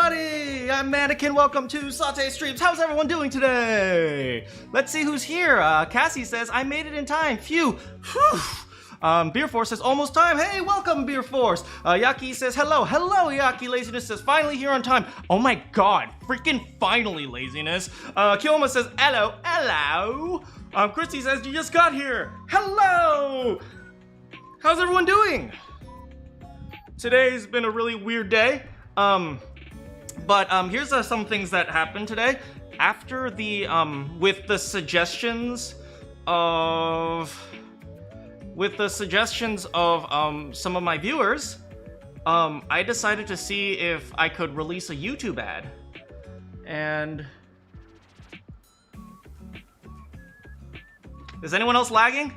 everybody! I'm Manakyn, welcome to Saute Streams. How's everyone doing today? Let's see who's here. Cassie says, I made it in time. Phew. Whew. Beer Force says, almost time. Hey, welcome, Beer Force. Yaki says, hello. Hello, Yaki. Laziness says, finally here on time. Oh my god. Freaking finally, Laziness. Kioma says, hello. Hello. Christy says, you just got here. Hello. How's everyone doing? Today's been a really weird day. But here's some things that happened today. After the, with the suggestions of some of my viewers, I decided to see if I could release a YouTube ad. And is anyone else lagging?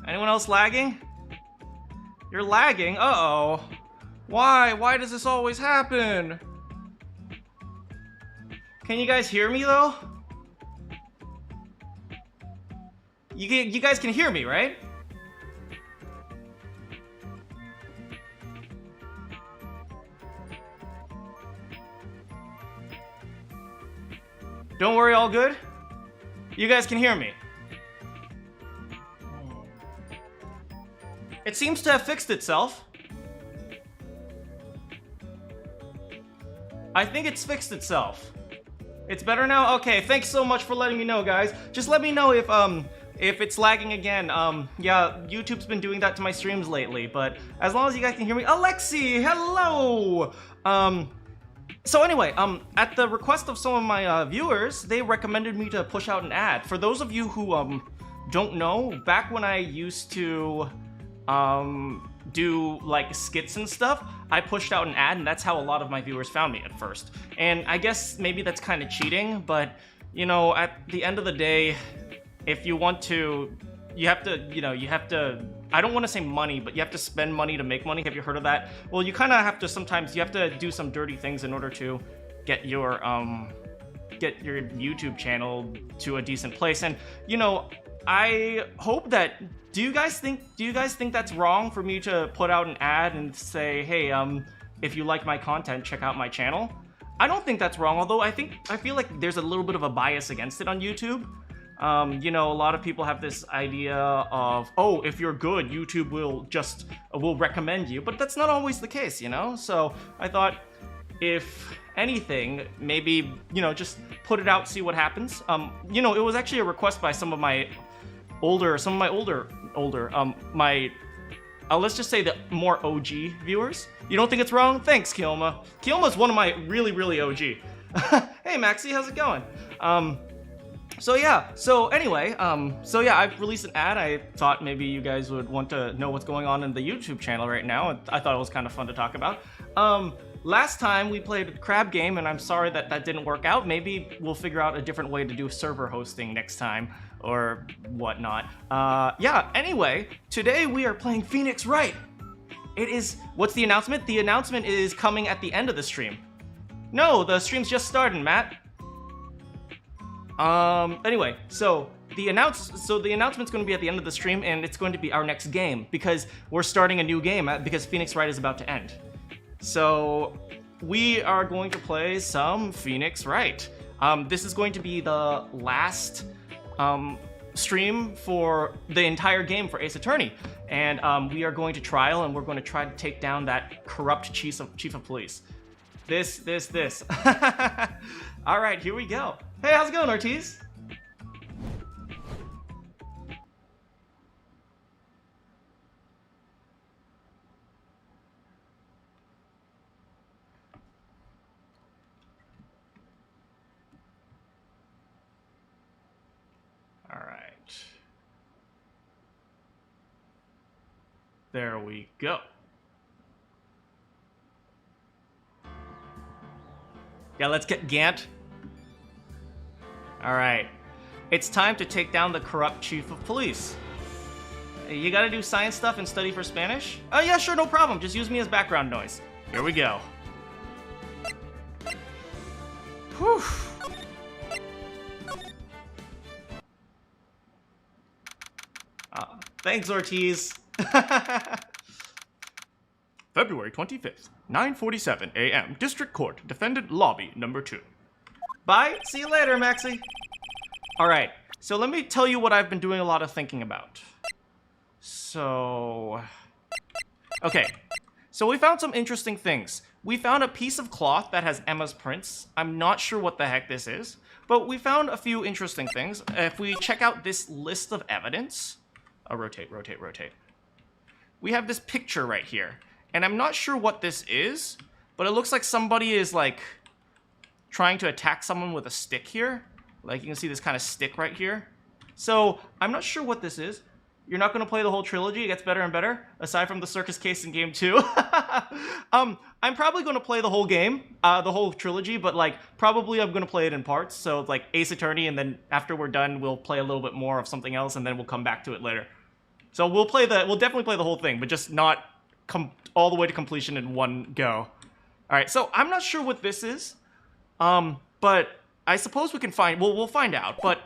Anyone else lagging? You're lagging? Uh-oh. Why? Why does this always happen? Can you guys hear me though? You guys can hear me, right? Don't worry, all good? You guys can hear me. It seems to have fixed itself. I think it's fixed itself. It's better now? Okay, thanks so much for letting me know, guys. Just let me know if it's lagging again. Yeah, YouTube's been doing that to my streams lately, but as long as you guys can hear me. Alexi, hello! So anyway, at the request of some of my viewers, they recommended me to push out an ad. For those of you who don't know, back when I used to do like skits and stuff, I pushed out an ad, and that's how a lot of my viewers found me at first. And I guess maybe that's kind of cheating, but you know, at the end of the day, if you want to, you have to, I don't want to say money, but you have to spend money to make money. Have you heard of that? Well, you kind of have to, sometimes you have to do some dirty things in order to get your YouTube channel to a decent place. And you know, I hope that, do you guys think that's wrong for me to put out an ad and say, hey, if you like my content, check out my channel? I don't think that's wrong, although I feel like there's a little bit of a bias against it on YouTube. You know, a lot of people have this idea of, oh, if you're good, YouTube will recommend you, but that's not always the case, you know? So I thought, if anything, maybe, you know, just put it out, see what happens. You know, it was actually a request by some of my older, let's just say the more OG viewers. You don't think it's wrong? Thanks, Kilma. Kilma's one of my really OG. Hey, Maxie, how's it going? So yeah, so anyway, I've released an ad. I thought maybe you guys would want to know what's going on in the YouTube channel right now. I thought it was kind of fun to talk about. Last time we played a crab game, and I'm sorry that didn't work out. Maybe we'll figure out a different way to do server hosting next time, or whatnot. Yeah, anyway, today we are playing Pheonix Wright. It is, what's the announcement? The announcement is coming at the end of the stream. No, the stream's just starting, Matt. Anyway, so the announcement's going to be at the end of the stream, and it's going to be our next game, because we're starting a new game, because Pheonix Wright is about to end. So we are going to play some Pheonix Wright. This is going to be the last stream for the entire game for Ace Attorney, and we are going to trial, and we're going to try to take down that corrupt chief of police. This. All right, here we go. Hey, how's it going, Ortiz? All right. There we go. Yeah, let's get Gant. All right. It's time to take down the corrupt chief of police. You gotta do science stuff and study for Spanish? Oh yeah, sure, no problem. Just use me as background noise. Here we go. Whew. Thanks, Ortiz. February 25th, 9:47 a.m. District Court, Defendant Lobby number 2. Bye. See you later, Maxie. All right. So let me tell you what I've been doing a lot of thinking about. So, okay. So we found some interesting things. We found a piece of cloth that has Emma's prints. I'm not sure what the heck this is, but we found a few interesting things. If we check out this list of evidence, rotate. We have this picture right here, and I'm not sure what this is, but it looks like somebody is like trying to attack someone with a stick here. Like you can see this kind of stick right here. So I'm not sure what this is. You're not going to play the whole trilogy. It gets better and better, aside from the circus case in game 2. I'm probably going to play the whole game, the whole trilogy, but like probably I'm going to play it in parts. So it's like Ace Attorney, and then after we're done, we'll play a little bit more of something else, and then we'll come back to it later. So we'll definitely play the whole thing, but just not all the way to completion in one go. All right. So I'm not sure what this is, but I suppose we can find. Well, we'll find out. But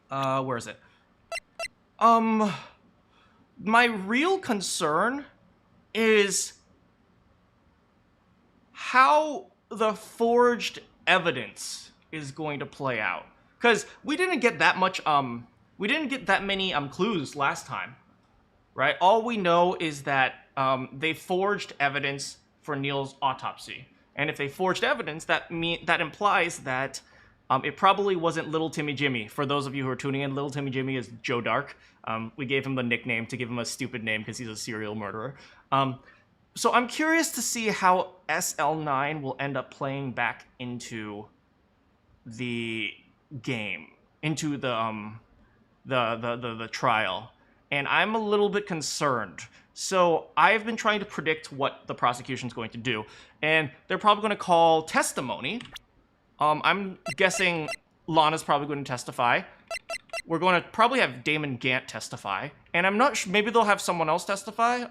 where is it? My real concern is how the forged evidence is going to play out. Because we didn't get that much, we didn't get that many, clues last time, right? All we know is that, they forged evidence for Neil's autopsy. And if they forged evidence, that implies that it probably wasn't Little Timmy Jimmy. For those of you who are tuning in, Little Timmy Jimmy is Joe Dark. We gave him the nickname to give him a stupid name because he's a serial murderer. So I'm curious to see how SL9 will end up playing back into the game, into the trial. And I'm a little bit concerned. So I've been trying to predict what the prosecution's going to do. And they're probably going to call testimony. I'm guessing Lana's probably going to testify. We're going to probably have Damon Gant testify. And I'm not sure, maybe they'll have someone else testify.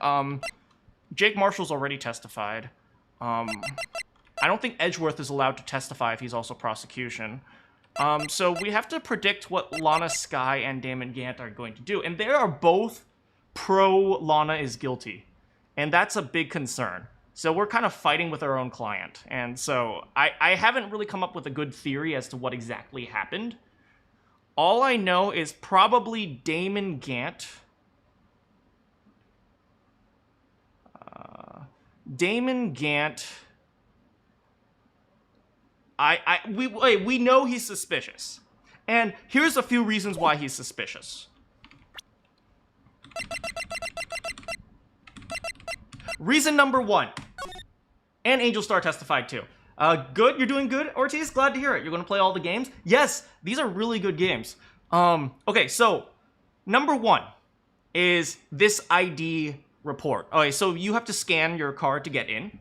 Jake Marshall's already testified. I don't think Edgeworth is allowed to testify if he's also prosecution. So we have to predict what Lana Skye and Damon Gant are going to do. And they are both pro Lana is guilty. And that's a big concern. So we're kind of fighting with our own client. And so I haven't really come up with a good theory as to what exactly happened. All I know is probably Damon Gant. Damon Gant. We know he's suspicious. And here's a few reasons why he's suspicious. Reason number 1. And Angel Star testified too. Good, you're doing good, Ortiz. Glad to hear it. You're going to play all the games? Yes, these are really good games. Okay, so number 1 is this ID report. Okay, so you have to scan your card to get in.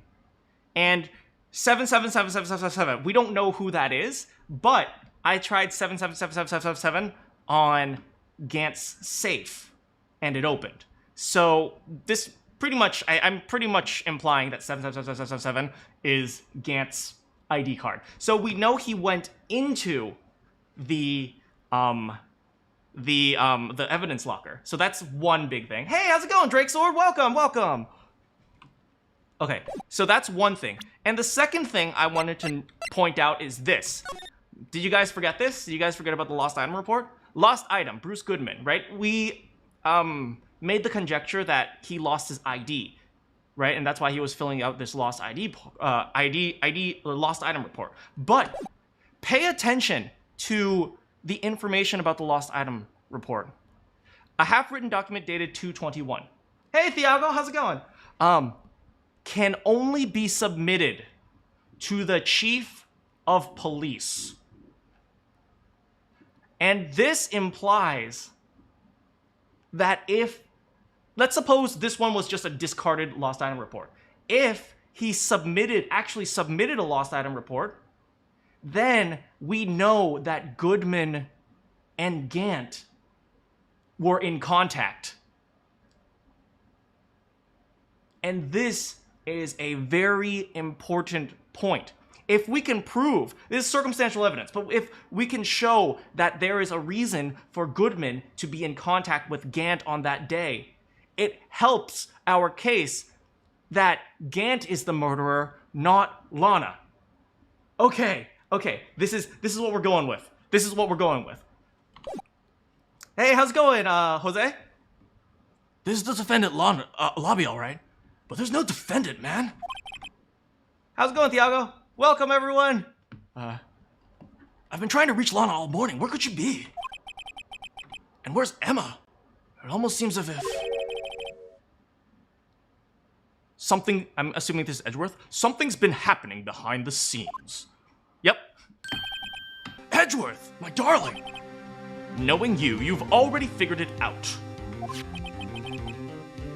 And 777777, we don't know who that is, but I tried 777777 on Gant's safe, and it opened. So this pretty much, I'm pretty much implying that 777777 is Gant's ID card. So we know he went into the evidence locker. So that's one big thing. Hey, how's it going, Drake Sword? Welcome. Okay, so that's one thing. And the second thing I wanted to point out is this. Did you guys forget this? Did you guys forget about the lost item report? Lost item, Bruce Goodman, right? We made the conjecture that he lost his ID, right? And that's why he was filling out this lost lost item report. But pay attention to the information about the lost item report. A half-written document dated 2/21. Hey, Thiago, how's it going? Can only be submitted to the chief of police. And this implies that if, let's suppose this one was just a discarded lost item report. If he actually submitted a lost item report, then we know that Goodman and Gant were in contact. And this is a very important point. If we can prove, this is circumstantial evidence, but if we can show that there is a reason for Goodman to be in contact with Gant on that day, it helps our case that Gant is the murderer, not Lana. Okay, this is what we're going with. This is what we're going with. Hey, how's it going, Jose? This is the defendant lobby, all right? But there's no defendant, man. How's it going, Thiago? Welcome, everyone. I've been trying to reach Lana all morning. Where could she be? And where's Emma? It almost seems as if... Something, I'm assuming this is Edgeworth. Something's been happening behind the scenes. Yep. Edgeworth, my darling. Knowing you, you've already figured it out.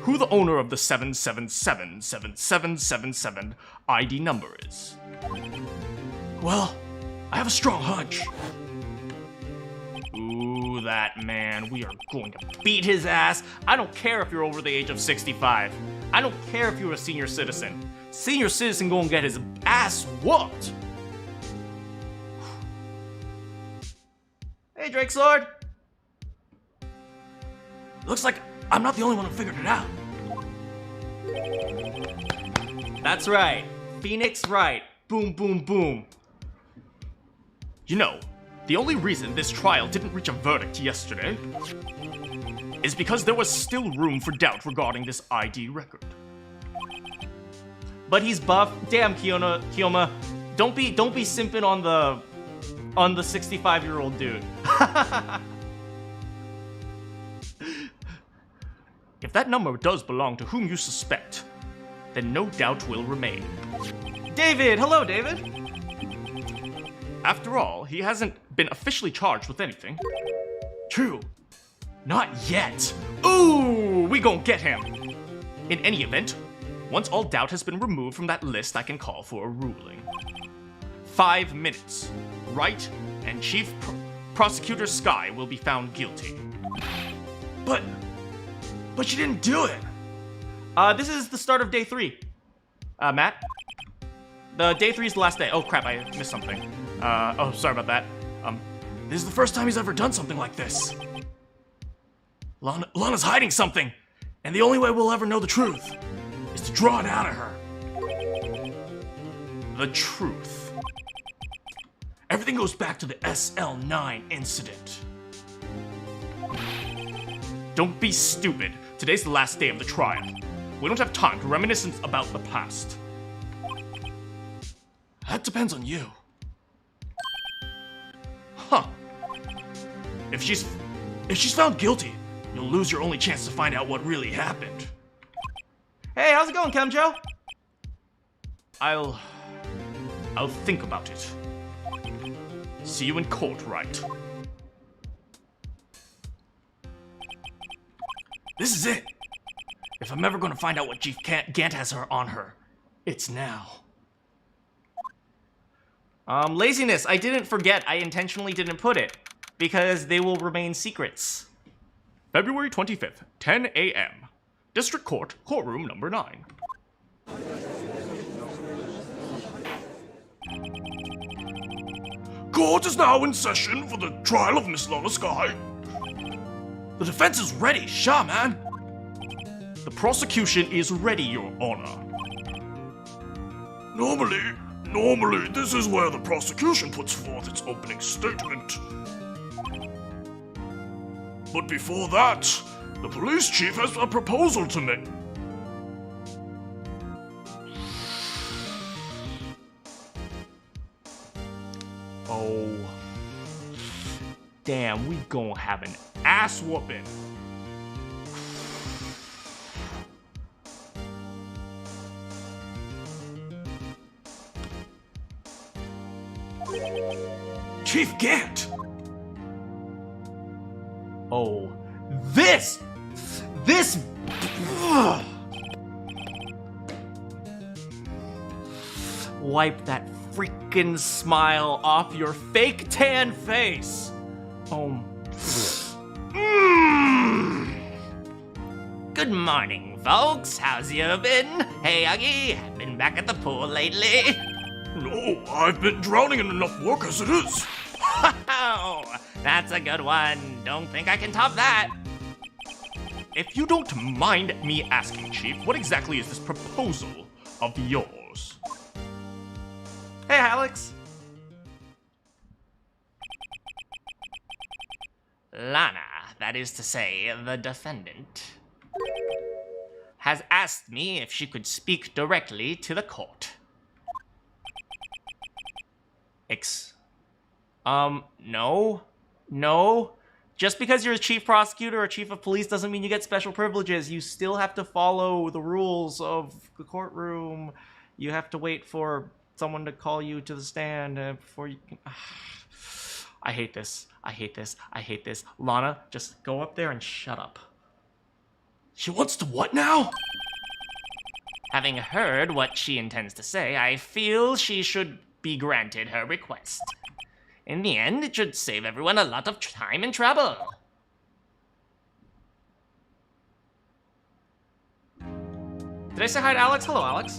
Who the owner of the 7777777 ID number is. Well, I have a strong hunch. Ooh, that man. We are going to beat his ass. I don't care if you're over the age of 65. I don't care if you're a senior citizen. Senior citizen gonna get his ass whooped. Hey, Drake Sword. Looks like I'm not the only one who figured it out. That's right. Pheonix Wright. Boom, boom, boom. You know, the only reason this trial didn't reach a verdict yesterday is because there was still room for doubt regarding this ID record. But he's buff. Damn, Kioma. Don't be simping on the 65-year-old dude. If that number does belong to whom you suspect, then no doubt will remain. David! Hello, David! After all, he hasn't been officially charged with anything. True. Not yet. Ooh, we gon' get him. In any event, once all doubt has been removed from that list, I can call for a ruling. 5 minutes. Wright and Chief Prosecutor Sky will be found guilty. But you didn't do it. This is the start of day 3. Matt? The day 3 is the last day. Oh crap, I missed something. Oh, sorry about that. This is the first time he's ever done something like this. Lana's hiding something, and the only way we'll ever know the truth is to draw it out of her. The truth. Everything goes back to the SL9 incident. Don't be stupid. Today's the last day of the trial. We don't have time to reminisce about the past. That depends on you. Huh. If she's found guilty, you'll lose your only chance to find out what really happened. Hey, how's it going, Kemjo? I'll think about it. See you in court, Wright. This is it. If I'm ever gonna find out what Chief Gant has on her, it's now. Laziness. I didn't forget. I intentionally didn't put it. Because they will remain secrets. February 25th, 10 a.m. District Court, courtroom number 9. Court is now in session for the trial of Miss Lana Sky. The defense is ready, Shah, man. The prosecution is ready, Your Honor. Normally, this is where the prosecution puts forth its opening statement. But before that, the police chief has a proposal to make. Oh. Damn, we gon' have an ass whooping. Chief Gant! Oh, this! Wipe that freaking smile off your fake tan face. Good morning, folks. How's you been? Hey, Uggy, been back at the pool lately? No, I've been drowning in enough work as it is. Oh, that's a good one. Don't think I can top that. If you don't mind me asking, Chief, what exactly is this proposal of yours? Hey, Alex. Lana, that is to say, the defendant, has asked me if she could speak directly to the court. No. Just because you're a chief prosecutor or chief of police doesn't mean you get special privileges. You still have to follow the rules of the courtroom. You have to wait for someone to call you to the stand before you can... I hate this. Lana, just go up there and shut up. She wants to what now? Having heard what she intends to say, I feel she should be granted her request. In the end, it should save everyone a lot of time and trouble. Did I say hi to Alex? Hello, Alex.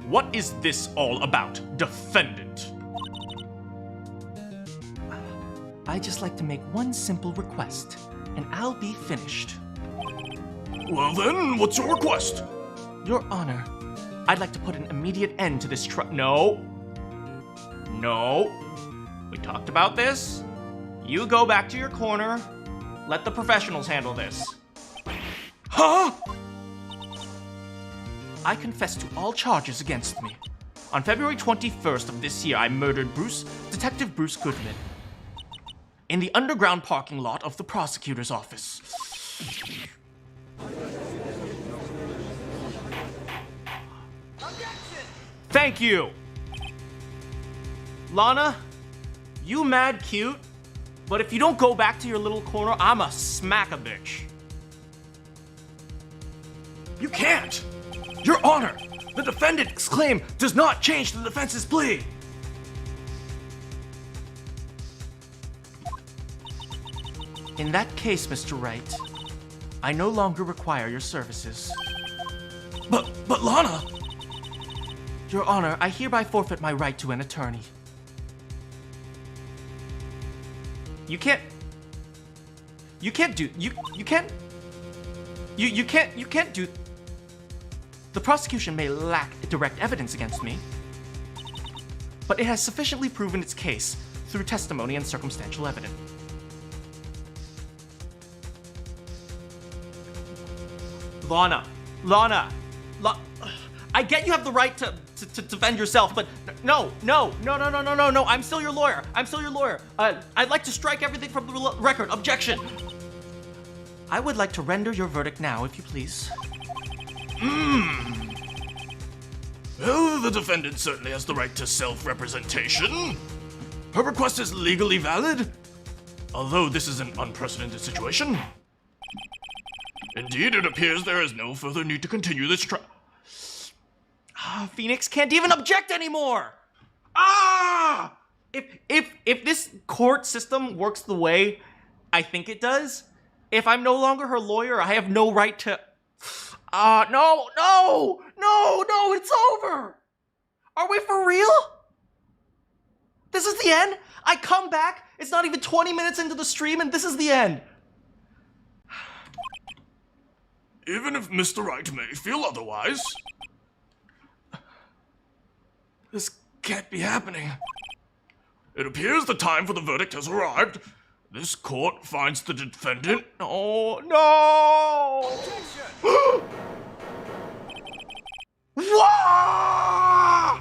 What is this all about, defendant? I'd just like to make one simple request, and I'll be finished. Well then, what's your request? Your Honor, I'd like to put an immediate end to this No. We talked about this. You go back to your corner. Let the professionals handle this. Huh? I confess to all charges against me. On February 21st of this year, I murdered Detective Bruce Goodman, in the underground parking lot of the prosecutor's office. Thank you! Lana, you mad cute, but if you don't go back to your little corner, I'ma smack a bitch. You can't! Your Honor, the defendant's claim does not change the defense's plea. In that case, Mr. Wright, I no longer require your services. But Lana... Your Honor, I hereby forfeit my right to an attorney. You can't do... The prosecution may lack direct evidence against me, but it has sufficiently proven its case through testimony and circumstantial evidence. Lana, I get you have the right to defend yourself, but no, I'm still your lawyer. I'd like to strike everything from the record. Objection. I would like to render your verdict now, if you please. Well, the defendant certainly has the right to self-representation. Her request is legally valid, although this is an unprecedented situation. Indeed, it appears there is no further need to continue this trial. Pheonix can't even object anymore! If this court system works the way I think it does, if I'm no longer her lawyer, I have no right to... No, it's over! Are we for real? This is the end? I come back, it's not even 20 minutes into the stream, and this is the end. Even if Mr. Wright may feel otherwise, this can't be happening. It appears the time for the verdict has arrived. This court finds the defendant... Oh, no! Whoa!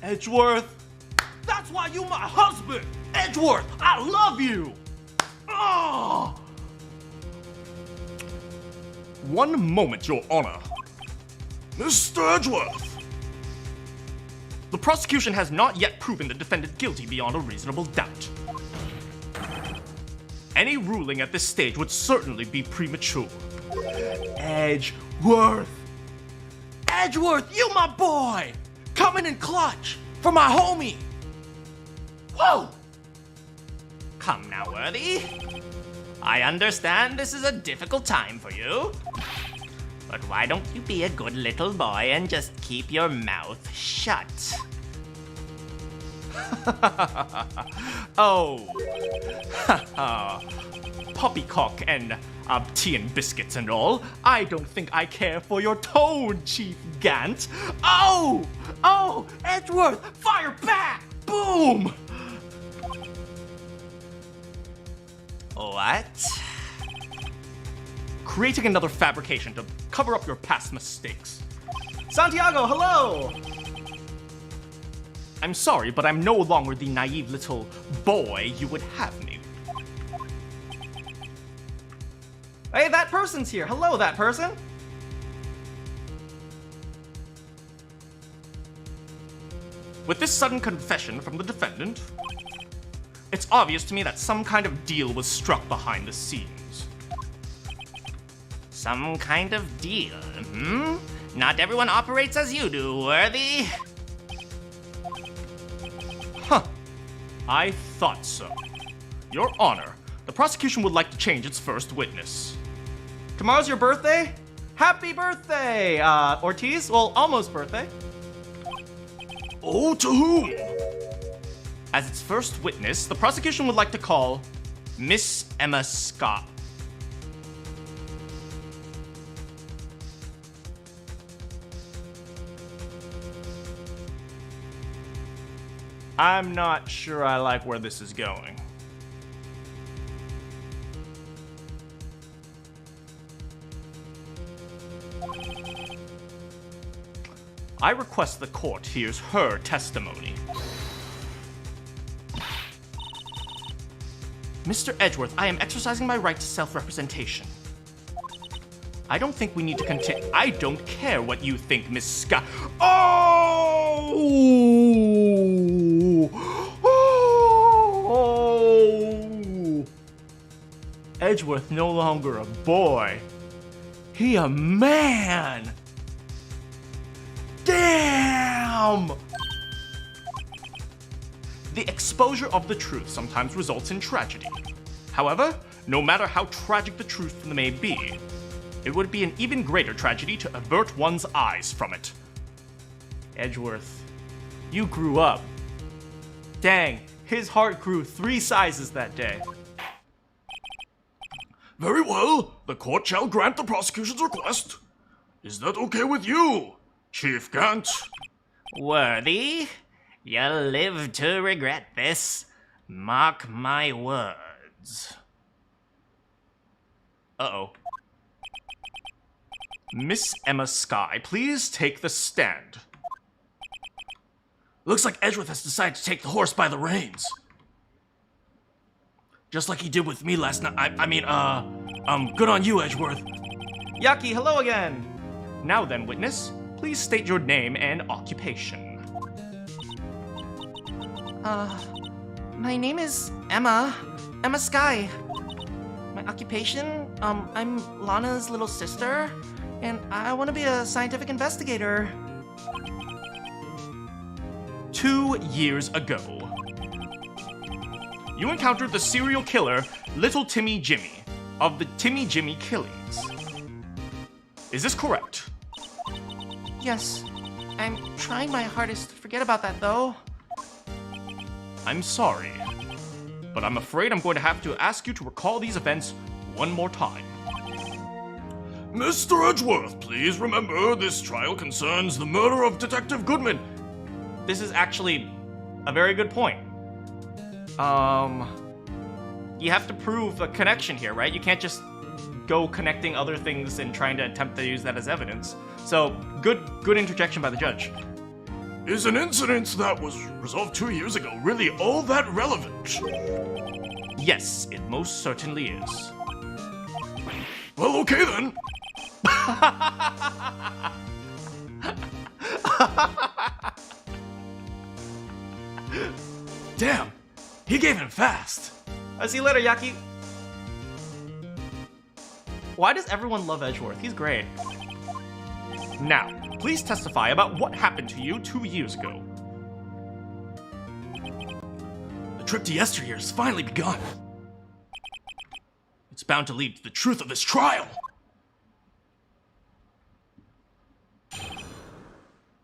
Edgeworth, that's why you my husband! Edgeworth, I love you! Oh! One moment, Your Honor. Mr. Edgeworth! The prosecution has not yet proven the defendant guilty beyond a reasonable doubt. Any ruling at this stage would certainly be premature. Edgeworth! Edgeworth, you my boy! Coming in clutch for my homie! Whoa! Come now, Worthy. I understand this is a difficult time for you. But why don't you be a good little boy and just keep your mouth shut? Oh. Poppycock and tea and biscuits and all. I don't think I care for your tone, Chief Gant. Oh! Oh! Edgeworth! Fire back! Boom! What? Creating another fabrication to cover up your past mistakes. Santiago, hello! I'm sorry, but I'm no longer the naive little boy you would have me. Hey, that person's here. Hello, that person. With this sudden confession from the defendant, it's obvious to me that some kind of deal was struck behind the scenes. Some kind of deal, Not everyone operates as you do, Worthy. Huh. I thought so. Your Honor, the prosecution would like to change its first witness. Tomorrow's your birthday? Happy birthday, Ortiz. Well, almost birthday. Oh, to whom? As its first witness, the prosecution would like to call Miss Emma Scott. I'm not sure I like where this is going. I request the court hears her testimony. Mr. Edgeworth, I am exercising my right to self-representation. I don't think we need to continue. I don't care what you think, Miss Scott. Oh! Oh! Edgeworth no longer a boy. He a man. Damn! The exposure of the truth sometimes results in tragedy. However, no matter how tragic the truth may be, it would be an even greater tragedy to avert one's eyes from it. Edgeworth, you grew up. Dang, his heart grew 3 sizes that day. Very well, the court shall grant the prosecution's request. Is that okay with you, Chief Gant? Worthy, you'll live to regret this. Mark my words. Uh-oh. Miss Emma Skye, please take the stand. Looks like Edgeworth has decided to take the horse by the reins. Just like he did with me last night. Good on you, Edgeworth. Yaki, hello again. Now then, witness, please state your name and occupation. My name is Emma Skye. My occupation, I'm Lana's little sister, and I want to be a scientific investigator. 2 years ago, you encountered the serial killer, Little Timmy Jimmy, of the Timmy Jimmy killings. Is this correct? Yes, I'm trying my hardest to forget about that, though. I'm sorry, but I'm afraid I'm going to have to ask you to recall these events one more time. Mr. Edgeworth, please remember this trial concerns the murder of Detective Goodman. This is actually a very good point. You have to prove a connection here, right? You can't just go connecting other things and trying to attempt to use that as evidence. So, good interjection by the judge. Is an incident that was resolved 2 years ago really all that relevant? Yes, it most certainly is. Well, okay then. Damn, he gave in fast. I'll see you later, Yaki. Why does everyone love Edgeworth? He's great. Now, please testify about what happened to you 2 years ago. The trip to yesteryear has finally begun. It's bound to lead to the truth of this trial.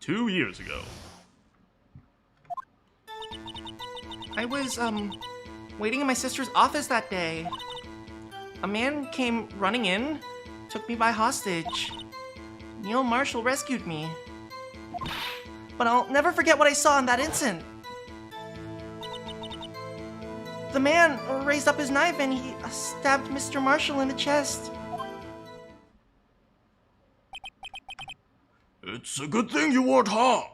2 years ago. I was, waiting in my sister's office that day. A man came running in, took me by hostage. Neil Marshall rescued me. But I'll never forget what I saw in that instant. The man raised up his knife and he stabbed Mr. Marshall in the chest. It's a good thing you weren't harmed.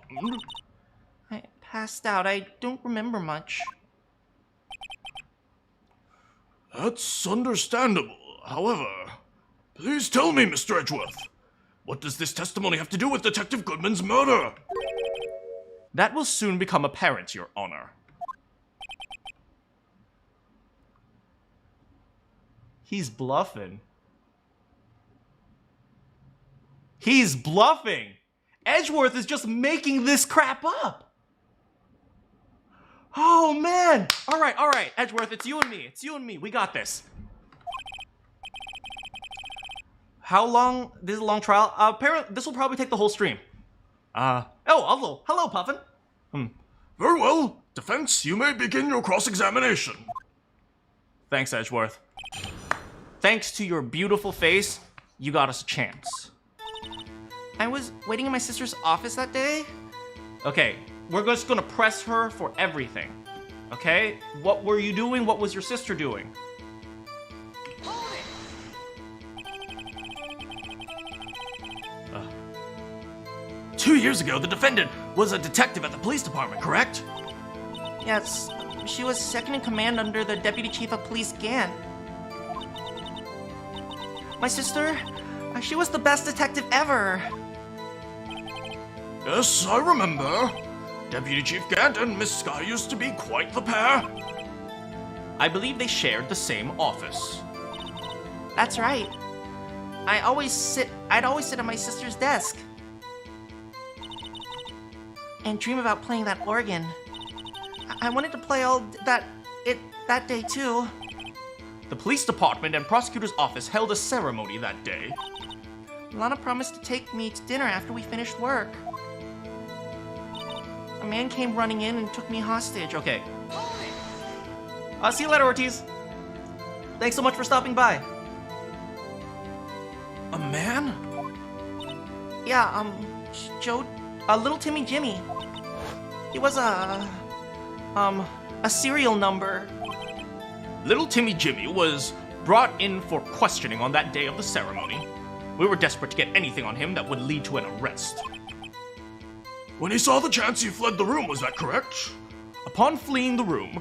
I passed out. I don't remember much. That's understandable. However, please tell me, Mr. Edgeworth, what does this testimony have to do with Detective Goodman's murder? That will soon become apparent, Your Honor. He's bluffing. He's bluffing! Edgeworth is just making this crap up! Oh, man! Alright, Edgeworth, it's you and me. It's you and me. We got this. How long? This is a long trial. Apparently, this will probably take the whole stream. Hello, Puffin. Very well. Defense, you may begin your cross-examination. Thanks, Edgeworth. Thanks to your beautiful face, you got us a chance. I was waiting in my sister's office that day. Okay, we're just gonna press her for everything. Okay? What were you doing? What was your sister doing? 2 years ago, the defendant was a detective at the police department, correct? Yes, she was second in command under the Deputy Chief of Police Gant. My sister, she was the best detective ever. Yes, I remember. Deputy Chief Gant and Miss Sky used to be quite the pair. I believe they shared the same office. That's right. I'd always sit at my sister's desk and dream about playing that organ. I wanted to play that day too. The police department and prosecutor's office held a ceremony that day. Lana promised to take me to dinner after we finished work. A man came running in and took me hostage. Okay. See you later, Ortiz. Thanks so much for stopping by. A man? Yeah, Joe, little Timmy Jimmy. He was a serial number. Little Timmy Jimmy was brought in for questioning on that day of the ceremony. We were desperate to get anything on him that would lead to an arrest. When he saw the chance, he fled the room, was that correct? Upon fleeing the room,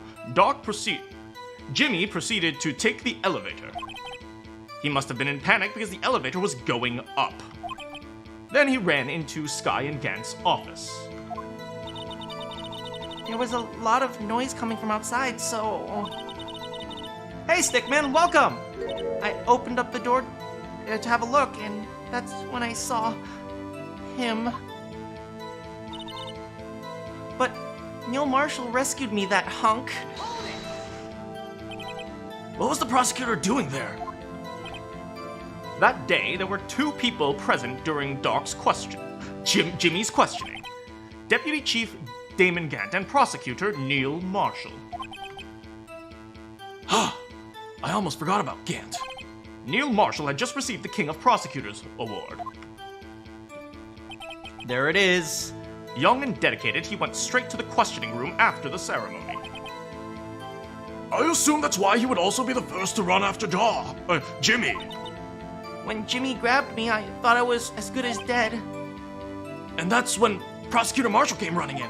Jimmy proceeded to take the elevator. He must have been in panic because the elevator was going up. Then he ran into Sky and Gant's office. There was a lot of noise coming from outside, so... Hey, Stickman, welcome! I opened up the door to have a look, and that's when I saw him. But Neil Marshall rescued me, that hunk. What was the prosecutor doing there? That day, there were 2 people present during Jimmy's questioning. Deputy Chief Damon Gant and Prosecutor Neil Marshall. I almost forgot about Gant. Neil Marshall had just received the King of Prosecutors Award. There it is. Young and dedicated, he went straight to the questioning room after the ceremony. I assume that's why he would also be the first to run after Jimmy. When Jimmy grabbed me, I thought I was as good as dead. And that's when Prosecutor Marshall came running in.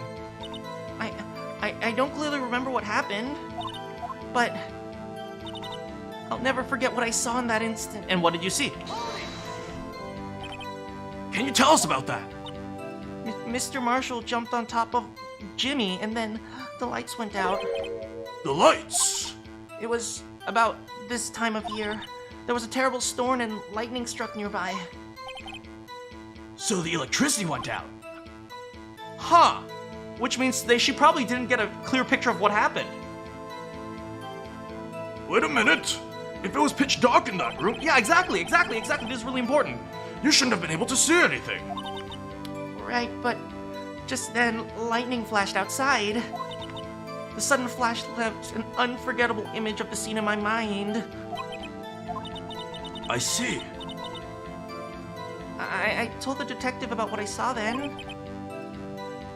I don't clearly remember what happened, but I'll never forget what I saw in that instant. And what did you see? Can you tell us about that? Mr. Marshall jumped on top of Jimmy, and then the lights went out. The lights? It was about this time of year. There was a terrible storm and lightning struck nearby. So the electricity went out? Huh. Which means she probably didn't get a clear picture of what happened. Wait a minute. If it was pitch dark in that room... Yeah, exactly. This is really important. You shouldn't have been able to see anything. Right, but just then lightning flashed outside. The sudden flash left an unforgettable image of the scene in my mind. I see. I told the detective about what I saw then.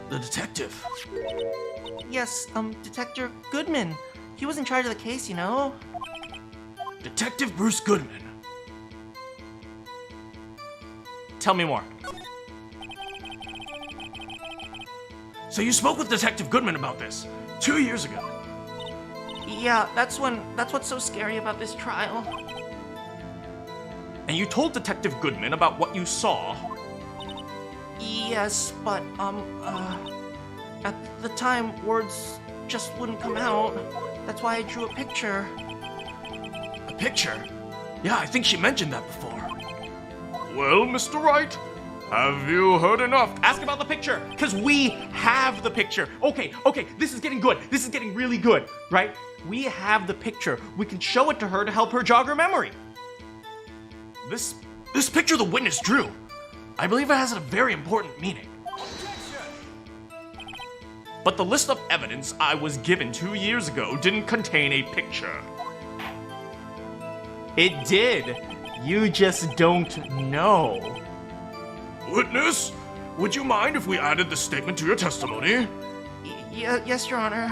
The detective? Yes, Detective Goodman. He was in charge of the case, you know? Detective Bruce Goodman. Tell me more. So you spoke with Detective Goodman about this 2 years ago? Yeah, that's what's so scary about this trial. And you told Detective Goodman about what you saw? Yes, but, at the time, words just wouldn't come out. That's why I drew a picture. A picture? Yeah, I think she mentioned that before. Well, Mr. Wright, have you heard enough? Ask about the picture, because we have the picture. Okay, this is getting good. This is getting really good, right? We have the picture. We can show it to her to help her jog her memory. This picture the witness drew, I believe it has a very important meaning. But the list of evidence I was given 2 years ago didn't contain a picture. It did. You just don't know. Witness, would you mind if we added the statement to your testimony? Yes, Your Honor.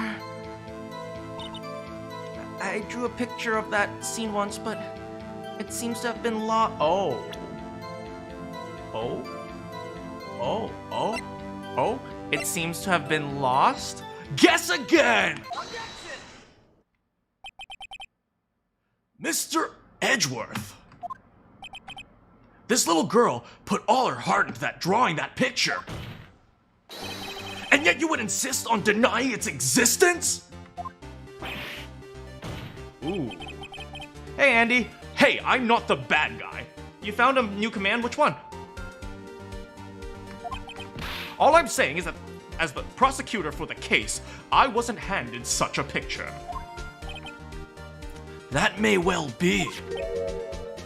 I drew a picture of that scene once, but it seems to have been lost. Oh. It seems to have been lost? Guess again! Mr. Edgeworth. This little girl put all her heart into that drawing, that picture. And yet you would insist on denying its existence? Ooh. Hey, Andy. Hey, I'm not the bad guy. You found a new command? Which one? All I'm saying is that, as the prosecutor for the case, I wasn't handed such a picture. That may well be.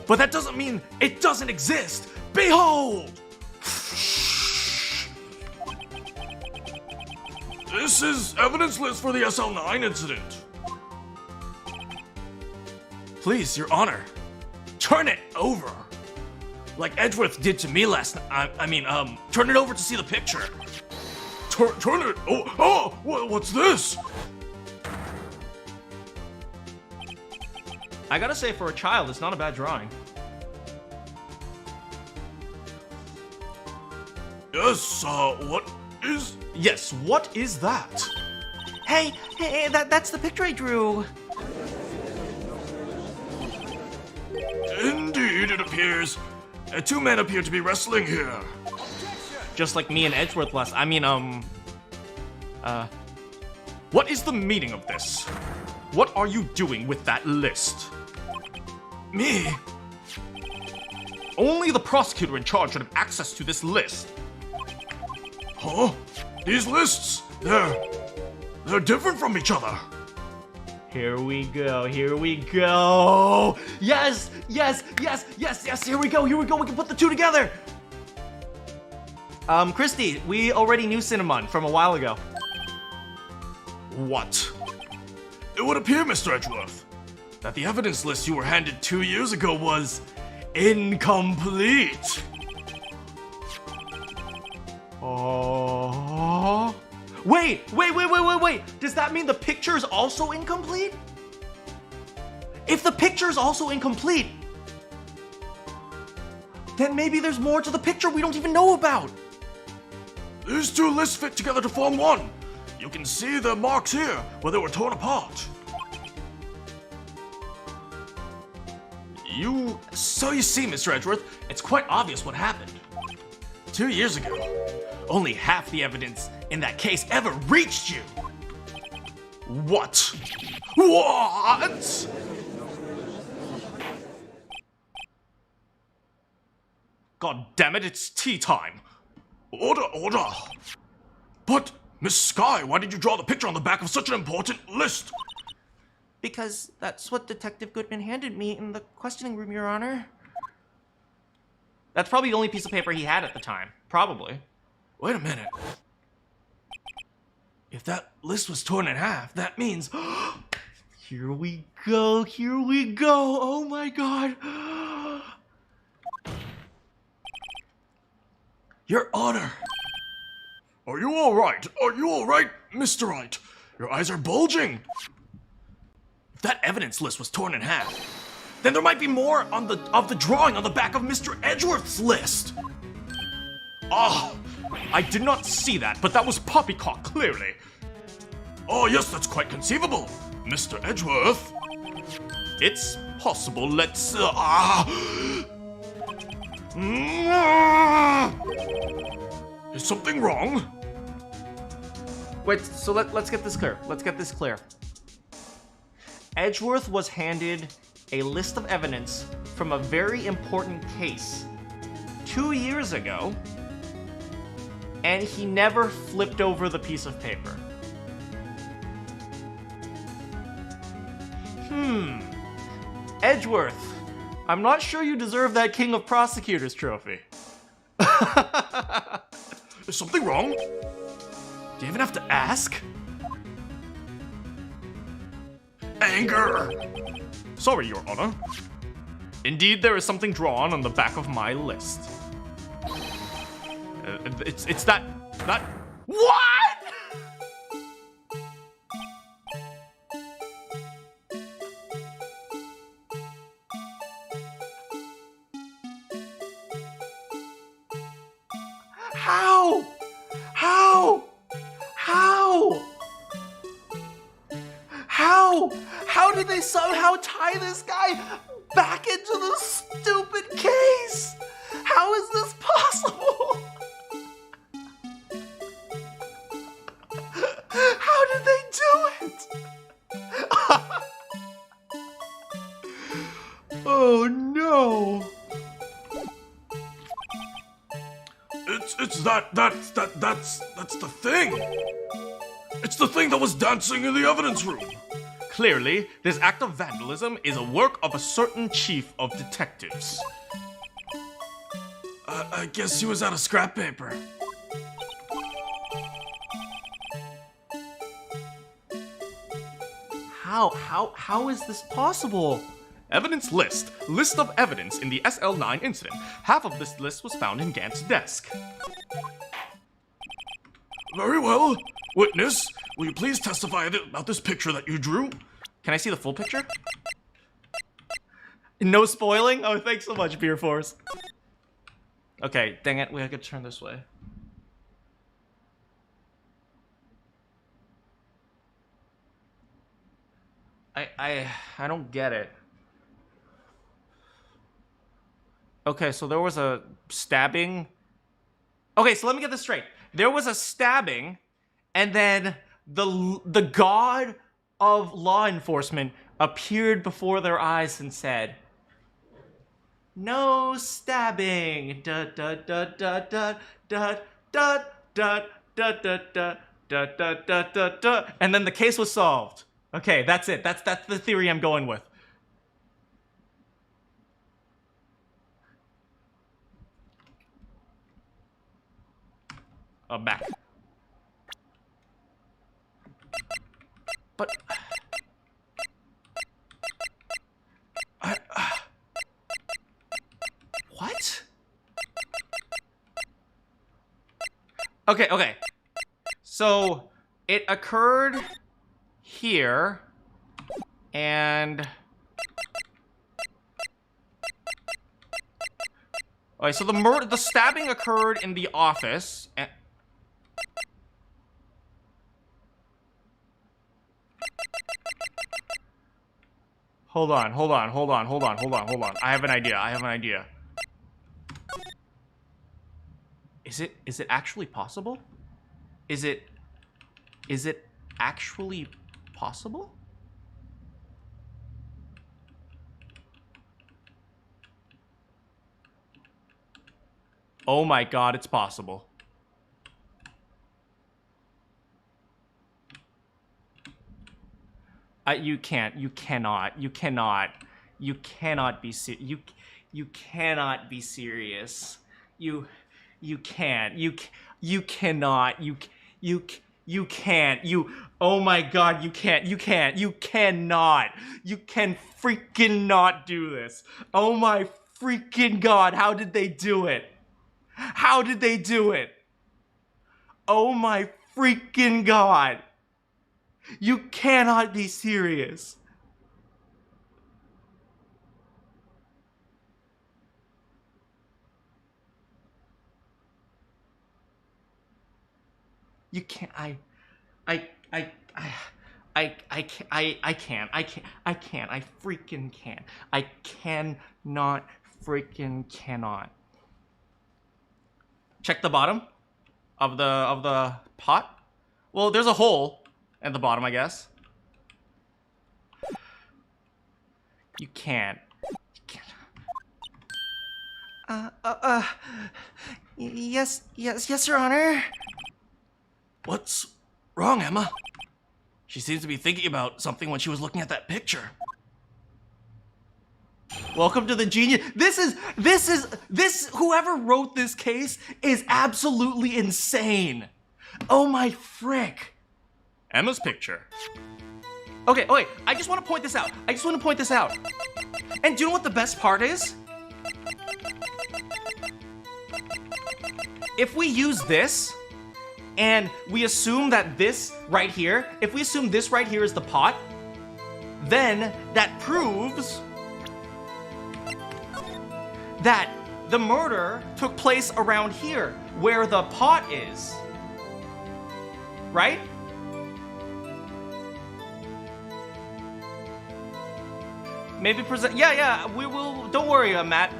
But that doesn't mean it doesn't exist. Behold! This is evidence list for the SL9 incident. Please, Your Honor, turn it over. Like Edgeworth did to me last night. Turn it over to see the picture. Turn it. What's this? I gotta say, for a child, it's not a bad drawing. Yes, what is... Yes, what is that? Hey, that's the picture I drew. Indeed, it appears. Two men appear to be wrestling here. Just like me and Edgeworth last. What is the meaning of this? What are you doing with that list? Me? Only the prosecutor in charge should have access to this list. Huh? These lists, they're different from each other. Here we go, here we go. Yes, here we go, we can put the two together. Christy, we already knew Cinnamon from a while ago. What? It would appear, Mr. Edgeworth, that the evidence list you were handed 2 years ago was incomplete. Oh. Wait. Does that mean the picture is also incomplete? If the picture is also incomplete, then maybe there's more to the picture we don't even know about. These two lists fit together to form one. You can see the marks here where they were torn apart. So you see, Mr. Edgeworth, it's quite obvious what happened. 2 years ago, only half the evidence in that case ever reached you. What? What? God damn it, it's tea time. Order. But, Miss Sky, why did you draw the picture on the back of such an important list? Because that's what Detective Goodman handed me in the questioning room, Your Honor. That's probably the only piece of paper he had at the time. Probably. Wait a minute. If that list was torn in half, that means... Here we go, here we go. Oh my god. Your Honor! Are you alright? Are you alright, Mr. Wright? Your eyes are bulging! If that evidence list was torn in half, then there might be more of the drawing on the back of Mr. Edgeworth's list! Oh, I did not see that, but that was poppycock, clearly. Oh yes, that's quite conceivable, Mr. Edgeworth. It's possible, let's... Is something wrong? Wait, so let's get this clear. Let's get this clear. Edgeworth was handed a list of evidence from a very important case 2 years ago, and he never flipped over the piece of paper. Edgeworth, I'm not sure you deserve that King of Prosecutors trophy. Is something wrong? Do you even have to ask? Anger! Sorry, Your Honor. Indeed, there is something drawn on the back of my list. It's that... What?! How? How? How? How? How did they somehow tie this guy back into the stupid case? How is this possible? How did they do it? Oh no. That's the thing. It's the thing that was dancing in the evidence room. Clearly, this act of vandalism is a work of a certain chief of detectives. I guess he was out of scrap paper. How is this possible? Evidence list. List of evidence in the SL9 incident. Half of this list was found in Gant's desk. Very well. Witness, will you please testify about this picture that you drew? Can I see the full picture? No spoiling? Oh, thanks so much, Beer Force. Okay, dang it, we have to turn this way. I don't get it. Okay, so there was a stabbing. Okay, so let me get this straight. There was a stabbing, and then the god of law enforcement appeared before their eyes and said, "No stabbing." Da da da da da da da da da da da da da da da da. And then the case was solved. Okay, that's it. That's the theory I'm going with. Back. But what? Okay. So it occurred here, and okay, so the stabbing occurred in the office. And Hold on. I have an idea. Is it actually possible? Is it actually possible? Oh my god, it's possible. You cannot be serious. You cannot. You can't. Oh my god, you can't. You cannot. You can freaking not do this. Oh my freaking god, how did they do it? How did they do it? Oh my freaking god. You cannot be serious. You can't. I freaking can't. I cannot freaking cannot. Check the bottom of the pot. Well, there's a hole at the bottom, I guess. You can't. Yes, Your Honor. What's wrong, Emma? She seems to be thinking about something when she was looking at that picture. Welcome to the genius. This whoever wrote this case is absolutely insane. Oh my frick. Emma's picture. Okay, wait, I just want to point this out. And do you know what the best part is? If we use this, and we assume that this right here, if we assume this right here is the pot, then that proves that the murder took place around here, where the pot is. Right? Maybe present. Yeah. We will. Don't worry, Matt.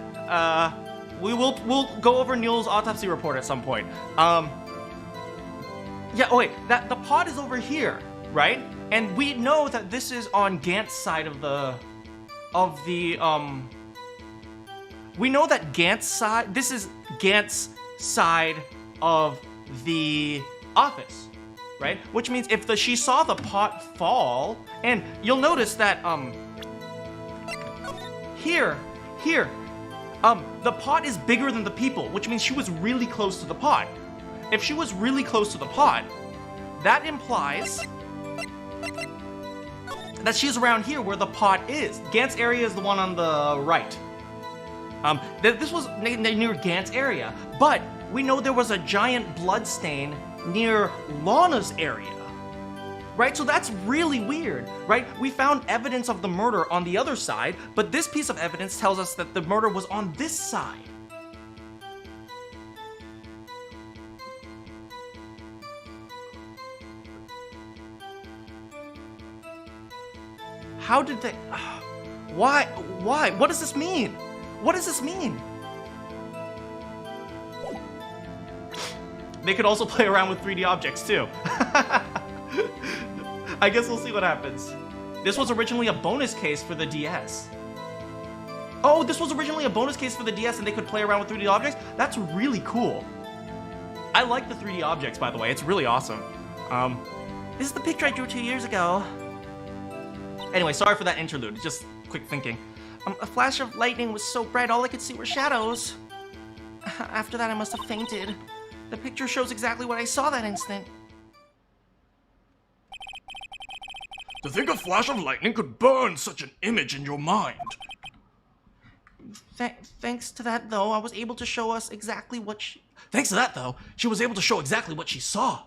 We'll go over Neil's autopsy report at some point. Yeah. Oh wait. The pot is over here, right? And we know that this is on Gant's side of the. We know that Gant's side. This is Gant's side of the office, right? Which means if she saw the pot fall, and you'll notice that here, the pot is bigger than the people, which means she was really close to the pot. If she was really close to the pot, that implies that she's around here where the pot is. Gant's area is the one on the right. This was near Gant's area, but we know there was a giant blood stain near Lana's area. Right? So that's really weird, right? We found evidence of the murder on the other side, but this piece of evidence tells us that the murder was on this side. How did they... Why? What does this mean? What does this mean? They could also play around with 3D objects too. I guess we'll see what happens. This was originally a bonus case for the DS. Oh, this was originally a bonus case for the DS and they could play around with 3D objects? That's really cool. I like the 3D objects, by the way. It's really awesome. This is the picture I drew 2 years ago. Anyway, sorry for that interlude. Just quick thinking. A flash of lightning was so bright, all I could see were shadows. After that, I must have fainted. The picture shows exactly what I saw that instant. To think a flash of lightning could burn such an image in your mind. Thanks to that, though, I was able to show us exactly what she... Thanks to that, though, she was able to show exactly what she saw.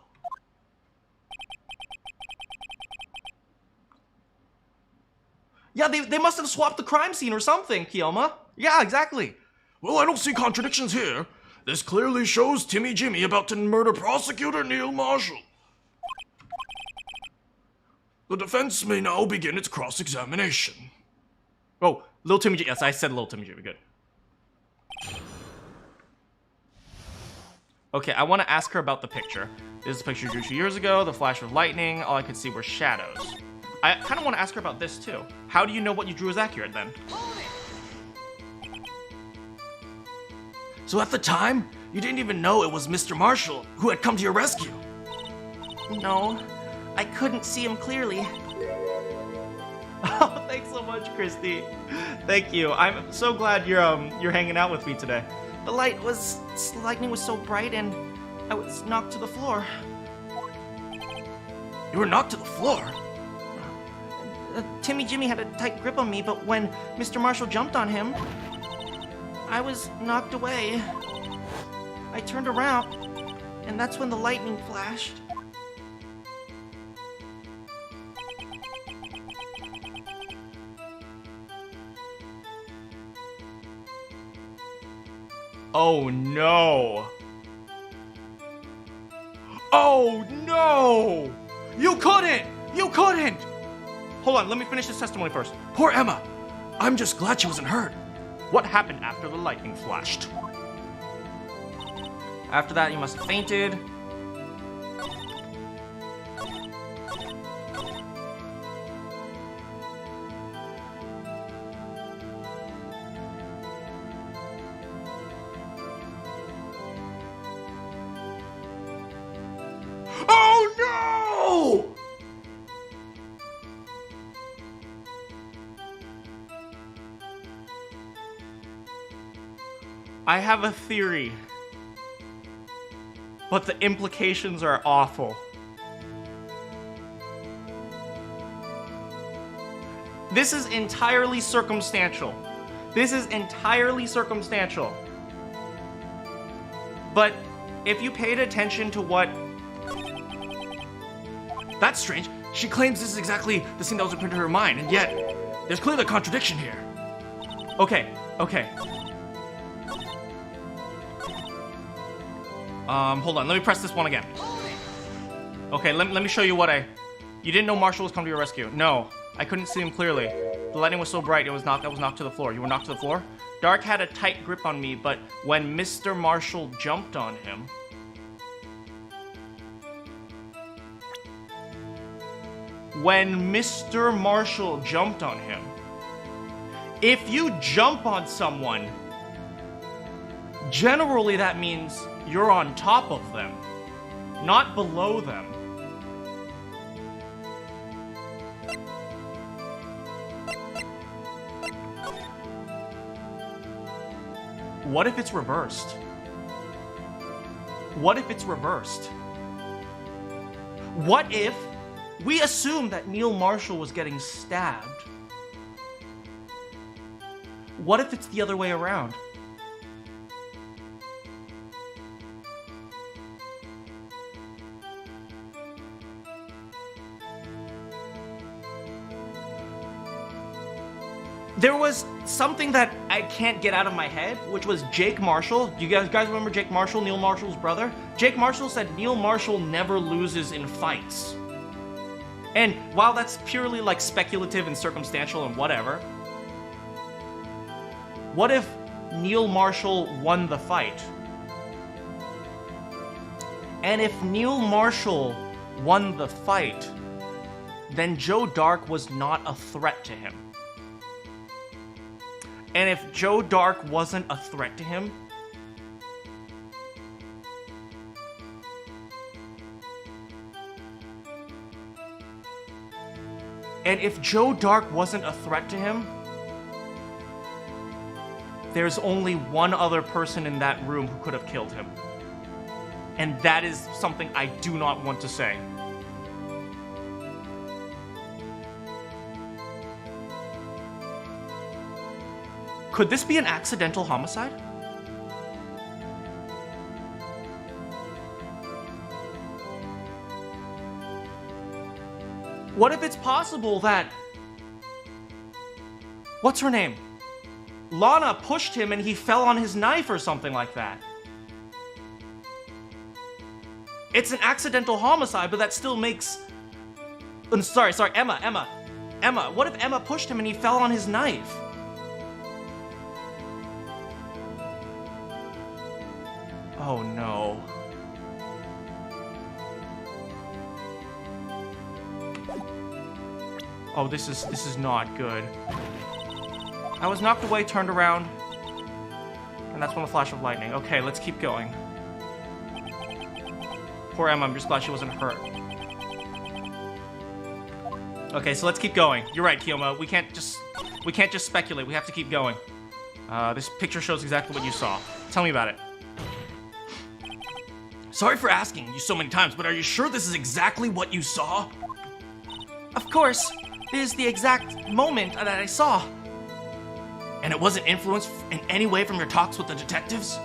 Yeah, they must have swapped the crime scene or something, Kioma. Yeah, exactly. Well, I don't see contradictions here. This clearly shows Timmy Jimmy about to murder prosecutor Neil Marshall. The defense may now begin its cross-examination. Oh, Little Timmy Jimmy. Yes, I said Little Timmy Jimmy. Good. Okay, I want to ask her about the picture. This is a picture drew 2 years ago. The flash of lightning. All I could see were shadows. I kind of want to ask her about this too. How do you know what you drew is accurate then? So at the time, you didn't even know it was Mr. Marshall who had come to your rescue? No, I couldn't see him clearly. Oh, thanks so much, Christy. Thank you. I'm so glad you're hanging out with me today. The lightning was so bright and I was knocked to the floor. You were knocked to the floor. Timmy Jimmy had a tight grip on me, but when Mr. Marshall jumped on him, I was knocked away. I turned around, and that's when the lightning flashed. Oh no! Oh no! You couldn't! You couldn't! Hold on, let me finish this testimony first. Poor Emma. I'm just glad she wasn't hurt. What happened after the lightning flashed? After that, you must have fainted. Oh no! I have a theory, but the implications are awful. This is entirely circumstantial. This is entirely circumstantial. But if you paid attention to what... That's strange. She claims this is exactly the scene that was imprinted in her mind, and yet there's clearly a contradiction here. Okay. Hold on, let me press this one again. Okay, let me show you what I... You didn't know Marshall was coming to your rescue. No, I couldn't see him clearly. The lighting was so bright, I was knocked to the floor. You were knocked to the floor? Dark had a tight grip on me, but when Mr. Marshall jumped on him... When Mr. Marshall jumped on him... If you jump on someone, generally that means you're on top of them, not below them. What if it's reversed? What if it's reversed? What if we assume that Neil Marshall was getting stabbed? What if it's the other way around? There was something that I can't get out of my head, which was Jake Marshall. Do you guys remember Jake Marshall, Neil Marshall's brother? Jake Marshall said Neil Marshall never loses in fights. And while that's purely like speculative and circumstantial and whatever, what if Neil Marshall won the fight? And if Neil Marshall won the fight, then Joe Dark was not a threat to him. And if Joe Dark wasn't a threat to him, there's only one other person in that room who could have killed him. And that is something I do not want to say. Could this be an accidental homicide? What if it's possible that... What's her name? Lana pushed him and he fell on his knife or something like that. It's an accidental homicide, but that still makes... Sorry, Emma. What if Emma pushed him and he fell on his knife? Oh no. Oh, this is not good. I was knocked away, turned around, and that's when the flash of lightning. Okay, let's keep going. Poor Emma, I'm just glad she wasn't hurt. Okay, so let's keep going. You're right, Kiyoma. We can't just speculate. We have to keep going. This picture shows exactly what you saw. Tell me about it. Sorry for asking you so many times, but are you sure this is exactly what you saw? Of course, this is the exact moment that I saw. And it wasn't influenced in any way from your talks with the detectives?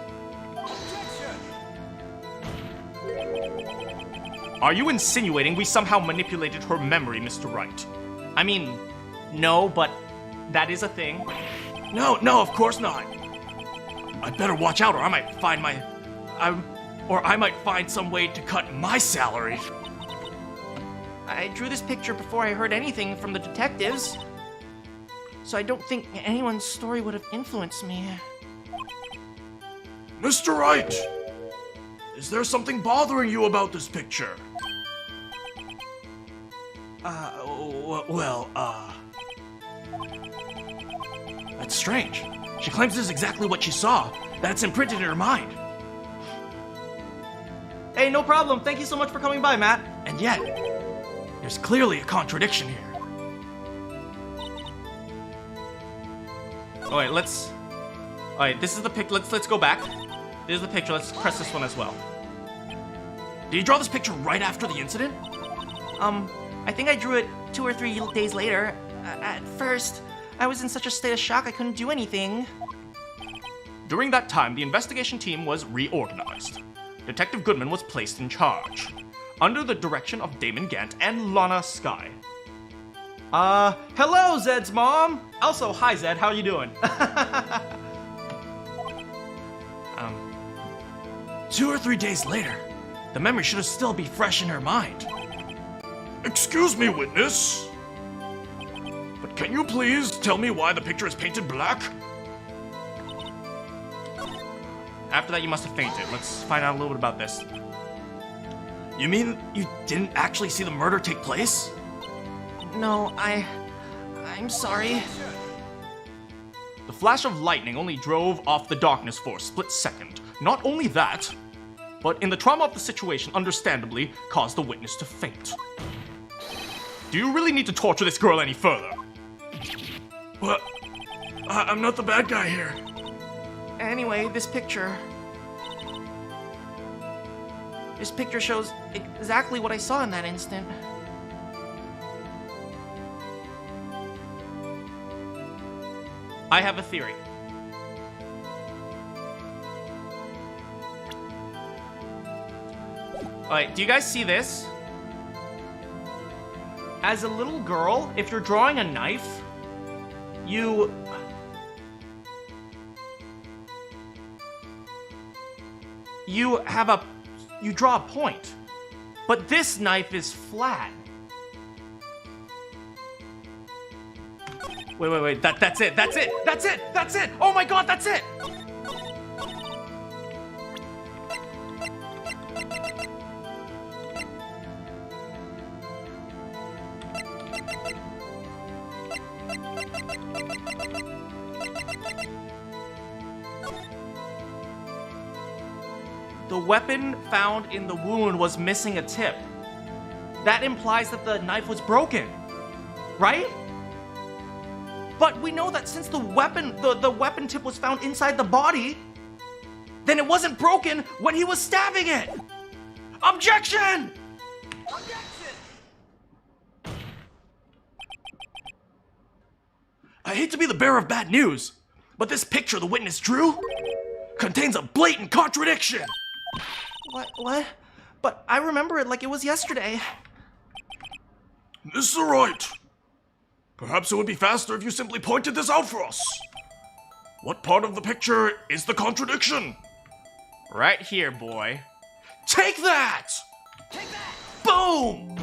Are you insinuating we somehow manipulated her memory, Mr. Wright? I mean, no, but that is a thing. No, of course not. I'd better watch out, or I might find some way to cut my salary. I drew this picture before I heard anything from the detectives, so I don't think anyone's story would have influenced me. Mr. Wright, is there something bothering you about this picture? That's strange. She claims this is exactly what she saw, that it's imprinted in her mind. Hey, no problem. Thank you so much for coming by, Matt. And yet, there's clearly a contradiction here. All right, this is the pic. Let's go back. This is the picture. Let's press this one as well. Did you draw this picture right after the incident? I think I drew it 2 or 3 days later. At first, I was in such a state of shock I couldn't do anything. During that time, the investigation team was reorganized. Detective Goodman was placed in charge, under the direction of Damon Gant and Lana Skye. Hello, Zed's mom! Also, hi, Zed, how you doing? 2 or 3 days later, the memory should have still be fresh in her mind. Excuse me, witness. But can you please tell me why the picture is painted black? After that, you must have fainted. Let's find out a little bit about this. You mean you didn't actually see the murder take place? No, I'm sorry. The flash of lightning only drove off the darkness for a split second. Not only that, but in the trauma of the situation, understandably, caused the witness to faint. Do you really need to torture this girl any further? What? I'm not the bad guy here. Anyway, this picture shows exactly what I saw in that instant. I have a theory. Alright, do you guys see this? As a little girl, if you're drawing a knife, you draw a point. But this knife is flat. Wait, that's it! Oh my god, that's it! The weapon found in the wound was missing a tip. That implies that the knife was broken, right? But we know that since the weapon tip was found inside the body, then it wasn't broken when he was stabbing it. Objection! I hate to be the bearer of bad news, but this picture the witness drew contains a blatant contradiction. What? But I remember it like it was yesterday. Mr. Wright, perhaps it would be faster if you simply pointed this out for us. What part of the picture is the contradiction? Right here, boy. Take that! Boom!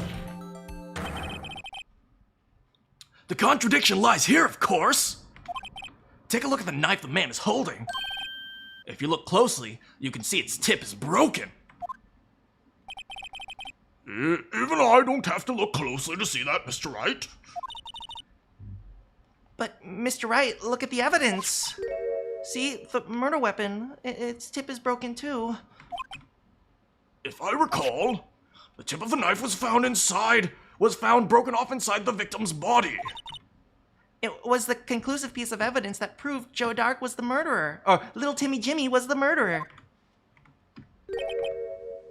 The contradiction lies here, of course. Take a look at the knife the man is holding. If you look closely, you can see its tip is broken. Even I don't have to look closely to see that, Mr. Wright. But, Mr. Wright, look at the evidence. See, the murder weapon, its tip is broken too. If I recall, the tip of the knife was found broken off inside the victim's body. It was the conclusive piece of evidence that proved Joe Dark was the murderer, or little Timmy Jimmy was the murderer.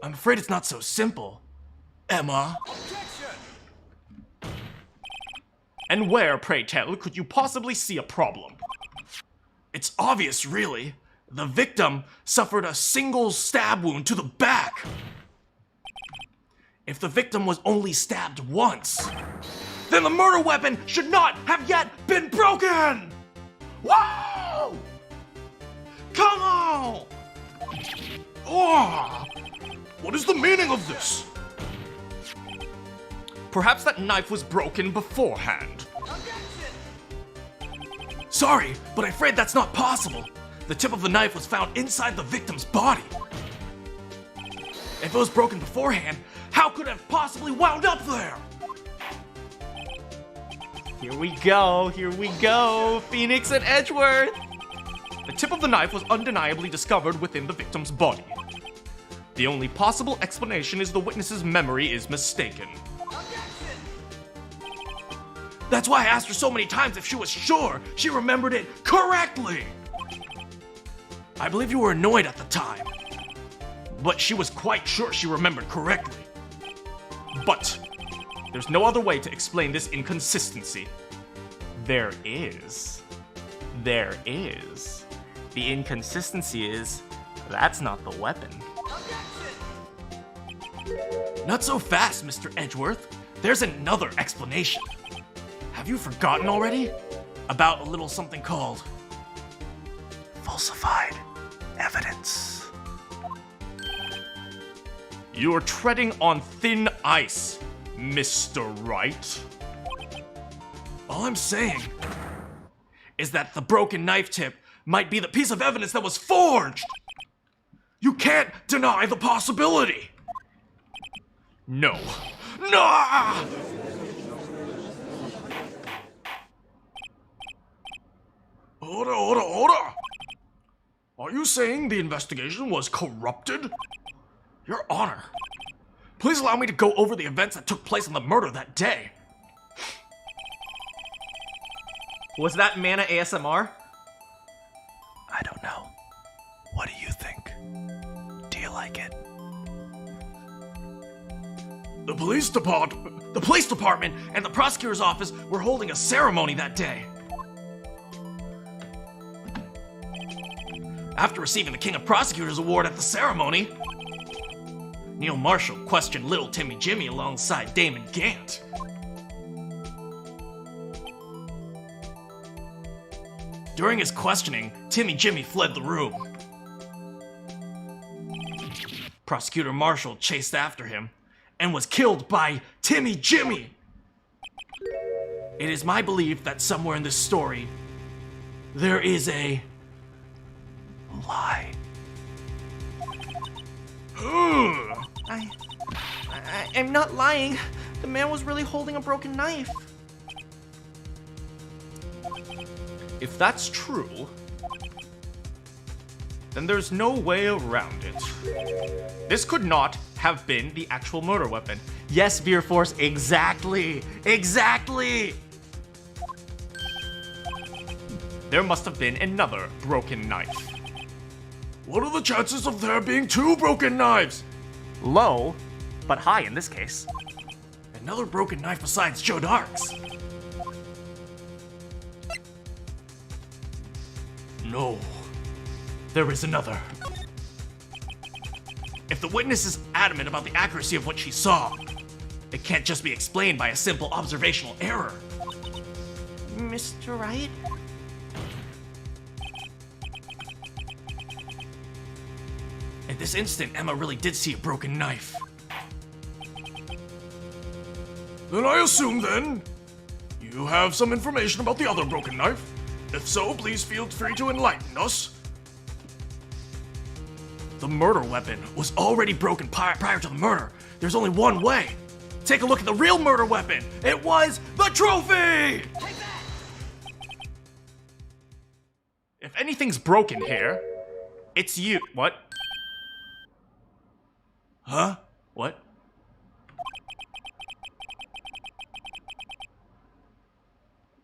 I'm afraid it's not so simple, Emma. And where, pray tell, could you possibly see a problem? It's obvious, really. The victim suffered a single stab wound to the back. If the victim was only stabbed once, then the murder weapon should not have yet been broken! Wow! Come on! Oh! What is the meaning of this? Perhaps that knife was broken beforehand. Sorry, but I'm afraid that's not possible. The tip of the knife was found inside the victim's body. If it was broken beforehand, how could it have possibly wound up there? Here we go, Pheonix and Edgeworth! The tip of the knife was undeniably discovered within the victim's body. The only possible explanation is the witness's memory is mistaken. That's why I asked her so many times if she was sure she remembered it correctly. I believe you were annoyed at the time, but she was quite sure she remembered correctly. But there's no other way to explain this inconsistency. There is. The inconsistency is, that's not the weapon. Not so fast, Mr. Edgeworth. There's another explanation. Have you forgotten already? About a little something called falsified evidence. You're treading on thin ice, Mr. Wright. All I'm saying is that the broken knife tip might be the piece of evidence that was forged. You can't deny the possibility. No. No! Order! Are you saying the investigation was corrupted? Your Honor, please allow me to go over the events that took place in the murder that day. Was that Mana ASMR? I don't know. What do you think? Do you like it? The police department and the prosecutor's office were holding a ceremony that day. After receiving the King of Prosecutors Award at the ceremony, Neil Marshall questioned little Timmy Jimmy alongside Damon Gant. During his questioning, Timmy Jimmy fled the room. Prosecutor Marshall chased after him and was killed by Timmy Jimmy. It is my belief that somewhere in this story, there is a lie. I'm not lying. The man was really holding a broken knife. If that's true, then there's no way around it. This could not have been the actual murder weapon. Yes, Veer Force, exactly! There must have been another broken knife. What are the chances of there being two broken knives? Low, but high in this case. Another broken knife besides Joe Dark's. No, there is another. If the witness is adamant about the accuracy of what she saw, it can't just be explained by a simple observational error. Mr. Wright? In this instant, Emma really did see a broken knife. Then I assume, you have some information about the other broken knife. If so, please feel free to enlighten us. The murder weapon was already broken prior to the murder. There's only one way. Take a look at the real murder weapon. It was the trophy! If anything's broken here, it's you. What? Huh? What?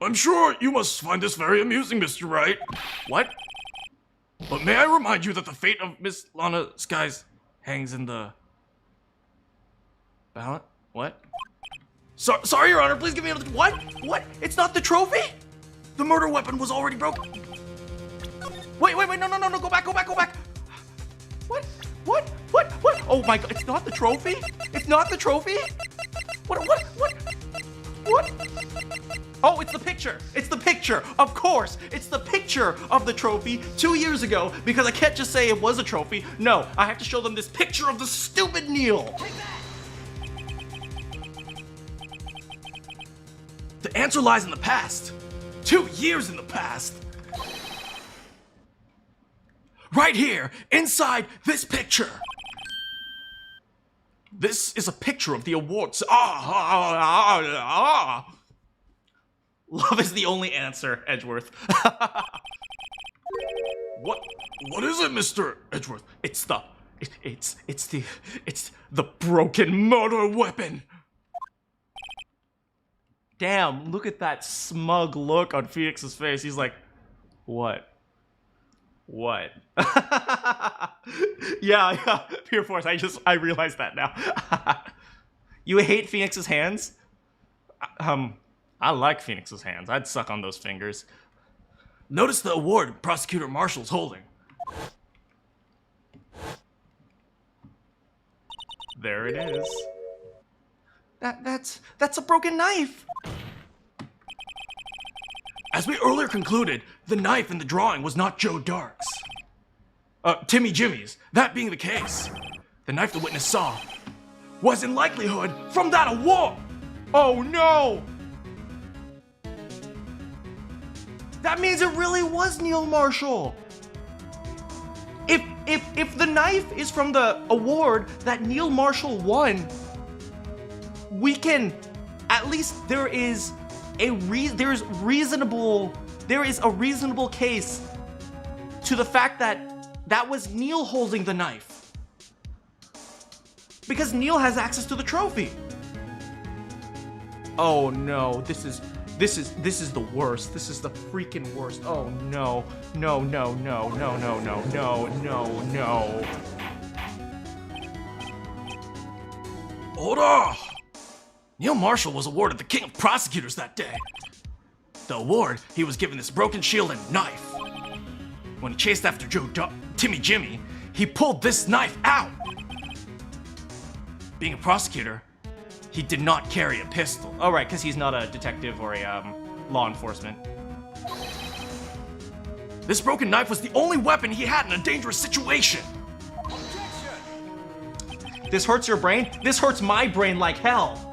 I'm sure you must find this very amusing, Mr. Wright. What? But may I remind you that the fate of Miss Lana Skies hangs in the What? Sorry, Your Honor, please give me another. What? What? It's not the trophy? The murder weapon was already broken. Wait, no, go back. What? Oh my god, it's not the trophy? It's not the trophy? What? Oh, it's the picture. It's the picture. Of course, it's the picture of the trophy 2 years ago, because I can't just say it was a trophy. No, I have to show them this picture of the stupid Neil. The answer lies in the past. 2 years in the past. Right here, inside this picture. This is a picture of the awards. Love is the only answer, Edgeworth. What is it, Mr. Edgeworth? It's the broken murder weapon. Damn, look at that smug look on Pheonix's face. He's like, what? Yeah, pure force. I realized that now. You hate Pheonix's hands? I like Pheonix's hands. I'd suck on those fingers. Notice the award Prosecutor Marshall's holding. There it is. That's a broken knife. As we earlier concluded, the knife in the drawing was not Joe Dark's. Timmy Jimmy's. That being the case, the knife the witness saw was in likelihood from that award. Oh no! That means it really was Neil Marshall. If the knife is from the award that Neil Marshall won, we can, at least there is a reasonable case to the fact that that was Neil holding the knife. Because Neil has access to the trophy. Oh no, this is the worst. This is the freaking worst. Oh no. No. Hold on! Neil Marshall was awarded the King of Prosecutors that day. The award, he was given this broken shield and knife. When he chased after Timmy Jimmy, he pulled this knife out. Being a prosecutor, he did not carry a pistol. Oh right, because he's not a detective or a law enforcement. This broken knife was the only weapon he had in a dangerous situation. This hurts your brain? This hurts my brain like hell.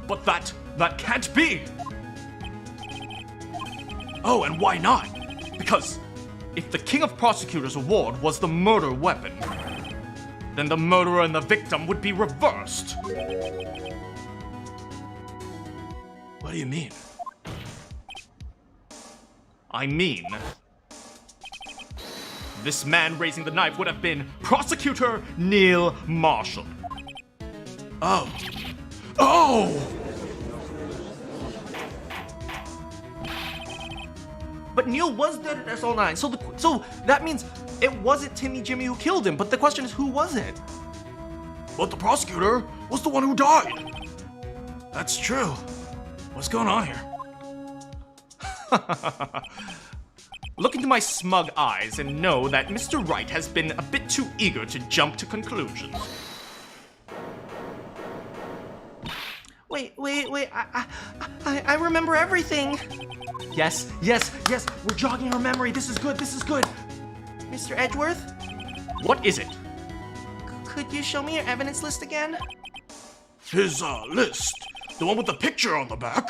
But that can't be. Oh, and why not? Because if the King of Prosecutors award was the murder weapon, then the murderer and the victim would be reversed. What do you mean? I mean, this man raising the knife would have been Prosecutor Neil Marshall. Oh. But Neil was dead at SL9, so that means it wasn't Timmy Jimmy who killed him, but the question is, who was it? But the prosecutor was the one who died. That's true. What's going on here? Look into my smug eyes and know that Mr. Wright has been a bit too eager to jump to conclusions. Wait, I remember everything. Yes, we're jogging our memory. This is good. Mr. Edgeworth, What is it? could you show me your evidence list again? His, list. The one with the picture on the back.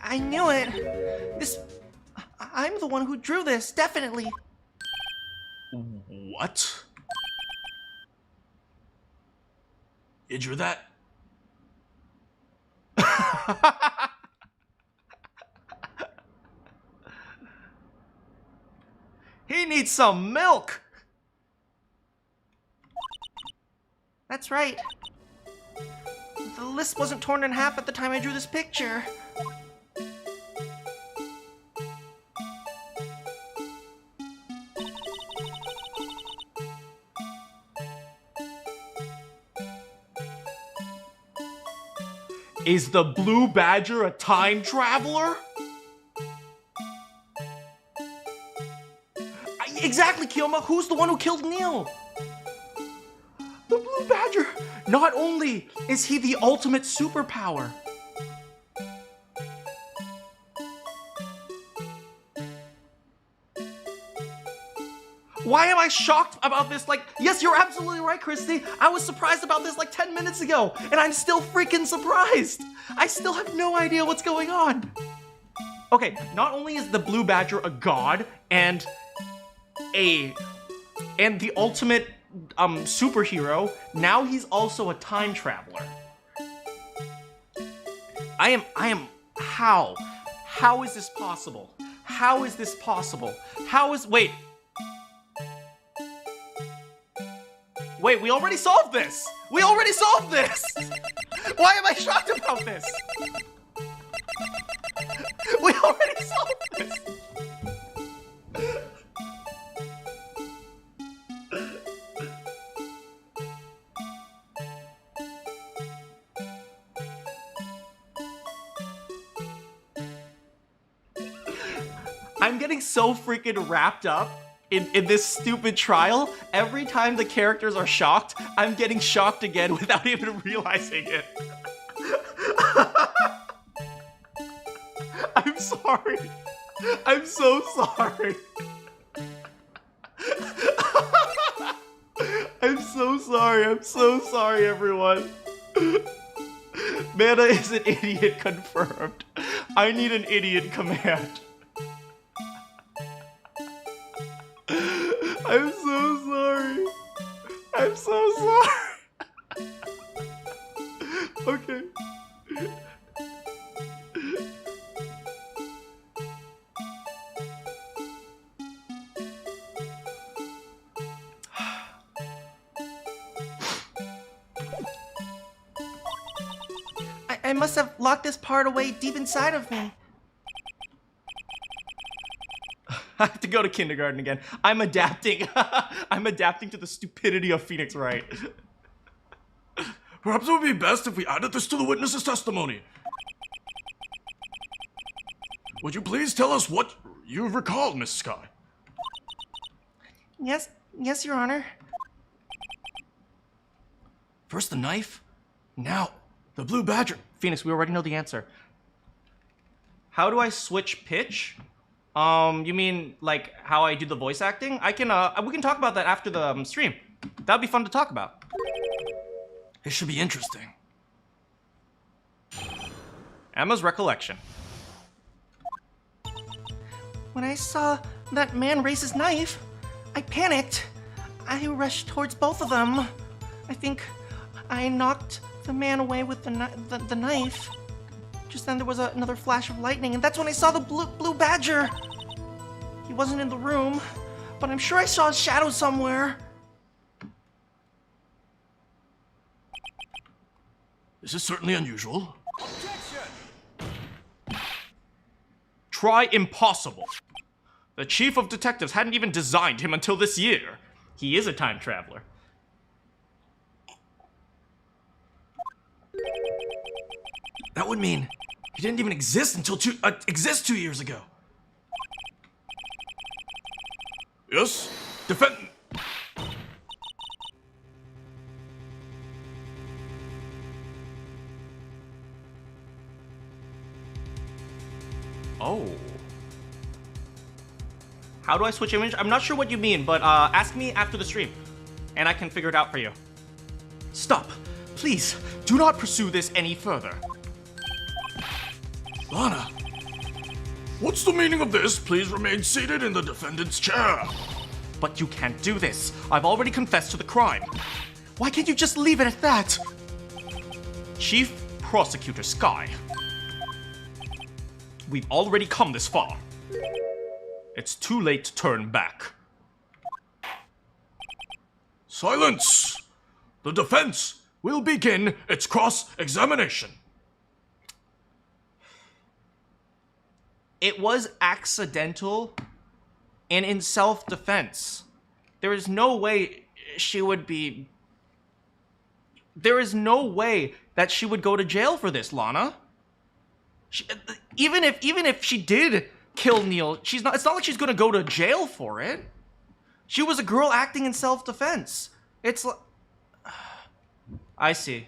I knew it. I'm the one who drew this, definitely. What? You drew that? He needs some milk. That's right. The list wasn't torn in half at the time I drew this picture. Is the Blue Badger a time traveler? Exactly, Kyoma. Who's the one who killed Neil? The Blue Badger. Not only is he the ultimate superpower, why am I shocked about this? Like, yes, you're absolutely right, Christy. I was surprised about this like 10 minutes ago, and I'm still freaking surprised. I still have no idea what's going on. Okay, not only is the Blue Badger a god and the ultimate superhero, now he's also a time traveler. How is this possible? How is this possible? Wait, we already solved this! We already solved this! Why am I shocked about this? We already solved this! I'm getting so freaking wrapped up in this stupid trial. Every time the characters are shocked, I'm getting shocked again without even realizing it. I'm sorry. I'm so sorry. I'm so sorry. I'm so sorry, everyone. Mana is an idiot confirmed. I need an idiot command. I'm so sorry. I'm so sorry. Okay. I must have locked this part away deep inside of me. I have to go to kindergarten again. I'm adapting. I'm adapting to the stupidity of Pheonix Wright. Perhaps it would be best if we added this to the witness's testimony. Would you please tell us what you recall, Miss Sky? Yes, Your Honor. First the knife, now the Blue Badger. Pheonix, we already know the answer. How do I switch pitch? You mean like how I do the voice acting? We can talk about that after the stream. That'd be fun to talk about. It should be interesting. Emma's recollection. When I saw that man raise his knife, I panicked. I rushed towards both of them. I think I knocked the man away with the knife. Just then there was another flash of lightning, and that's when I saw the blue badger. He wasn't in the room, but I'm sure I saw his shadow somewhere. This is certainly unusual. Try impossible. The chief of detectives hadn't even designed him until this year. He is a time traveler. That would mean he didn't even exist until 2 years ago. Yes, defend. Oh. How do I switch image? I'm not sure what you mean, but ask me after the stream, and I can figure it out for you. Stop. Please, do not pursue this any further. Lana, what's the meaning of this? Please remain seated in the defendant's chair. But you can't do this. I've already confessed to the crime. Why can't you just leave it at that? Chief Prosecutor Sky. We've already come this far. It's too late to turn back. Silence! The defense will begin its cross-examination. It was accidental and in self-defense. There is no way she would be... There is no way that she would go to jail for this, Lana. Even if she did kill Neil, it's not like she's gonna go to jail for it. She was a girl acting in self-defense. It's like... I see.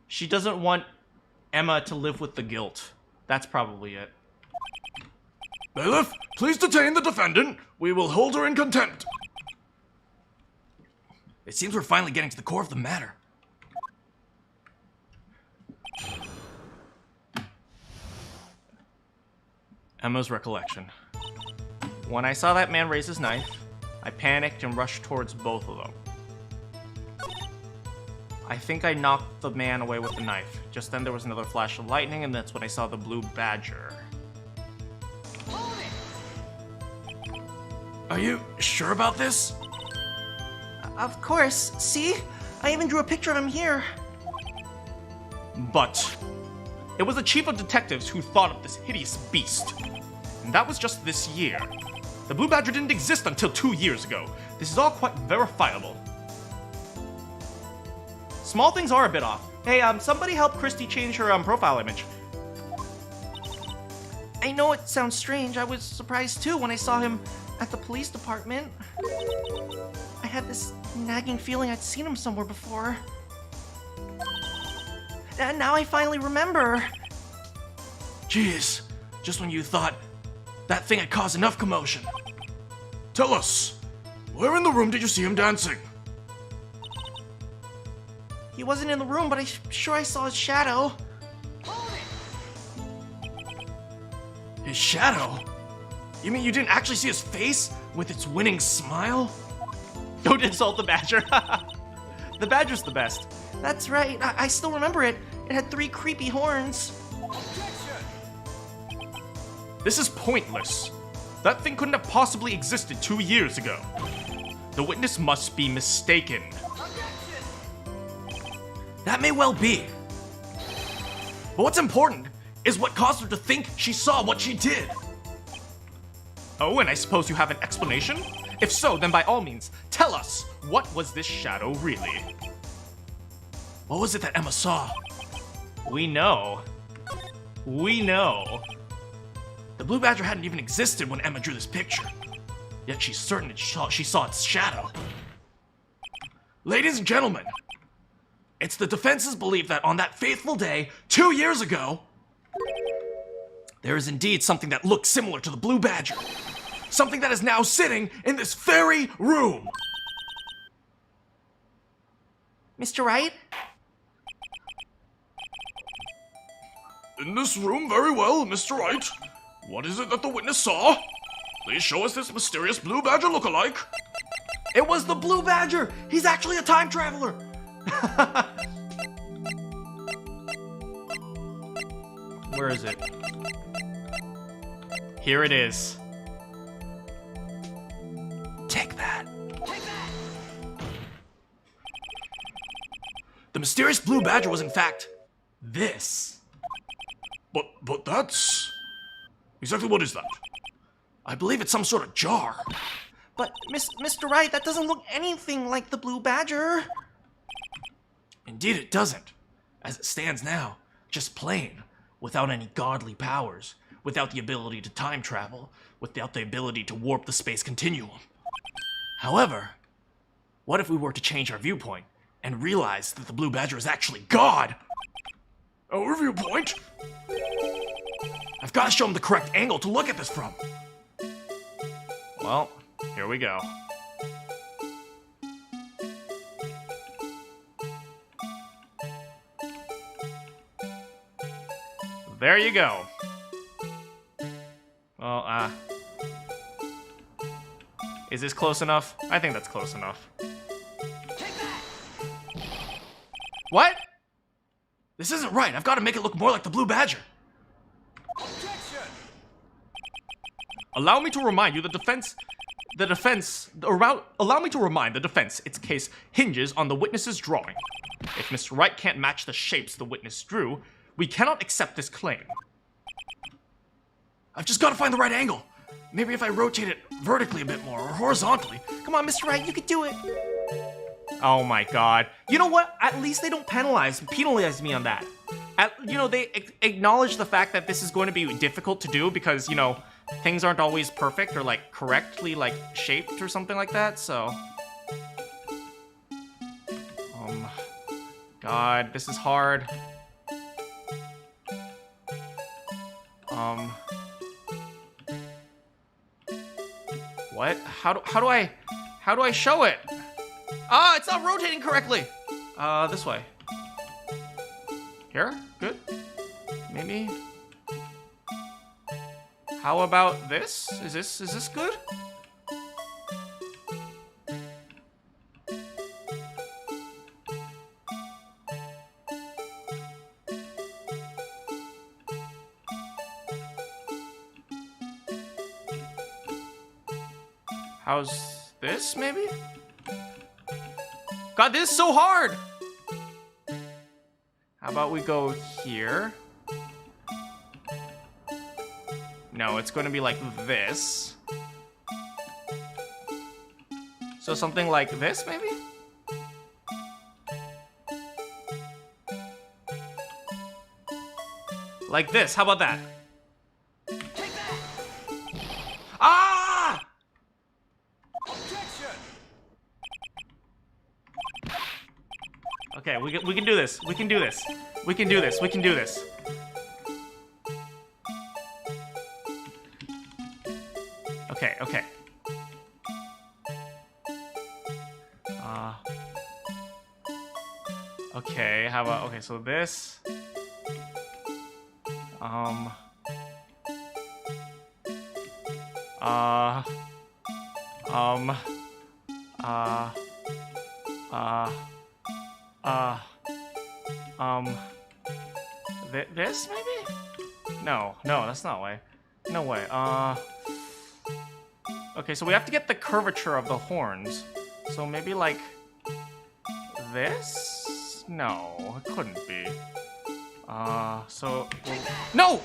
She doesn't want Emma to live with the guilt. That's probably it. Bailiff, please detain the defendant. We will hold her in contempt. It seems we're finally getting to the core of the matter. Emma's recollection. When I saw that man raise his knife, I panicked and rushed towards both of them. I think I knocked the man away with the knife. Just then there was another flash of lightning, and that's when I saw the blue badger. Are you sure about this? Of course. See? I even drew a picture of him here. But it was the chief of detectives who thought of this hideous beast. And that was just this year. The blue badger didn't exist until 2 years ago. This is all quite verifiable. Small things are a bit off. Hey, somebody help Christy change her profile image. I know it sounds strange. I was surprised too when I saw him at the police department. I had this nagging feeling I'd seen him somewhere before. And now I finally remember. Jeez, just when you thought that thing had caused enough commotion. Tell us, where in the room did you see him dancing? He wasn't in the room, but I'm sure I saw his shadow. His shadow? You mean you didn't actually see his face with its winning smile? Don't insult the badger. The badger's the best. That's right. I still remember it. It had 3 creepy horns. This is pointless. That thing couldn't have possibly existed 2 years ago. The witness must be mistaken. That may well be. But what's important is what caused her to think she saw what she did. Oh, and I suppose you have an explanation? If so, then by all means, tell us, what was this shadow really? What was it that Emma saw? We know. We know. The blue badger hadn't even existed when Emma drew this picture. Yet she's certain she saw its shadow. Ladies and gentlemen, it's the defense's belief that on that faithful day, 2 years ago, there is indeed something that looks similar to the blue badger. Something that is now sitting in this very room. Mr. Wright? In this room, very well, Mr. Wright. What is it that the witness saw? Please show us this mysterious blue badger look-alike. It was the blue badger! He's actually a time traveler! Where is it? Here it is. Take that. The mysterious blue badger was in fact this. But that's... Exactly what is that? I believe it's some sort of jar. But, Mr. Wright, that doesn't look anything like the blue badger. Indeed it doesn't. As it stands now, just plain, without any godly powers, without the ability to time travel, without the ability to warp the space continuum. However, what if we were to change our viewpoint and realize that the blue badger is actually God? Our viewpoint? I've got to show him the correct angle to look at this from. Well, here we go. There you go. Well, is this close enough? I think that's close enough. What? This isn't right. I've got to make it look more like the blue badger. Allow me to remind you allow me to remind the defense its case hinges on the witness's drawing. If Mr. Wright can't match the shapes the witness drew, we cannot accept this claim. I've just got to find the right angle. Maybe if I rotate it vertically a bit more, or horizontally. Come on, Mr. Wright, you can do it. Oh my god. You know what? At least they don't penalize me on that. They acknowledge the fact that this is going to be difficult to do because, things aren't always perfect or, like, correctly, like, shaped or something like that, so... God, this is hard. What? How do I show it? Ah, it's not rotating correctly. This way. Here? Good. Maybe. How about this? Is this good? How's this, maybe? God, this is so hard! How about we go here? No, it's going to be like this. So something like this, maybe? Like this, how about that? Ah! Okay, we can do this. We can do this. We can do this. We can do this. Okay, okay. Okay, how about, okay, so this. This maybe? No, that's not way. No way. Okay, so we have to get the curvature of the horns. So maybe like this? No, it couldn't be. No!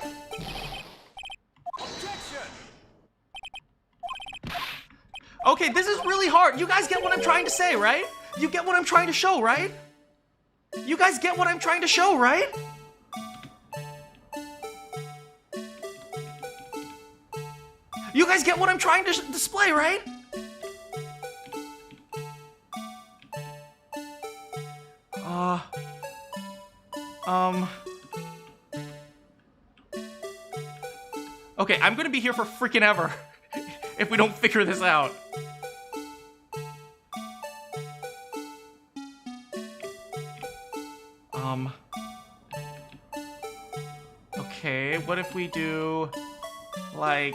Okay, this is really hard. You guys get what I'm trying to say, right? You get what I'm trying to show, right? You guys get what I'm trying to show, right? You guys get what I'm trying to display, right? Okay, I'm gonna be here for freaking ever if we don't figure this out. Okay, what if we do, like...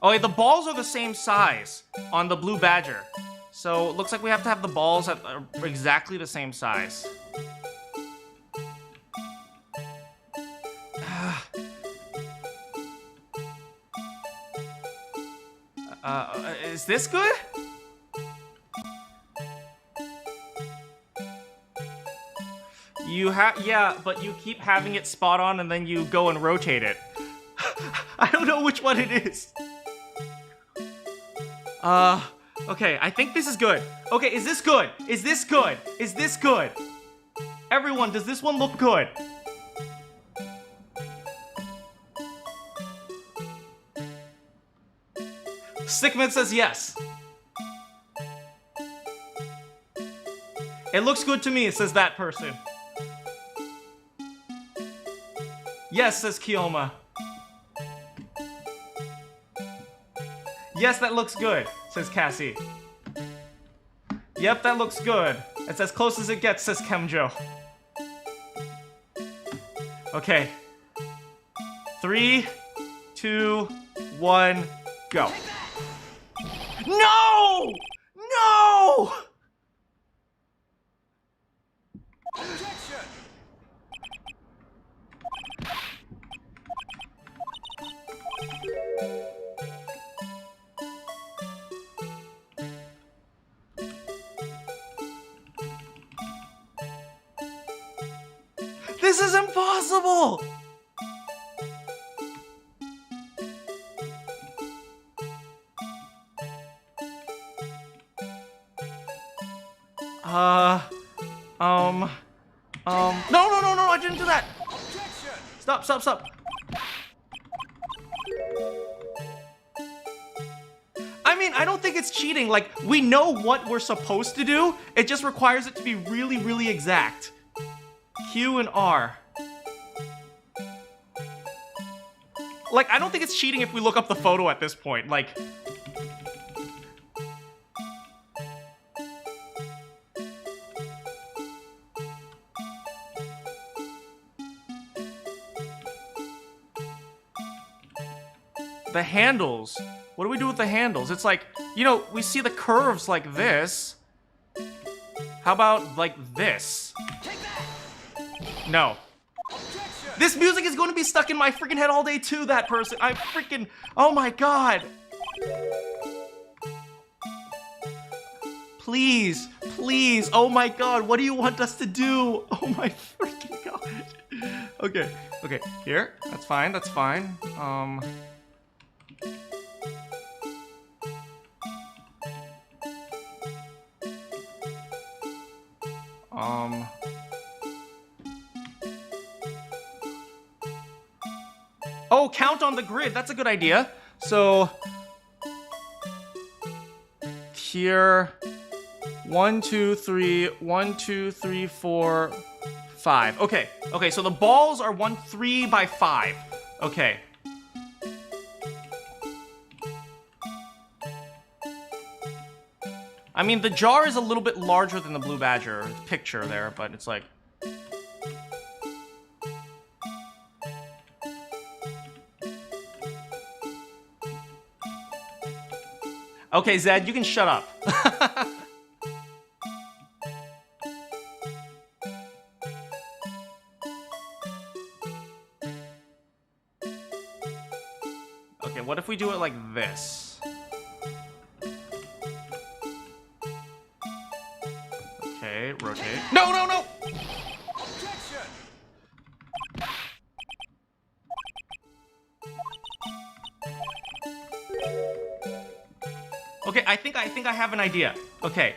Oh, wait, the balls are the same size on the blue badger. So it looks like we have to have the balls at exactly the same size. Is this good? Yeah, but you keep having it spot on and then you go and rotate it. I don't know which one it is. Okay, I think this is good. Okay, is this good? Is this good? Is this good? Everyone, does this one look good? Stickman says yes. It looks good to me, says that person. Yes, says Kioma. Yes, that looks good, says Cassie. Yep, that looks good. It's as close as it gets, says Kemjo. Okay. 3, 2, 1, go. No! No! This is impossible! No, I didn't do that! Stop. I mean, I don't think it's cheating. Like, we know what we're supposed to do. It just requires it to be really, really exact. Q and R. Like, I don't think it's cheating if we look up the photo at this point. Like... The handles. What do we do with the handles? It's like, you know, we see the curves like this. How about like this? No. This music is going to be stuck in my freaking head all day too, that person. I freaking, oh my god. Please, oh my god, what do you want us to do? Oh my freaking god. Okay, here, that's fine. Oh, count on the grid. That's a good idea. So here, 1, 2, 3, 1, 2, 3, 4, 5. Okay, so the balls are 3 by 5. Okay. I mean, the jar is a little bit larger than the blue badger picture there, but it's like... Okay, Zed, you can shut up. Okay, what if we do it like this? Okay, rotate. No! Okay, I think I have an idea. Okay,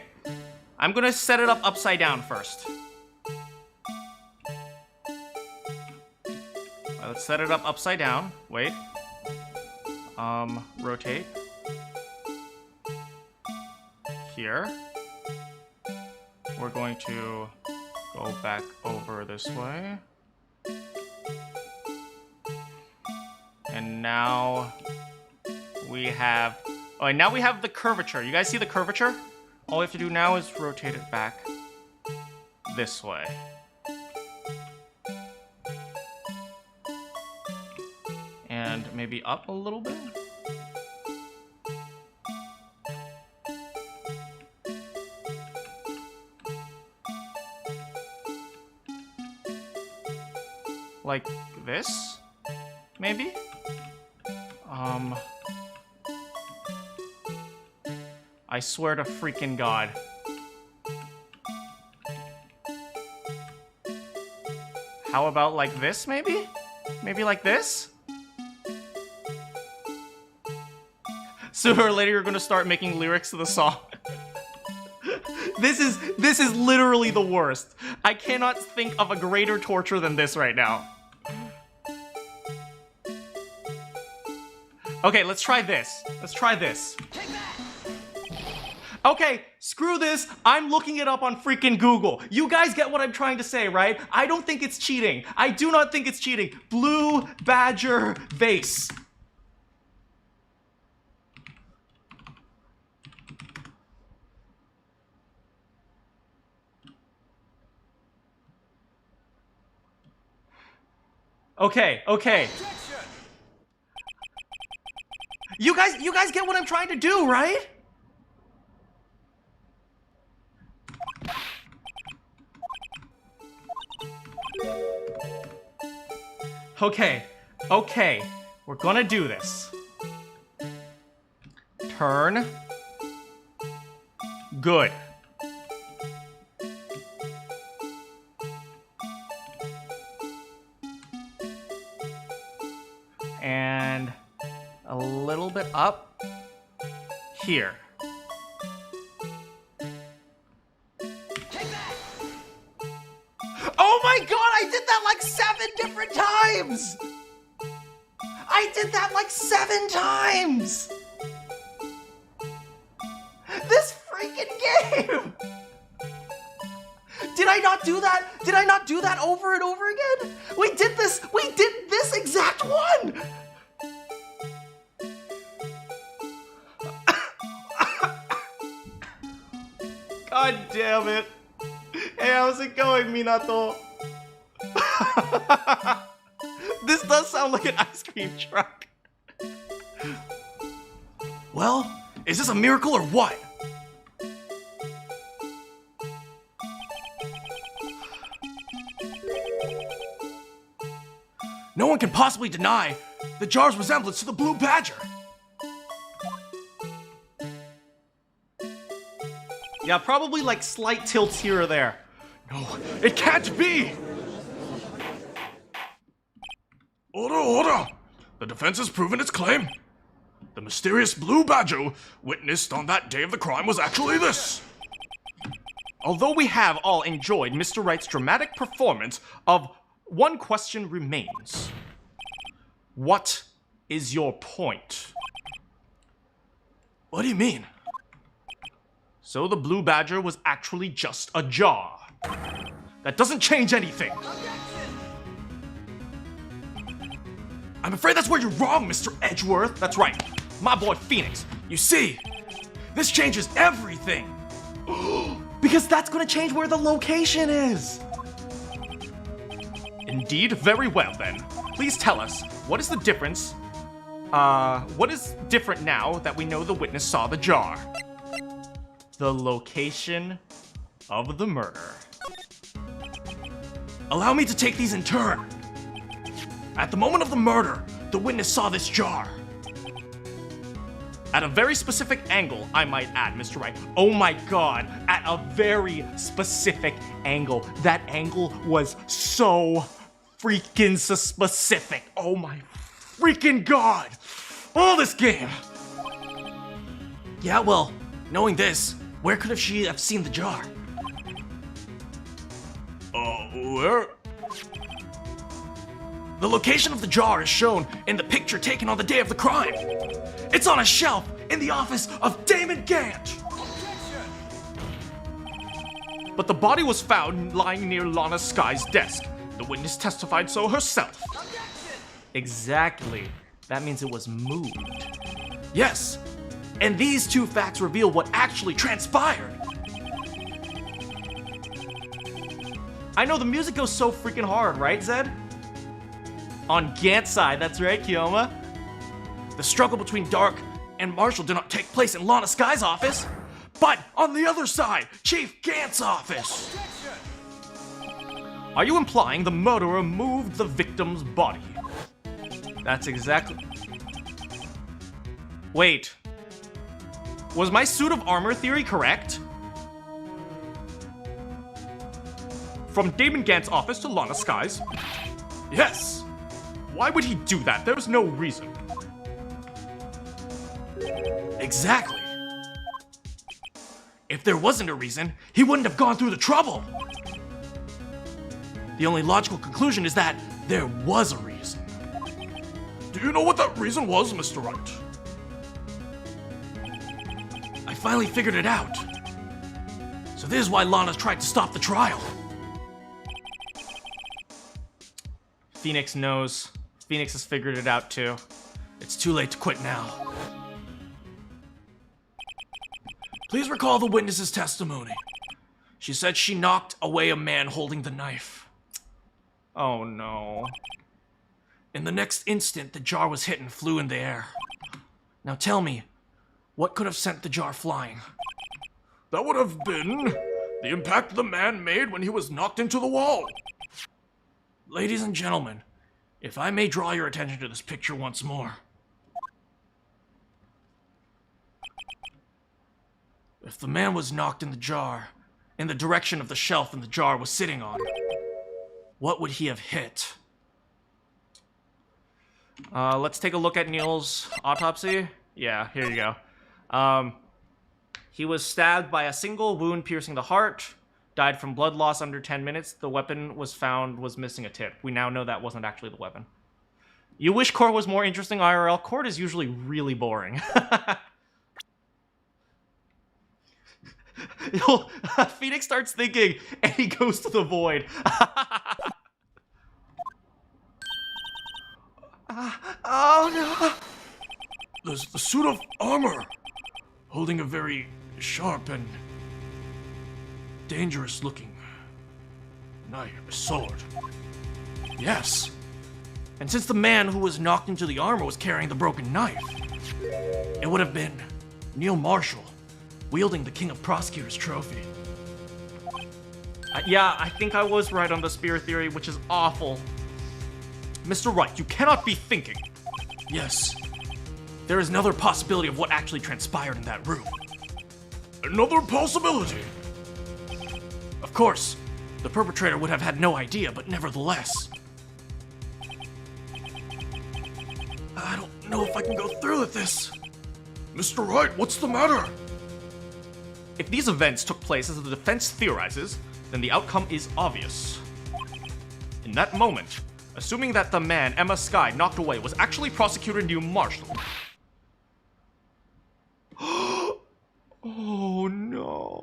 I'm gonna set it up upside down first. Let's set it up upside down. Wait. Rotate. Here. We're going to go back over this way. And now we have... Oh, and now we have the curvature. You guys see the curvature? All we have to do now is rotate it back this way. And maybe up a little bit. Like this, maybe? I swear to freaking God. How about like this, maybe? Maybe like this? Sooner or later, you're gonna start making lyrics to the song. This is literally the worst. I cannot think of a greater torture than this right now. Okay, let's try this. Okay, screw this. I'm looking it up on freaking Google. You guys get what I'm trying to say, right? I don't think it's cheating. I do not think it's cheating. Blue badger vase. Okay. You guys get what I'm trying to do, right? Okay. We're gonna do this. Turn. Good. little bit up here. Oh my god, I did that like 7 different times! I did that like 7 times! This freaking game! Did I not do that? Did I not do that over and over again? We did this exact one! God damn it. Hey, how's it going, Minato? This does sound like an ice cream truck. Well, is this a miracle or what? No one can possibly deny the jar's resemblance to the blue badger. Yeah, probably like slight tilts here or there. No, it can't be! Order! The defense has proven its claim. The mysterious blue badger witnessed on that day of the crime was actually this. Although we have all enjoyed Mr. Wright's dramatic performance of one question remains. What is your point? What do you mean? So the blue badger was actually just a jar. That doesn't change anything. I'm afraid that's where you're wrong, Mr. Edgeworth, that's right. My boy Pheonix. You see, this changes everything. Because that's gonna change where the location is. Indeed, very well then. Please tell us, what is the difference? What is different now that we know the witness saw the jar? The location of the murder. Allow me to take these in turn. At the moment of the murder, the witness saw this jar. At a very specific angle, I might add, Mr. Wright. Oh my god, at a very specific angle. That angle was so freaking specific. Oh my freaking god. Oh, this game. Yeah, well, knowing this, where could she have seen the jar? Where? The location of the jar is shown in the picture taken on the day of the crime. It's on a shelf in the office of Damon Gant. But the body was found lying near Lana Sky's desk. The witness testified so herself. Exactly. That means it was moved. Yes, and these two facts reveal what actually transpired. I know the music goes so freaking hard, right, Zed? On Gant's side, that's right, Keoma. The struggle between Dark and Marshall did not take place in Lana Sky's office, but on the other side, Chief Gant's office. Are you implying the murderer moved the victim's body? That's exactly... Wait. Was my suit of armor theory correct? From Damon Gant's office to Lana Sky's? Yes. Why would he do that? There's no reason. Exactly. If there wasn't a reason, he wouldn't have gone through the trouble. The only logical conclusion is that there was a reason. Do you know what that reason was, Mr. Wright? I finally figured it out. So this is why Lana tried to stop the trial. Pheonix knows. Pheonix has figured it out too. It's too late to quit now. Please recall the witness's testimony. She said she knocked away a man holding the knife. Oh no. In the next instant, the jar was hit and flew in the air. Now tell me, what could have sent the jar flying? That would have been the impact the man made when he was knocked into the wall. Ladies and gentlemen, if I may draw your attention to this picture once more. If the man was knocked in the jar, in the direction of the shelf and the jar was sitting on, what would he have hit? Let's take a look at Neil's autopsy. Yeah, here you go. He was stabbed by a single wound piercing the heart, died from blood loss under 10 minutes. The weapon was found was missing a tip. We now know that wasn't actually the weapon. You wish Court was more interesting IRL. Court is usually really boring. Pheonix starts thinking, and he goes to the void. Oh no! There's the suit of armor, holding a very sharp and dangerous-looking knife, sword. Yes. And since the man who was knocked into the armor was carrying the broken knife, it would have been Neil Marshall, wielding the King of Prosecutors trophy. Yeah, I think I was right on the spear theory, which is awful. Mr. Wright, you cannot be thinking. Yes. There is another possibility of what actually transpired in that room. Another possibility. Of course, the perpetrator would have had no idea, but nevertheless. I don't know if I can go through with this. Mr. Wright, what's the matter? If these events took place as the defense theorizes, then the outcome is obvious. In that moment, assuming that the man Emma Skye knocked away was actually Prosecutor Neil Marshall. Oh no.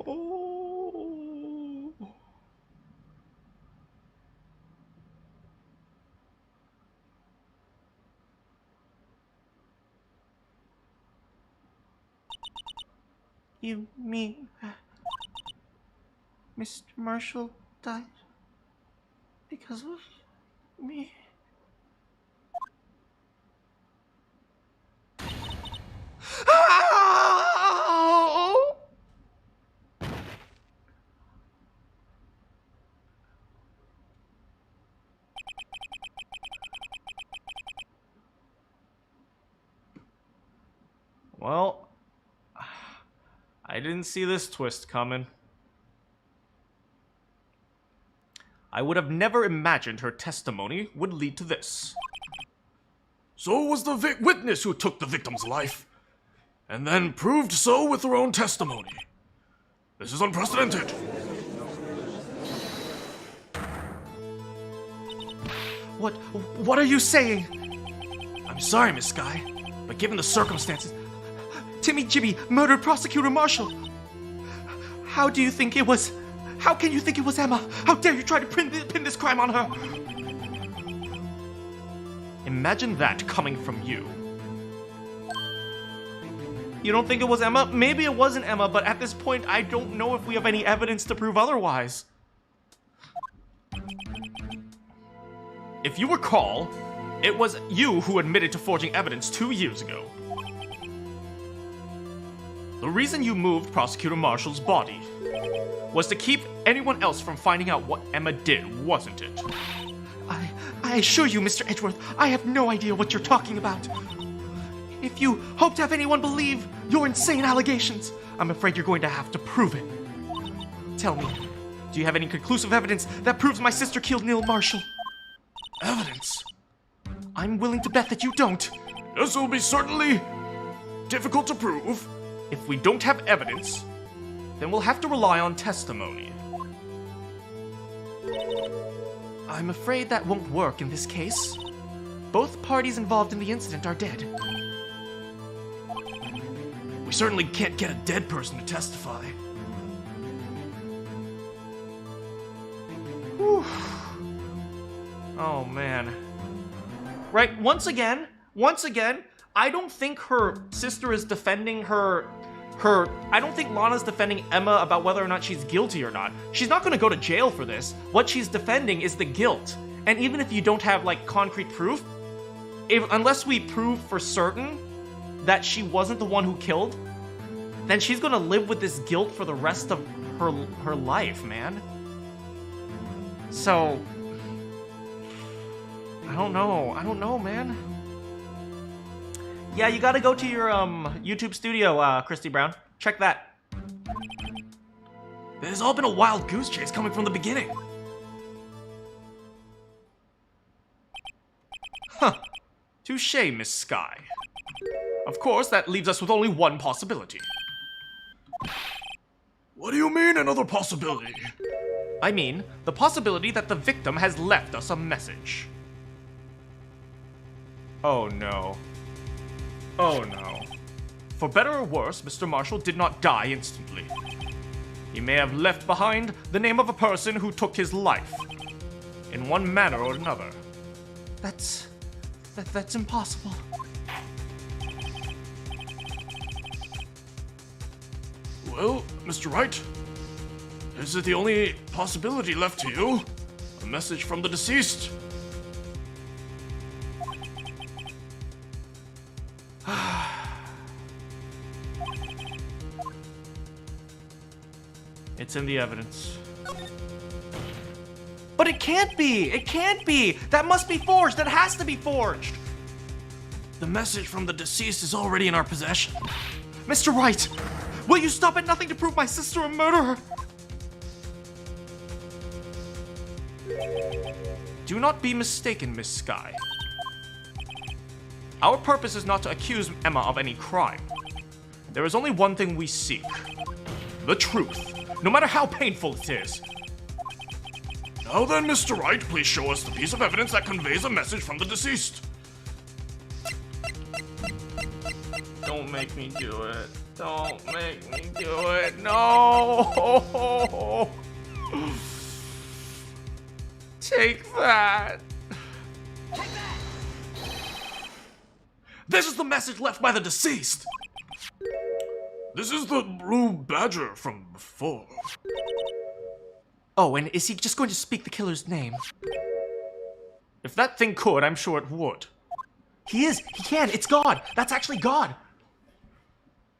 You mean Mr. Marshall died because of me? Oh! Well, I didn't see this twist coming. I would have never imagined her testimony would lead to this. So it was the witness who took the victim's life, and then proved so with her own testimony. This is unprecedented. What are you saying? I'm sorry, Miss Skye, but given the circumstances, Timmy Jimmy murdered Prosecutor Marshall. How do you think it was? How can you think it was Emma? How dare you try to pin this crime on her? Imagine that coming from you. You don't think it was Emma? Maybe it wasn't Emma, but at this point, I don't know if we have any evidence to prove otherwise. If you recall, it was you who admitted to forging evidence 2 years ago. The reason you moved Prosecutor Marshall's body was to keep anyone else from finding out what Emma did, wasn't it? I assure you, Mr. Edgeworth, I have no idea what you're talking about. If you hope to have anyone believe your insane allegations, I'm afraid you're going to have to prove it. Tell me, do you have any conclusive evidence that proves my sister killed Neil Marshall? evidence. I'm willing to bet that you don't. This will be certainly difficult to prove. If we don't have evidence, then we'll have to rely on testimony. I'm afraid that won't work in this case. Both parties involved in the incident are dead. We certainly can't get a dead person to testify. Whew. Oh man. Right, once again, I don't think her sister is defending her. I don't think Lana's defending Emma about whether or not she's guilty or not. She's not gonna go to jail for this. What she's defending is the guilt. And even if you don't have, like, concrete proof, unless we prove for certain that she wasn't the one who killed, then she's gonna live with this guilt for the rest of her life, man. So, I don't know, man. Yeah, you gotta go to your YouTube studio, Christy Brown. Check that. It has all been a wild goose chase coming from the beginning. Huh. Touché, Miss Sky. Of course, that leaves us with only one possibility. What do you mean, another possibility? I mean, the possibility that the victim has left us a message. Oh no. Oh no. For better or worse, Mr. Marshall did not die instantly. He may have left behind the name of a person who took his life, in one manner or another. That's impossible. Well, Mr. Wright, is it the only possibility left to you? A message from the deceased? It's in the evidence. But it can't be! It can't be! That must be forged! That has to be forged! The message from the deceased is already in our possession. Mr. Wright! Will you stop at nothing to prove my sister a murderer? Do not be mistaken, Miss Sky. Our purpose is not to accuse Emma of any crime. There is only one thing we seek. The truth, no matter how painful it is. Now then, Mr. Wright, please show us the piece of evidence that conveys a message from the deceased. Don't make me do it. Don't make me do it. No! Take that. This is the message left by the deceased. This is the blue badger from before. Oh, and is he just going to speak the killer's name? If that thing could, I'm sure it would. He is! He can! It's God! That's actually God!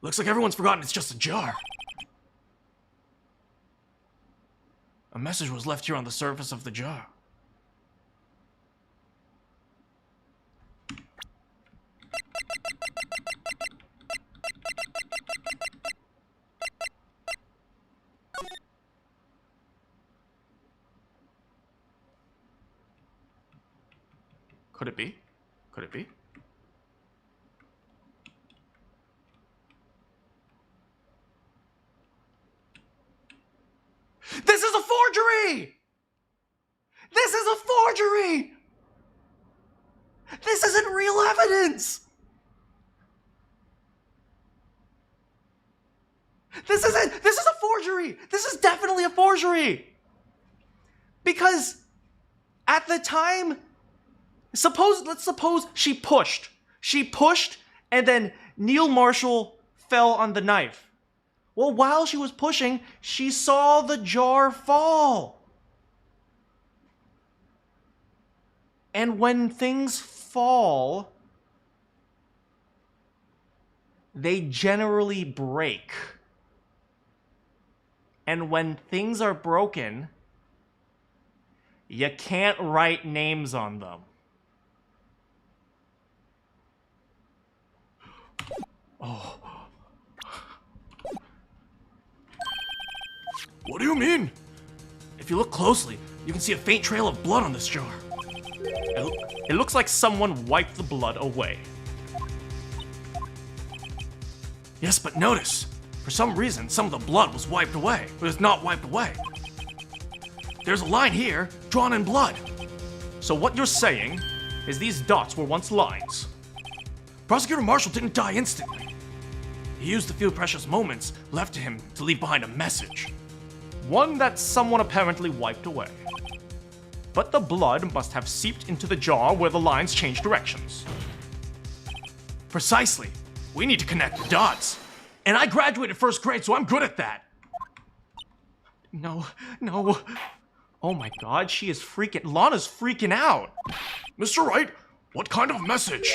Looks like everyone's forgotten it's just a jar. A message was left here on the surface of the jar. Could it be? Could it be? This is a forgery! This is a forgery! This isn't real evidence! This is a forgery! This is definitely a forgery! Because at the time, let's suppose she pushed. She pushed and then Neil Marshall fell on the knife. Well, while she was pushing, she saw the jar fall. And when things fall, they generally break. And when things are broken, you can't write names on them. Oh. What do you mean? If you look closely, you can see a faint trail of blood on this jar. It looks like someone wiped the blood away. Yes, but notice, for some reason, some of the blood was wiped away, but it's not wiped away. There's a line here, drawn in blood. So what you're saying is these dots were once lines. Prosecutor Marshall didn't die instantly. He used the few precious moments left to him to leave behind a message. One that someone apparently wiped away. But the blood must have seeped into the jar where the lines changed directions. Precisely. We need to connect the dots. And I graduated first grade, so I'm good at that. No. Oh my god, Lana's freaking out. Mr. Wright, what kind of message?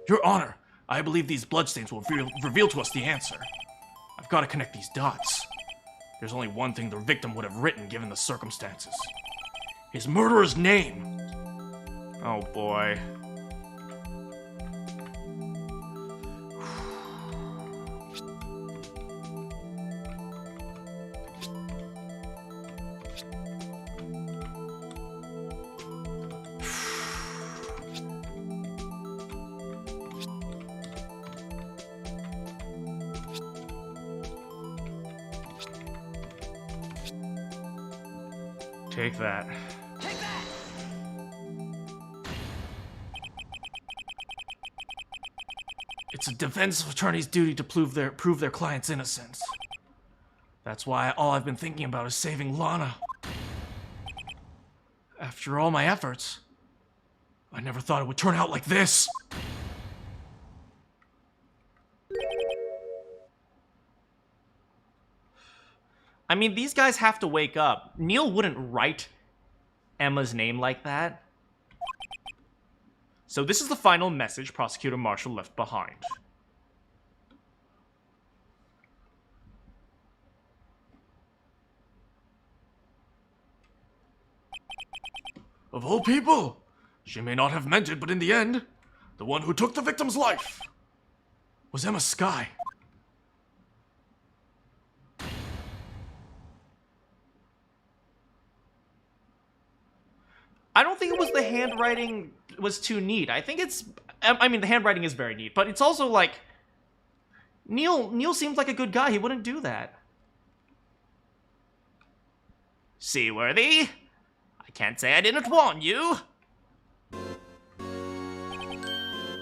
Your Honor, I believe these bloodstains will reveal to us the answer. I've got to connect these dots. There's only one thing the victim would have written given the circumstances. His murderer's name. Oh boy. Take that. It's a defense attorney's duty to prove their client's innocence. That's why all I've been thinking about is saving Lana. After all my efforts, I never thought it would turn out like this. I mean, these guys have to wake up. Neil wouldn't write Emma's name like that. So this is the final message Prosecutor Marshall left behind. Of all people, she may not have meant it, but in the end, the one who took the victim's life was Emma Skye. I don't think it was the handwriting was too neat. I think it's... I mean, the handwriting is very neat, but it's also like... Neil seems like a good guy. He wouldn't do that. Seaworthy? I can't say I didn't warn you.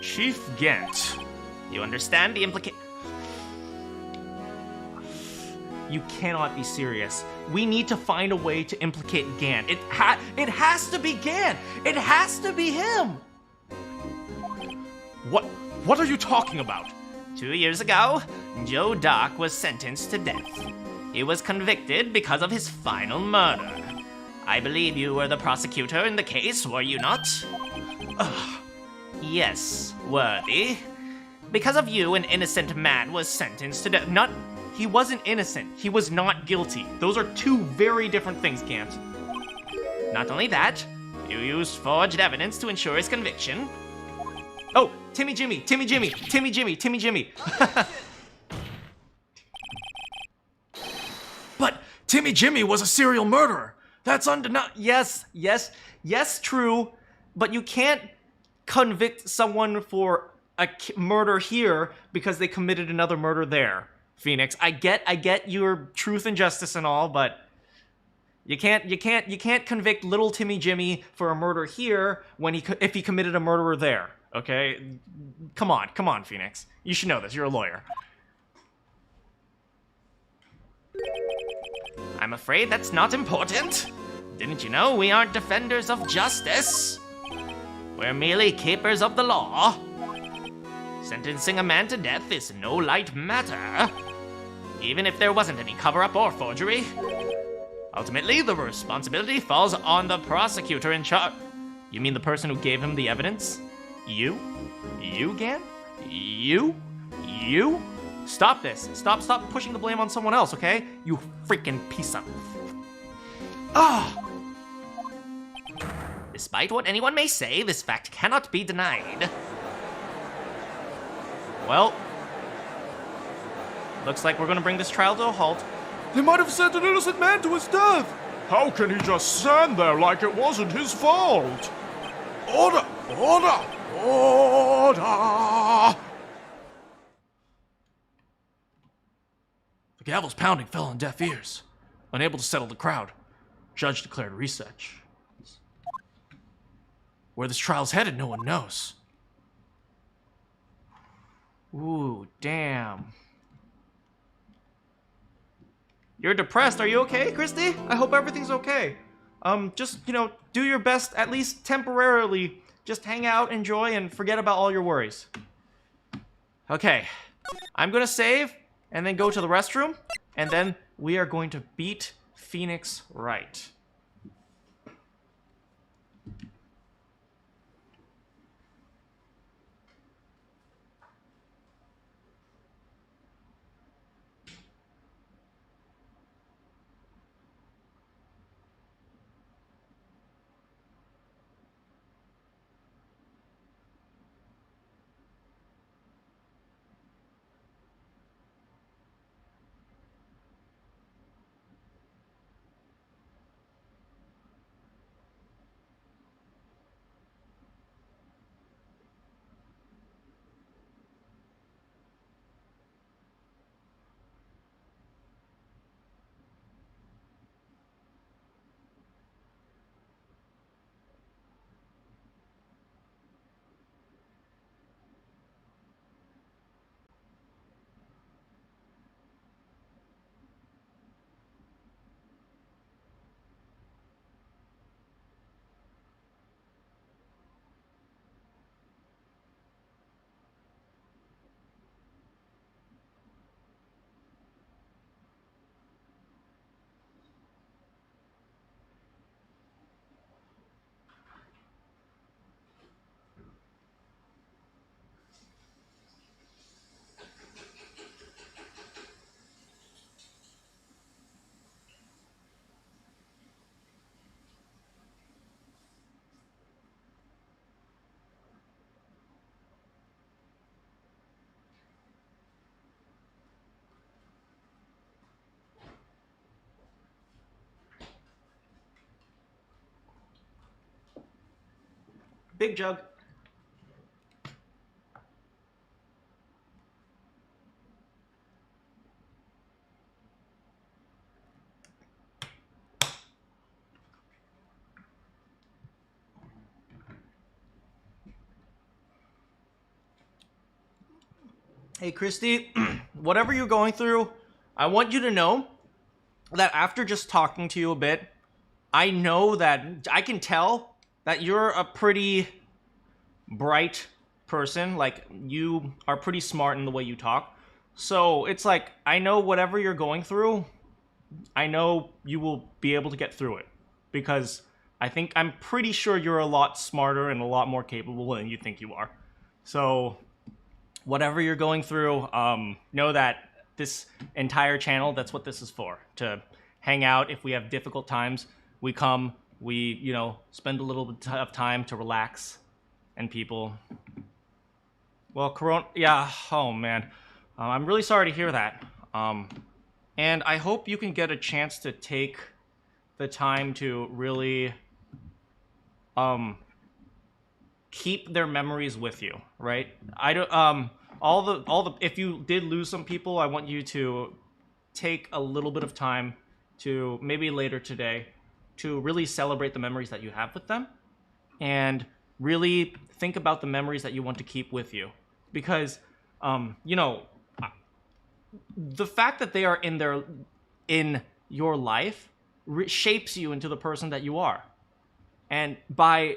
Chief Gant. You understand the implication? You cannot be serious. We need to find a way to implicate Gant. It has to be Gant. It has to be him. What are you talking about? 2 years ago, Joe Dock was sentenced to death. He was convicted because of his final murder. I believe you were the prosecutor in the case, were you not? Yes, Worthy. Because of you, an innocent man was sentenced to death. He wasn't innocent. He was not guilty. Those are two very different things, Gant. Not only that, you used forged evidence to ensure his conviction. Oh, Timmy Jimmy. But Timmy Jimmy was a serial murderer. That's undeniable. Yes, true. But you can't convict someone for a murder here because they committed another murder there. Pheonix, I get your truth and justice and all, but you can't convict little Timmy Jimmy for a murder here when if he committed a murder there. Okay, come on, Pheonix. You should know this. You're a lawyer. I'm afraid that's not important. Didn't you know we aren't defenders of justice? We're merely keepers of the law. Sentencing a man to death is no light matter, even if there wasn't any cover-up or forgery. Ultimately, the responsibility falls on the prosecutor in charge. You mean the person who gave him the evidence? You? You, Gant? You? Stop this. Stop pushing the blame on someone else, okay? You freaking piece of... Despite what anyone may say, this fact cannot be denied. Well, looks like we're gonna bring this trial to a halt. They might have sent an innocent man to his death. How can he just stand there like it wasn't his fault? Order! The gavel's pounding fell on deaf ears. Unable to settle the crowd, judge declared recess. Where this trial's headed, no one knows. Ooh, damn. You're depressed. Are you okay, Christy? I hope everything's okay. Just, do your best, at least temporarily. Just hang out, enjoy, and forget about all your worries. Okay. I'm gonna save, and then go to the restroom, and then we are going to beat Pheonix Wright. Big jug. Hey, Christy, whatever you're going through, I want you to know that after just talking to you a bit, I know that I can tell that you're a pretty bright person. Like, you are pretty smart in the way you talk. So it's like, I know whatever you're going through, I know you will be able to get through it. Because I'm pretty sure you're a lot smarter and a lot more capable than you think you are. So whatever you're going through, know that this entire channel, that's what this is for. To hang out. If we have difficult times, we come, we, spend a little bit of time to relax. And people, well, yeah, oh man. I'm really sorry to hear that. And I hope you can get a chance to take the time to really, keep their memories with you, right? I don't, if you did lose some people, I want you to take a little bit of time to, maybe later today, to really celebrate the memories that you have with them, and really think about the memories that you want to keep with you. Because, the fact that they are in your life shapes you into the person that you are. And by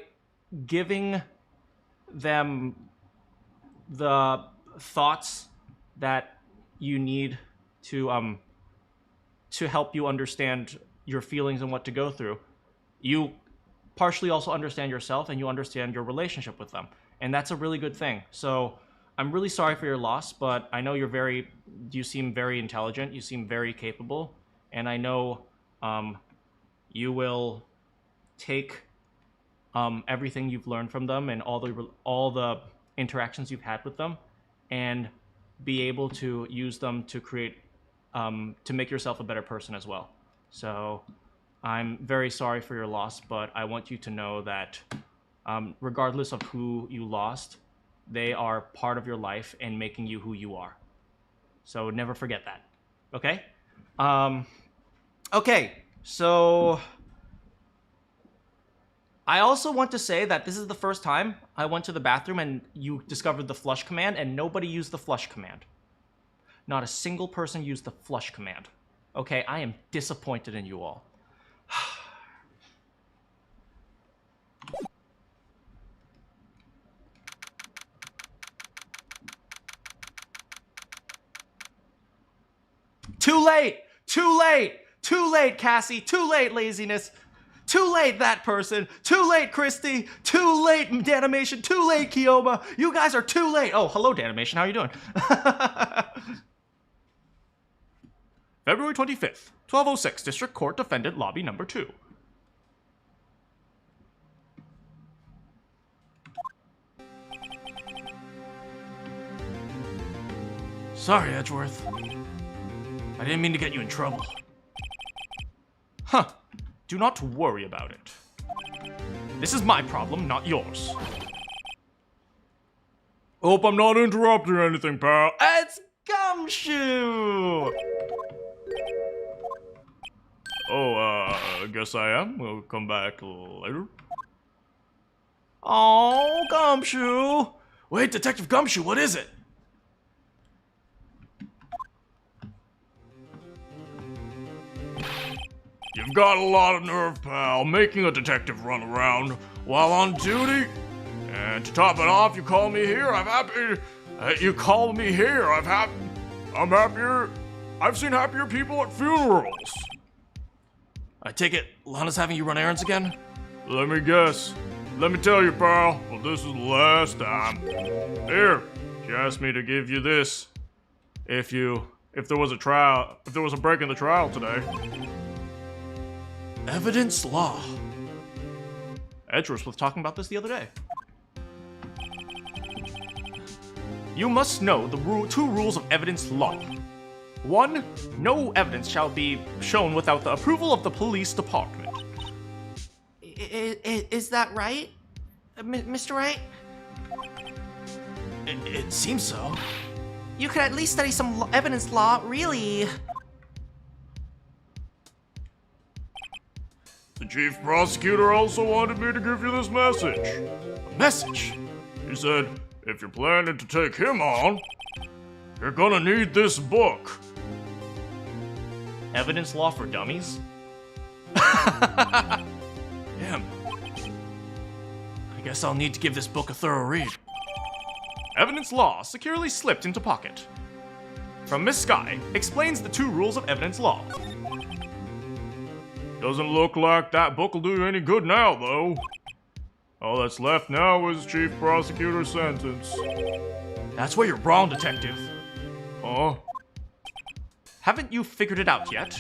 giving them the thoughts that you need to help you understand your feelings and what to go through, you partially also understand yourself and you understand your relationship with them. And that's a really good thing. So I'm really sorry for your loss, but I know you seem very intelligent, you seem very capable, and I know you will take everything you've learned from them and all the interactions you've had with them, and be able to use them to create, to make yourself a better person as well. So I'm very sorry for your loss, but I want you to know that regardless of who you lost, they are part of your life and making you who you are. So never forget that. Okay? Okay, so I also want to say that this is the first time I went to the bathroom and you discovered the flush command, and nobody used the flush command. Not a single person used the flush command. Okay, I am disappointed in you all. Too late! Too late! Too late, Cassie! Too late, laziness! Too late, that person! Too late, Christy! Too late, Danimation! Too late, Keoma! You guys are too late! Oh, hello, Danimation. How are you doing? February 25th, 1206, District Court Defendant Lobby Number 2. Sorry, Edgeworth. I didn't mean to get you in trouble. Huh. Do not worry about it. This is my problem, not yours. Hope I'm not interrupting anything, pal. It's Gumshoe! Oh, I guess I am. We'll come back later. Oh, Gumshoe! Wait, Detective Gumshoe, what is it? You've got a lot of nerve, pal, making a detective run around while on duty. And to top it off, you call me here. I'm happier. I've seen happier people at funerals. I take it Lana's having you run errands again? Let me guess. Let me tell you, pal. Well, this is the last time. Here, she asked me to give you this. If there was a break in the trial today. Evidence law. Edgeworth was talking about this the other day. You must know the two rules of evidence law. 1, no evidence shall be shown without the approval of the police department. Is that right? Mr. Wright? It seems so. You could at least study some evidence law, really. The chief prosecutor also wanted me to give you this message. A message? He said, if you're planning to take him on, you're gonna need this book. Evidence law for dummies? Damn. I guess I'll need to give this book a thorough read. Evidence law securely slipped into pocket. From Miss Sky explains the 2 rules of evidence law. Doesn't look like that book will do you any good now, though. All that's left now is chief prosecutor's sentence. That's where you're wrong, Detective. Huh? Haven't you figured it out yet?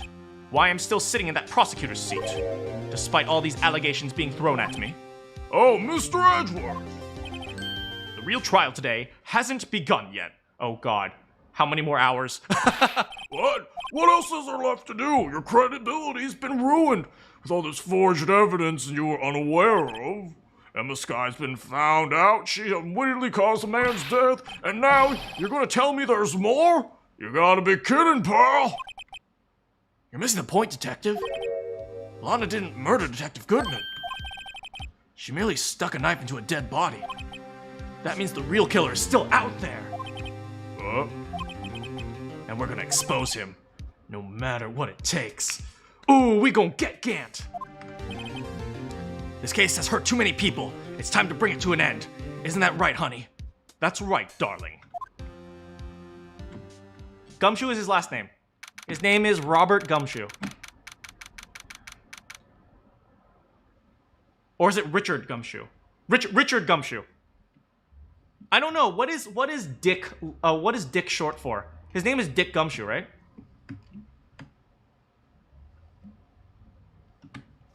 Why I'm still sitting in that prosecutor's seat, despite all these allegations being thrown at me? Oh, Mr. Edgeworth! The real trial today hasn't begun yet. Oh god. How many more hours? What? What else is there left to do? Your credibility's been ruined with all this forged evidence you were unaware of. Emma Sky's been found out. She unwittingly caused a man's death, and now you're gonna tell me there's more? You gotta be kidding, pal! You're missing the point, Detective. Lana didn't murder Detective Goodman. She merely stuck a knife into a dead body. That means the real killer is still out there. And we're gonna expose him, no matter what it takes. Ooh, we gon' get Gant. This case has hurt too many people. It's time to bring it to an end. Isn't that right, honey? That's right, darling. Gumshoe is his last name. His name is Robert Gumshoe. Or is it Richard Gumshoe? Richard Gumshoe. I don't know. What is Dick? What is Dick short for? His name is Dick Gumshoe, right?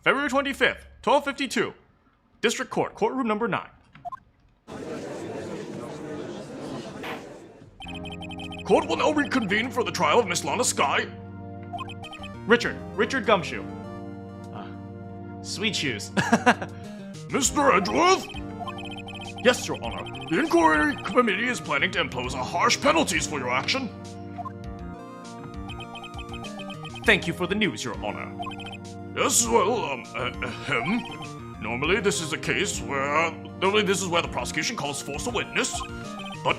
February 25th, 12:52. District Court, courtroom number 9. Court will now reconvene for the trial of Miss Lana Sky. Richard Gumshoe. Sweet shoes. Mr. Edgeworth? Yes, Your Honor. The inquiry committee is planning to impose harsh penalties for your action. Thank you for the news, Your Honor. Yes, well, normally this is a case where, the prosecution calls forth a witness, but,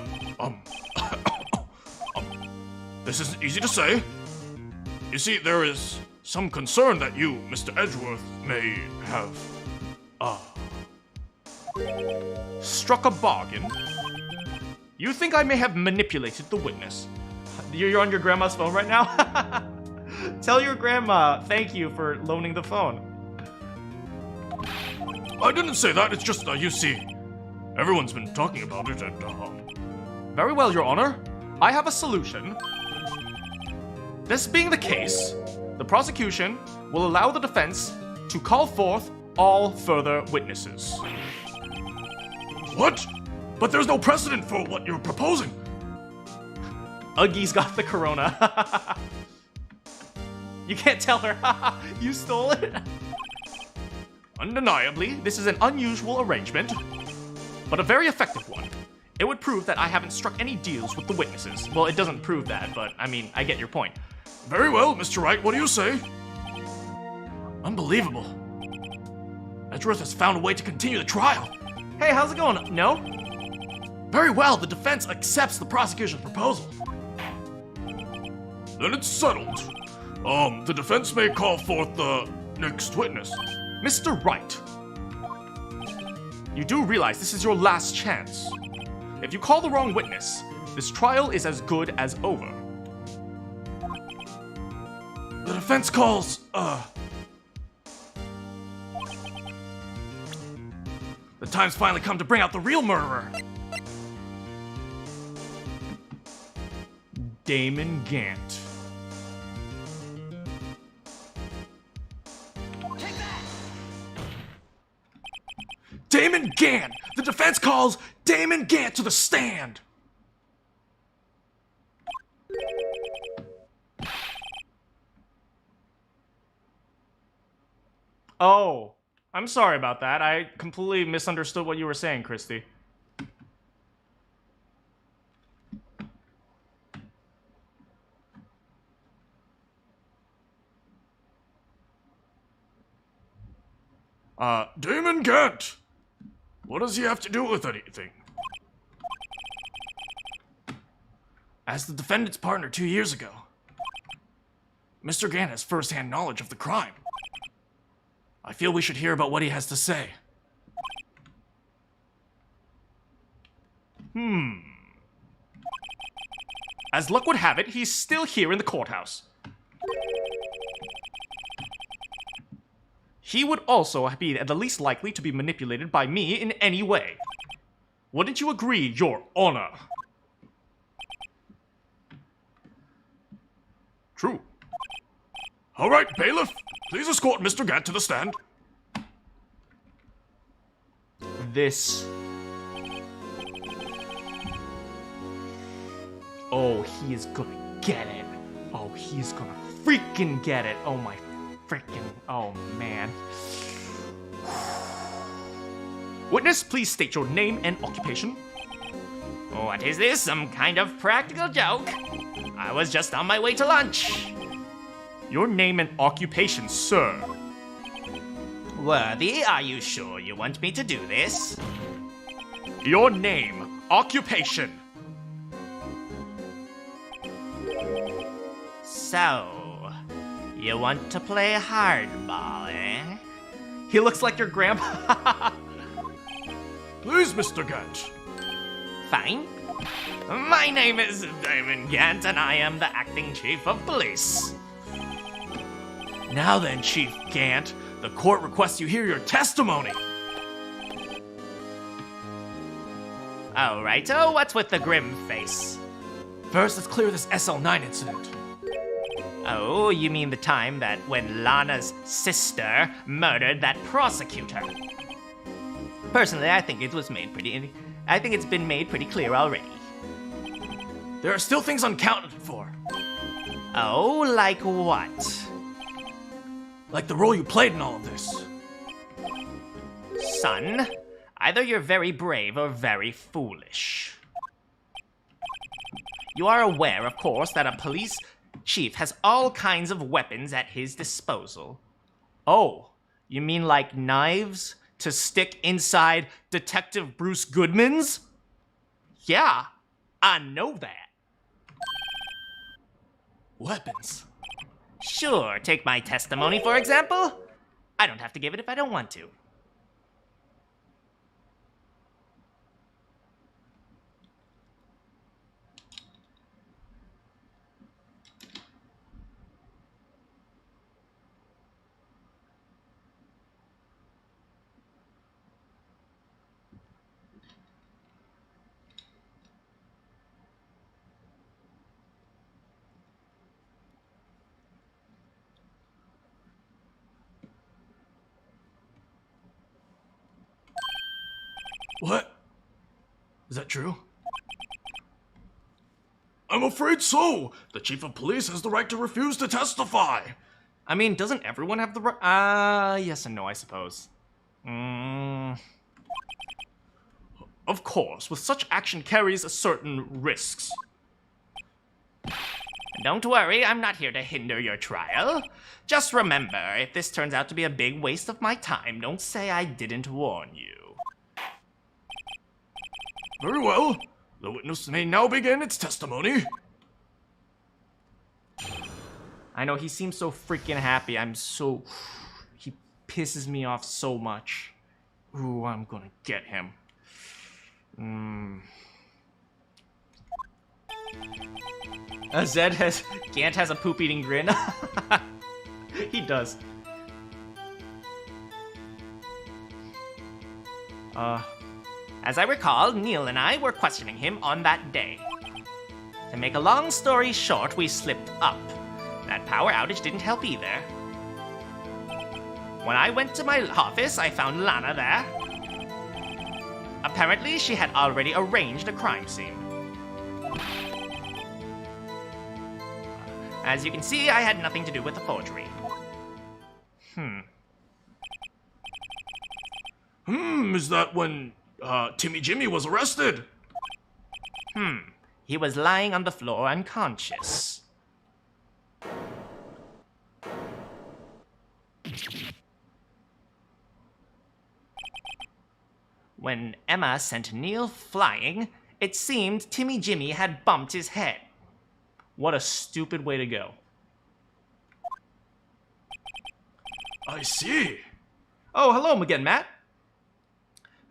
this isn't easy to say. You see, there is some concern that you, Mr. Edgeworth, may have, struck a bargain? You think I may have manipulated the witness? You're on your grandma's phone right now? Tell your grandma thank you for loaning the phone. I didn't say that, it's just, you see, everyone's been talking about it and, Very well, Your Honor. I have a solution. This being the case, the prosecution will allow the defense to call forth all further witnesses. What? But there's no precedent for what you're proposing. Uggy's got the corona. You can't tell her. You stole it. Undeniably, this is an unusual arrangement, but a very effective one. It would prove that I haven't struck any deals with the witnesses. Well, it doesn't prove that, but I mean, I get your point. Very well, Mr. Wright, what do you say? Unbelievable. Edgeworth has found a way to continue the trial. Hey, how's it going? No? Very well, the defense accepts the prosecution's proposal. Then it's settled. The defense may call forth the next witness. Mr. Wright, you do realize this is your last chance. If you call the wrong witness, this trial is as good as over. The defense calls, The time's finally come to bring out the real murderer. Damon Gant. Damon Gant! The defense calls Damon Gant to the stand! Oh, I'm sorry about that. I completely misunderstood what you were saying, Christy. Damon Gant! What does he have to do with anything? As the defendant's partner 2 years ago, Mr. Gant has first-hand knowledge of the crime. I feel we should hear about what he has to say. As luck would have it, he's still here in the courthouse. He would also be the least likely to be manipulated by me in any way. Wouldn't you agree, Your Honor? True. All right, bailiff, please escort Mr. Gant to the stand. This. Oh, he is gonna get it. Oh, he's gonna freaking get it. Oh my freaking. Oh man. Witness, please state your name and occupation. What is this? Some kind of practical joke? I was just on my way to lunch. Your name and occupation, sir. Worthy, are you sure you want me to do this? Your name, occupation. So, you want to play hardball, eh? He looks like your grandpa. Please, Mr. Gant. Fine. My name is Damon Gant, and I am the acting chief of police. Now then, Chief Gant, the court requests you hear your testimony. Alrighto, what's with the grim face? First, let's clear this SL9 incident. Oh, you mean the time that when Lana's sister murdered that prosecutor? Personally, I think it's been made pretty clear already. There are still things unaccounted for. Oh, like what? Like the role you played in all of this. Son, either you're very brave or very foolish. You are aware, of course, that a police chief has all kinds of weapons at his disposal. Oh, you mean like knives to stick inside Detective Bruce Goodman's? Yeah, I know that. Weapons? Sure, take my testimony for example. I don't have to give it if I don't want to. What? Is that true? I'm afraid so. The chief of police has the right to refuse to testify. I mean, doesn't everyone have the right? Yes and no, I suppose. Of course, with such action carries certain risks. Don't worry, I'm not here to hinder your trial. Just remember, if this turns out to be a big waste of my time, don't say I didn't warn you. Very well. The witness may now begin its testimony. I know, he seems so freaking happy. He pisses me off so much. Ooh, I'm gonna get him. Gant has a poop-eating grin. He does. As I recall, Neil and I were questioning him on that day. To make a long story short, we slipped up. That power outage didn't help either. When I went to my office, I found Lana there. Apparently, she had already arranged a crime scene. As you can see, I had nothing to do with the forgery. Is that when, Timmy Jimmy was arrested? He was lying on the floor unconscious. When Emma sent Neil flying, it seemed Timmy Jimmy had bumped his head. What a stupid way to go. I see. Oh, hello again, Matt.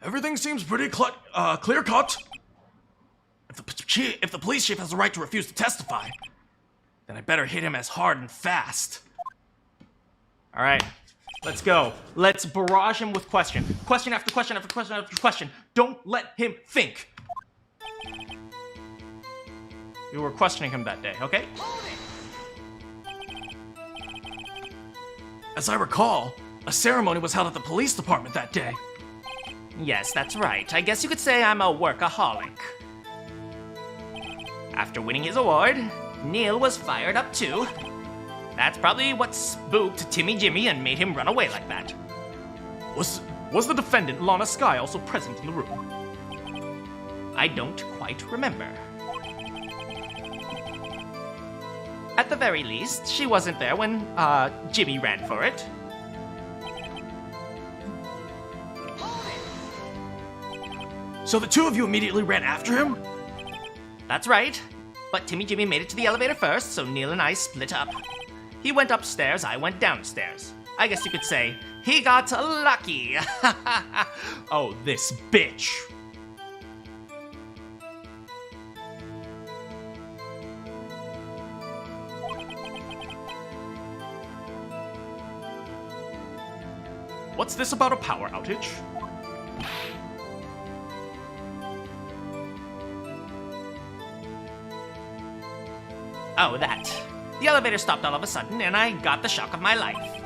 Everything seems pretty clear-cut. If the police chief has the right to refuse to testify, then I better hit him as hard and fast. All right, let's go. Let's barrage him with question. Question after question after question after question. Don't let him think. You were questioning him that day, okay? As I recall, a ceremony was held at the police department that day. Yes, that's right. I guess you could say I'm a workaholic. After winning his award, Neil was fired up too. That's probably what spooked Timmy Jimmy and made him run away like that. Was the defendant, Lana Skye, also present in the room? I don't quite remember. At the very least, she wasn't there when, Jimmy ran for it. So the two of you immediately ran after him? That's right. But Timmy Jimmy made it to the elevator first, so Neil and I split up. He went upstairs, I went downstairs. I guess you could say he got lucky. Oh, this bitch. What's this about a power outage? Oh, that. The elevator stopped all of a sudden, and I got the shock of my life.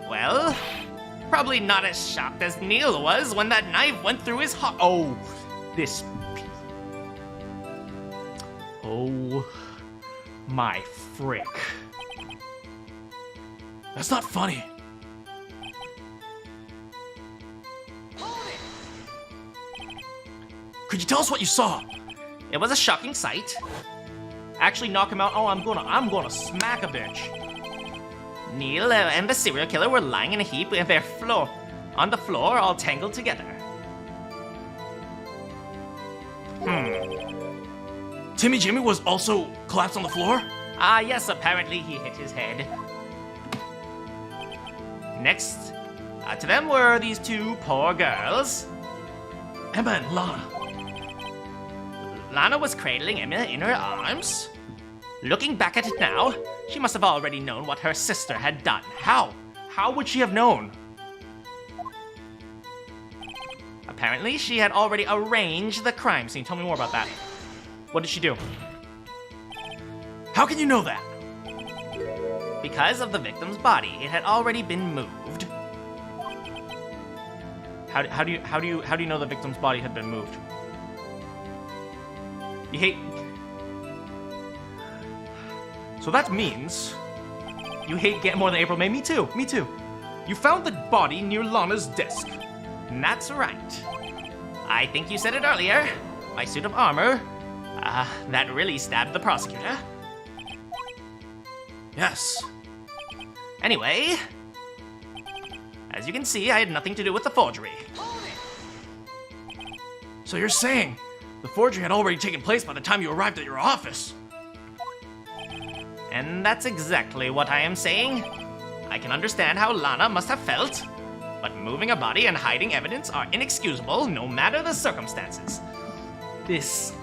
Well, probably not as shocked as Neil was when that knife went through his heart. Oh, this. Oh, my frick. That's not funny. Could you tell us what you saw? It was a shocking sight. Actually knock him out. Oh, I'm gonna smack a bitch. Neil and the serial killer were lying in a heap on the floor, all tangled together. Timmy Jimmy was also collapsed on the floor? Ah, yes, apparently he hit his head. Next to them were these two poor girls. Emma and Lana. Lana was cradling Emma in her arms. Looking back at it now, she must have already known what her sister had done. How? How would she have known? Apparently, she had already arranged the crime scene. Tell me more about that. What did she do? How can you know that? Because of the victim's body, it had already been moved. How do you know the victim's body had been moved? You hate. So that means you hate Gant more than April May. Me too. Me too. You found the body near Lana's desk. That's right. I think you said it earlier. My suit of armor. That really stabbed the prosecutor. Yes. Anyway, as you can see, I had nothing to do with the forgery. So you're saying the forgery had already taken place by the time you arrived at your office? And that's exactly what I am saying. I can understand how Lana must have felt, but moving a body and hiding evidence are inexcusable no matter the circumstances. This.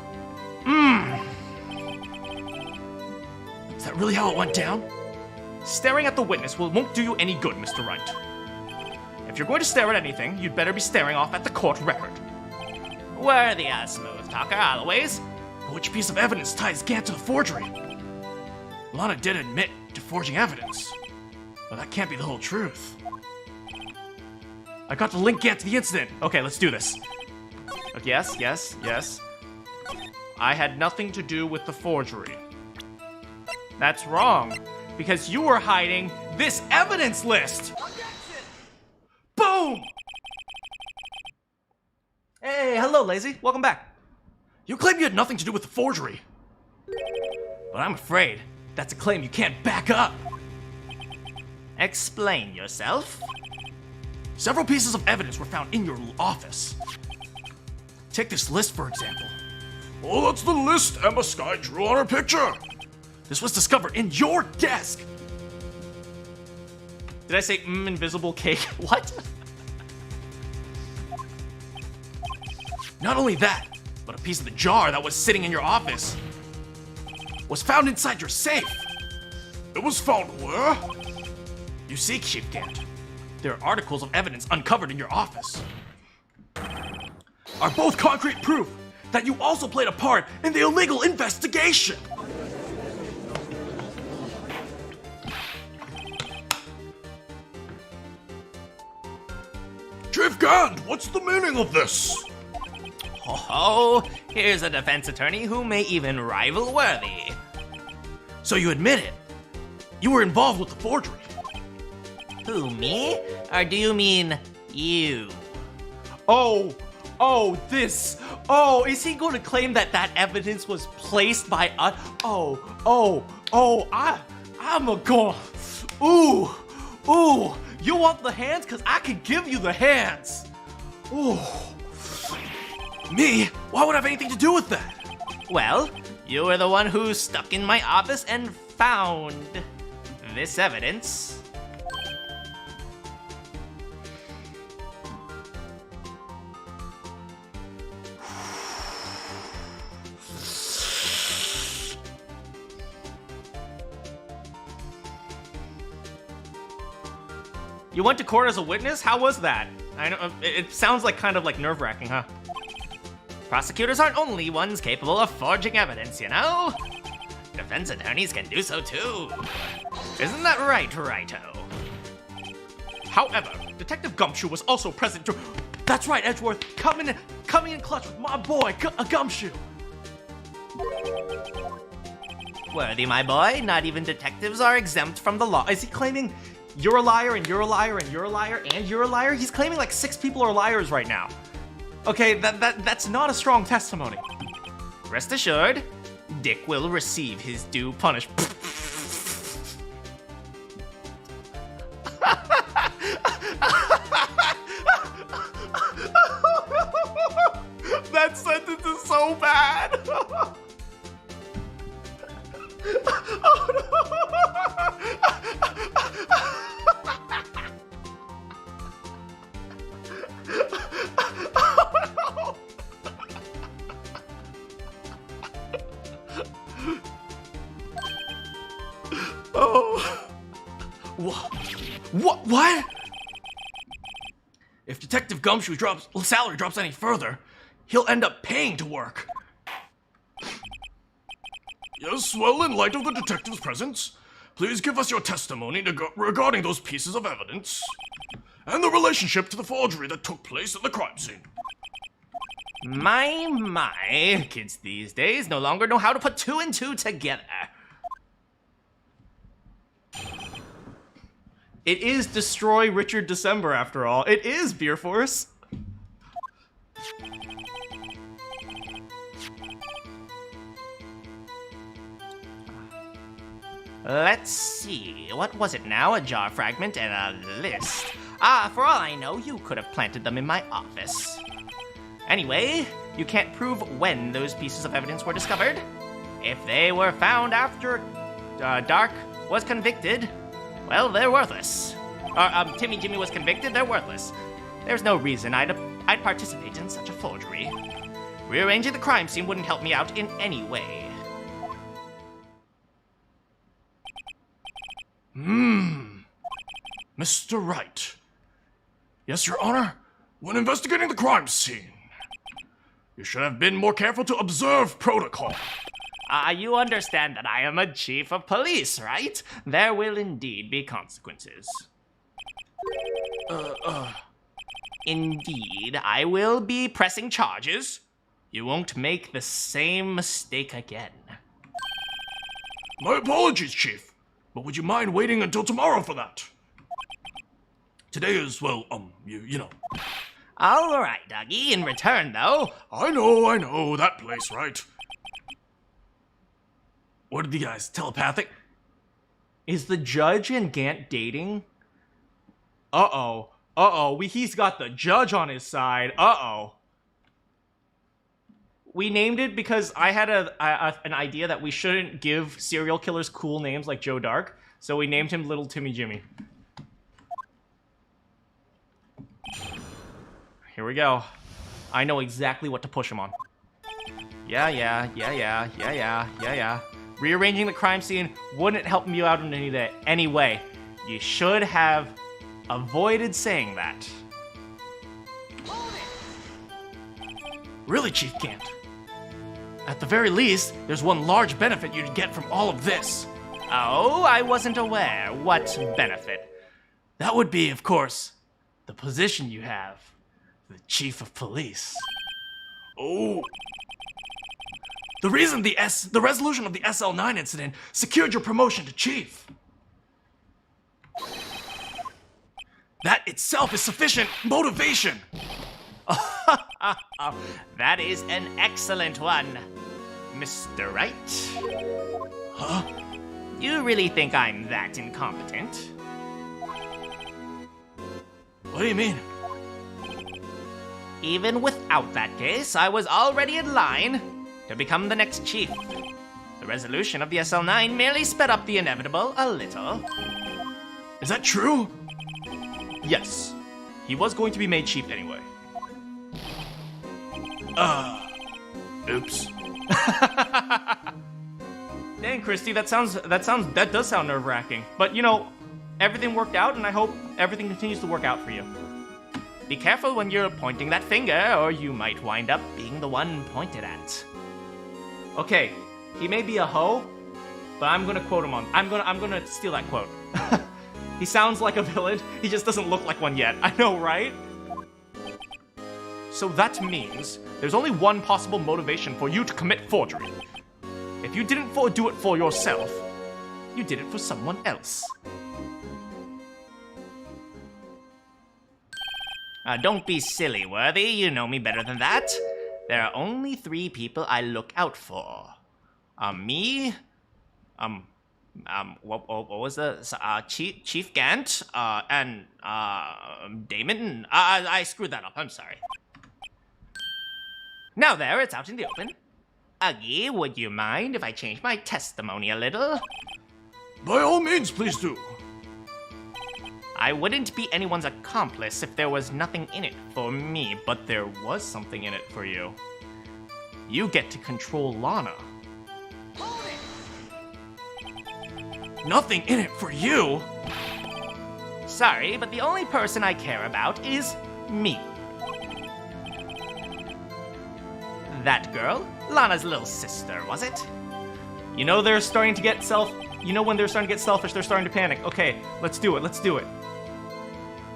Is that really how it went down? Staring at the witness won't do you any good, Mr. Wright. If you're going to stare at anything, you'd better be staring off at the court record. Worthy a smooth talker, always. But which piece of evidence ties Gant to the forgery? Lana did admit to forging evidence, but that can't be the whole truth. I got to link Gant to the incident. Okay, let's do this. Yes. I had nothing to do with the forgery. That's wrong, because you were hiding this evidence list! Boom! Hey, hello, Lazy. Welcome back. You claim you had nothing to do with the forgery. But I'm afraid that's a claim you can't back up. Explain yourself. Several pieces of evidence were found in your office. Take this list, for example. Oh, that's the list Emma Sky drew on her picture. This was discovered in your desk. Did I say invisible cake? What? Not only that, but a piece of the jar that was sitting in your office was found inside your safe. It was found where? You see, Chief Gant, there are articles of evidence uncovered in your office. Are both concrete proof that you also played a part in the illegal investigation. Chief Gant, what's the meaning of this? Oh, here's a defense attorney who may even rival Worthy. So you admit it. You were involved with the forgery. Who, me? Or do you mean you? Oh, is he going to claim that that evidence was placed by us? I'm a go. Ooh, you want the hands? Cause I can give you the hands. Ooh. Me? Why would I have anything to do with that? Well, you were the one who stuck in my office and found this evidence. You went to court as a witness? How was that? I know it sounds like kind of like nerve-wracking, huh? Prosecutors aren't only ones capable of forging evidence, you know? Defense attorneys can do so too. Isn't that right, Righto? However, Detective Gumshoe was also present to... That's right, Edgeworth, coming in clutch with my boy, Gumshoe. Worthy, my boy, not even detectives are exempt from the law. Is he claiming you're a liar and you're a liar and you're a liar and you're a liar? He's claiming like 6 people are liars right now. Okay, that's not a strong testimony. Rest assured, Dick will receive his due punishment. That sentence is so bad. Oh no. What? If Detective Gumshoe's salary drops any further, he'll end up paying to work. Yes, well, in light of the detective's presence, please give us your testimony regarding those pieces of evidence and the relationship to the forgery that took place at the crime scene. My, kids these days no longer know how to put 2 and 2 together. It is Destroy Richard December after all. It is Beer Force. Let's see, what was it now? A jar fragment and a list. Ah, for all I know, you could have planted them in my office. Anyway, you can't prove when those pieces of evidence were discovered. If they were found after Dark was convicted, well, they're worthless. Timmy Jimmy was convicted, they're worthless. There's no reason I'd participate in such a forgery. Rearranging the crime scene wouldn't help me out in any way. Mr. Wright. Yes, Your Honor. When investigating the crime scene, you should have been more careful to observe protocol. You understand that I am a chief of police, right? There will indeed be consequences. Indeed, I will be pressing charges. You won't make the same mistake again. My apologies, Chief. But would you mind waiting until tomorrow for that? Today is, well, you know. All right, Dougie. In return, though, I know, that place, right? What are the guys, telepathic? Is the judge and Gant dating? Uh-oh. He's got the judge on his side. Uh-oh. We named it because I had an idea that we shouldn't give serial killers cool names like Joe Dark, so we named him Little Timmy Jimmy. Here we go. I know exactly what to push him on. Yeah. Rearranging the crime scene wouldn't help you out in any way. You should have avoided saying that. Really, Chief Gant? At the very least, there's one large benefit you'd get from all of this. Oh, I wasn't aware. What benefit? That would be, of course, the position you have. The Chief of Police. Oh. The reason the resolution of the SL9 incident secured your promotion to Chief. That itself is sufficient motivation. That is an excellent one, Mr. Wright. Huh? You really think I'm that incompetent? What do you mean? Even without that case, I was already in line to become the next chief. The resolution of the SL9 merely sped up the inevitable a little. Is that true? Yes. He was going to be made chief anyway. Oops. Dang, Christy, that does sound nerve-wracking. But, you know, everything worked out, and I hope everything continues to work out for you. Be careful when you're pointing that finger, or you might wind up being the one pointed at. Okay, he may be a hoe, but I'm gonna quote him on. I'm gonna steal that quote. He sounds like a villain, he just doesn't look like one yet. I know, right? So that means there's only one possible motivation for you to commit forgery. If you didn't do it for yourself, you did it for someone else. Don't be silly, Worthy. You know me better than that. There are only 3 people I look out for. Me, what was the, Chief Gant, and, Damon? I screwed that up, I'm sorry. Now there, it's out in the open. Uggy, would you mind if I change my testimony a little? By all means, please do. I wouldn't be anyone's accomplice if there was nothing in it for me, But there was something in it for you. You get to control Lana. Nothing in it for you? sorry, but the only person I care about is me. That girl? Lana's little sister, was it? You know they're starting to get You know when they're starting to get selfish, they're starting to panic. Okay, let's do it.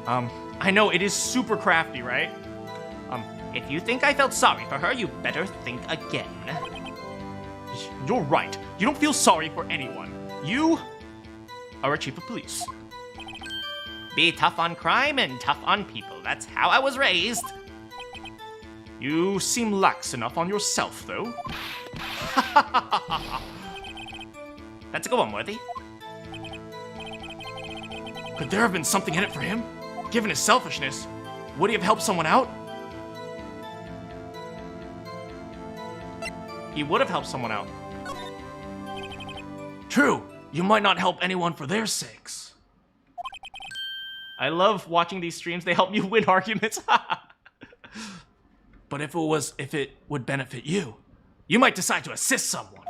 I know, it is super crafty, right? If you think I felt sorry for her, you better think again. You're right. You don't feel sorry for anyone. You are a chief of police. Be tough on crime and tough on people. That's how I was raised. You seem lax enough on yourself, though. That's a good one, Worthy. Could there have been something in it for him? Given his selfishness, would he have helped someone out? He would have helped someone out. True, you might not help anyone for their sakes. I love watching these streams. They help me win arguments. But if it would benefit you, you might decide to assist someone.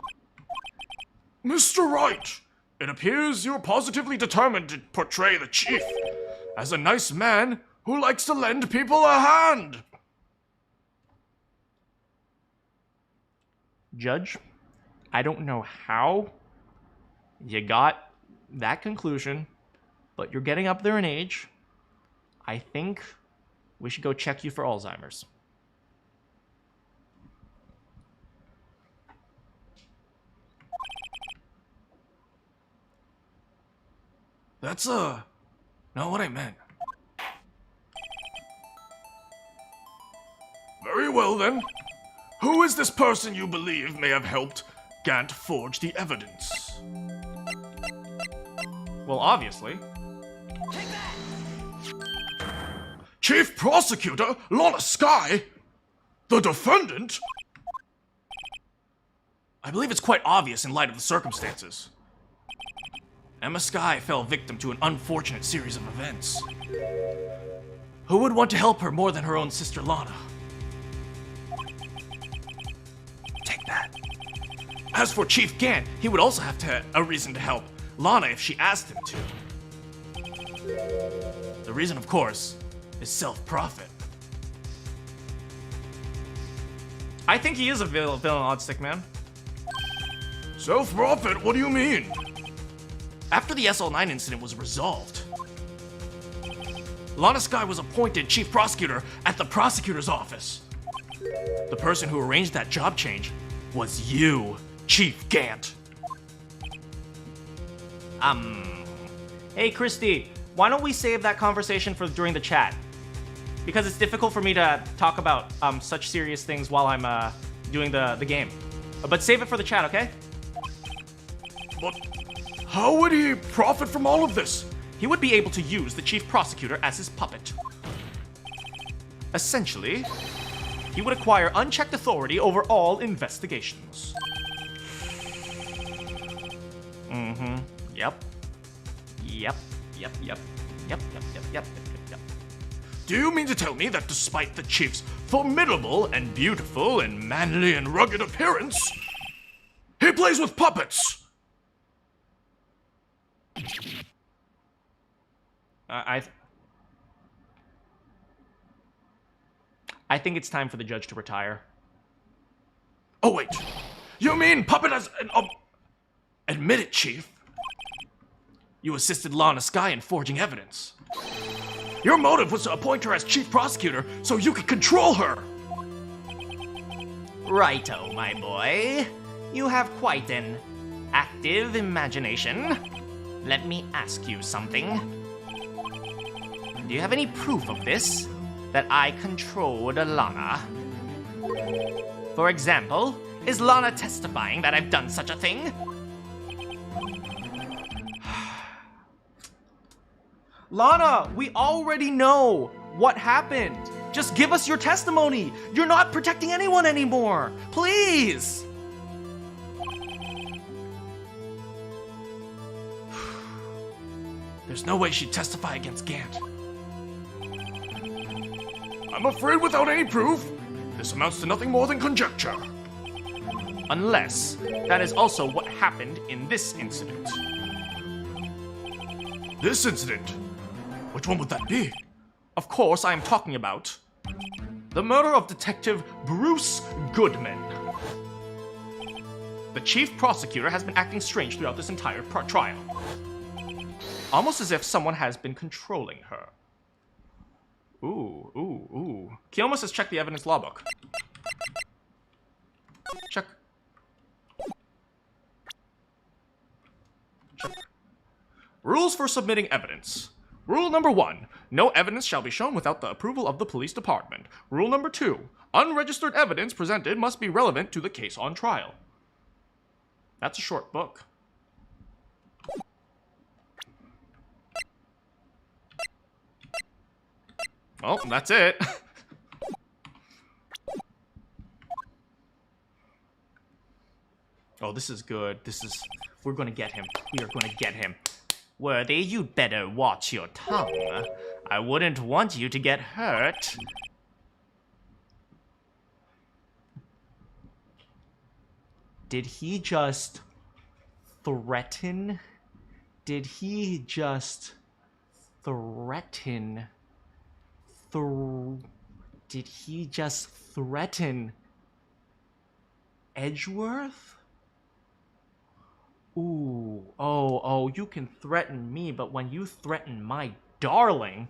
Mr. Wright, it appears you're positively determined to portray the chief as a nice man who likes to lend people a hand. Judge, I don't know how you got that conclusion, but you're getting up there in age. I think we should go check you for Alzheimer's. That's, not what I meant. well then. Who is this person you believe may have helped Gant forge the evidence? Well, obviously. Chief Prosecutor Lana Skye? The defendant? I believe it's quite obvious in light of the circumstances. Emma Skye fell victim to an unfortunate series of events. Who would want to help her more than her own sister Lana? Take that. As for Chief Gant, he would also have a reason to help Lana if she asked him to. The reason, of course, is self-profit. I think he is a villain, Oddstick Man. Self-profit? What do you mean? After the SL9 incident was resolved, Lana Skye was appointed chief prosecutor at the prosecutor's office. The person who arranged that job change was you, Chief Gant. Hey, Christy, why don't we save that conversation for during the chat? Because it's difficult for me to talk about such serious things while I'm doing the game. But save it for the chat, okay? But how would he profit from all of this? He would be able to use the chief prosecutor as his puppet. Essentially, he would acquire unchecked authority over all investigations. Yep. Do you mean to tell me that despite the chief's formidable and beautiful and manly and rugged appearance, he plays with puppets? I think it's time for the judge to retire. Oh wait, you mean puppet as an Admit it, Chief. You assisted Lana Skye in forging evidence. Your motive was to appoint her as chief prosecutor so you could control her. Righto, my boy. You have quite an active imagination. Let me ask you something. Do you have any proof of this? That I controlled Lana? For example, is Lana testifying that I've done such a thing? Lana, we already know what happened. Just give us your testimony. You're not protecting anyone anymore. Please. There's no way she'd testify against Gant. I'm afraid without any proof, this amounts to nothing more than conjecture. Unless that is also what happened in this incident. This incident? Which one would that be? Of course, I am talking about the murder of Detective Bruce Goodman. The chief prosecutor has been acting strange throughout this entire trial. Almost as if someone has been controlling her. Ooh. Kiyomo says check the evidence law book. Check. Rules for submitting evidence. Rule number 1. No evidence shall be shown without the approval of the police department. Rule number 2. Unregistered evidence presented must be relevant to the case on trial. That's a short book. Well, that's it. Oh, this is good. We're gonna get him. We are gonna get him. Worthy, you'd better watch your tongue. I wouldn't want you to get hurt. Did he just threaten? Did he just threaten? Did he just threaten Edgeworth? Ooh, oh, you can threaten me, but when you threaten my darling,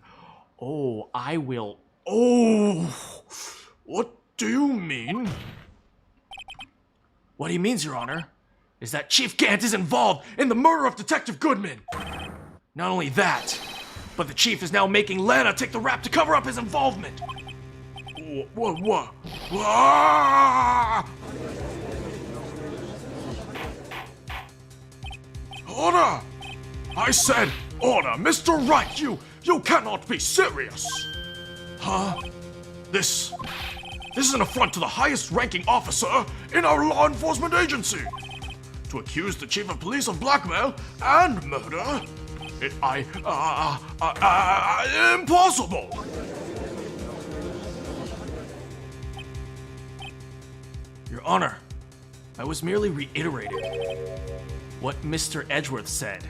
oh, I will. Oh, what do you mean? What he means, Your Honor, is that Chief Gant is involved in the murder of Detective Goodman. Not only that, but the Chief is now making Lana take the rap to cover up his involvement. What? Ah! Order! I said order, Mr. Wright, you cannot be serious! Huh? This is an affront to the highest ranking officer in our law enforcement agency! To accuse the chief of police of blackmail and murder? Impossible! Your Honor, I was merely reiterating what Mr. Edgeworth said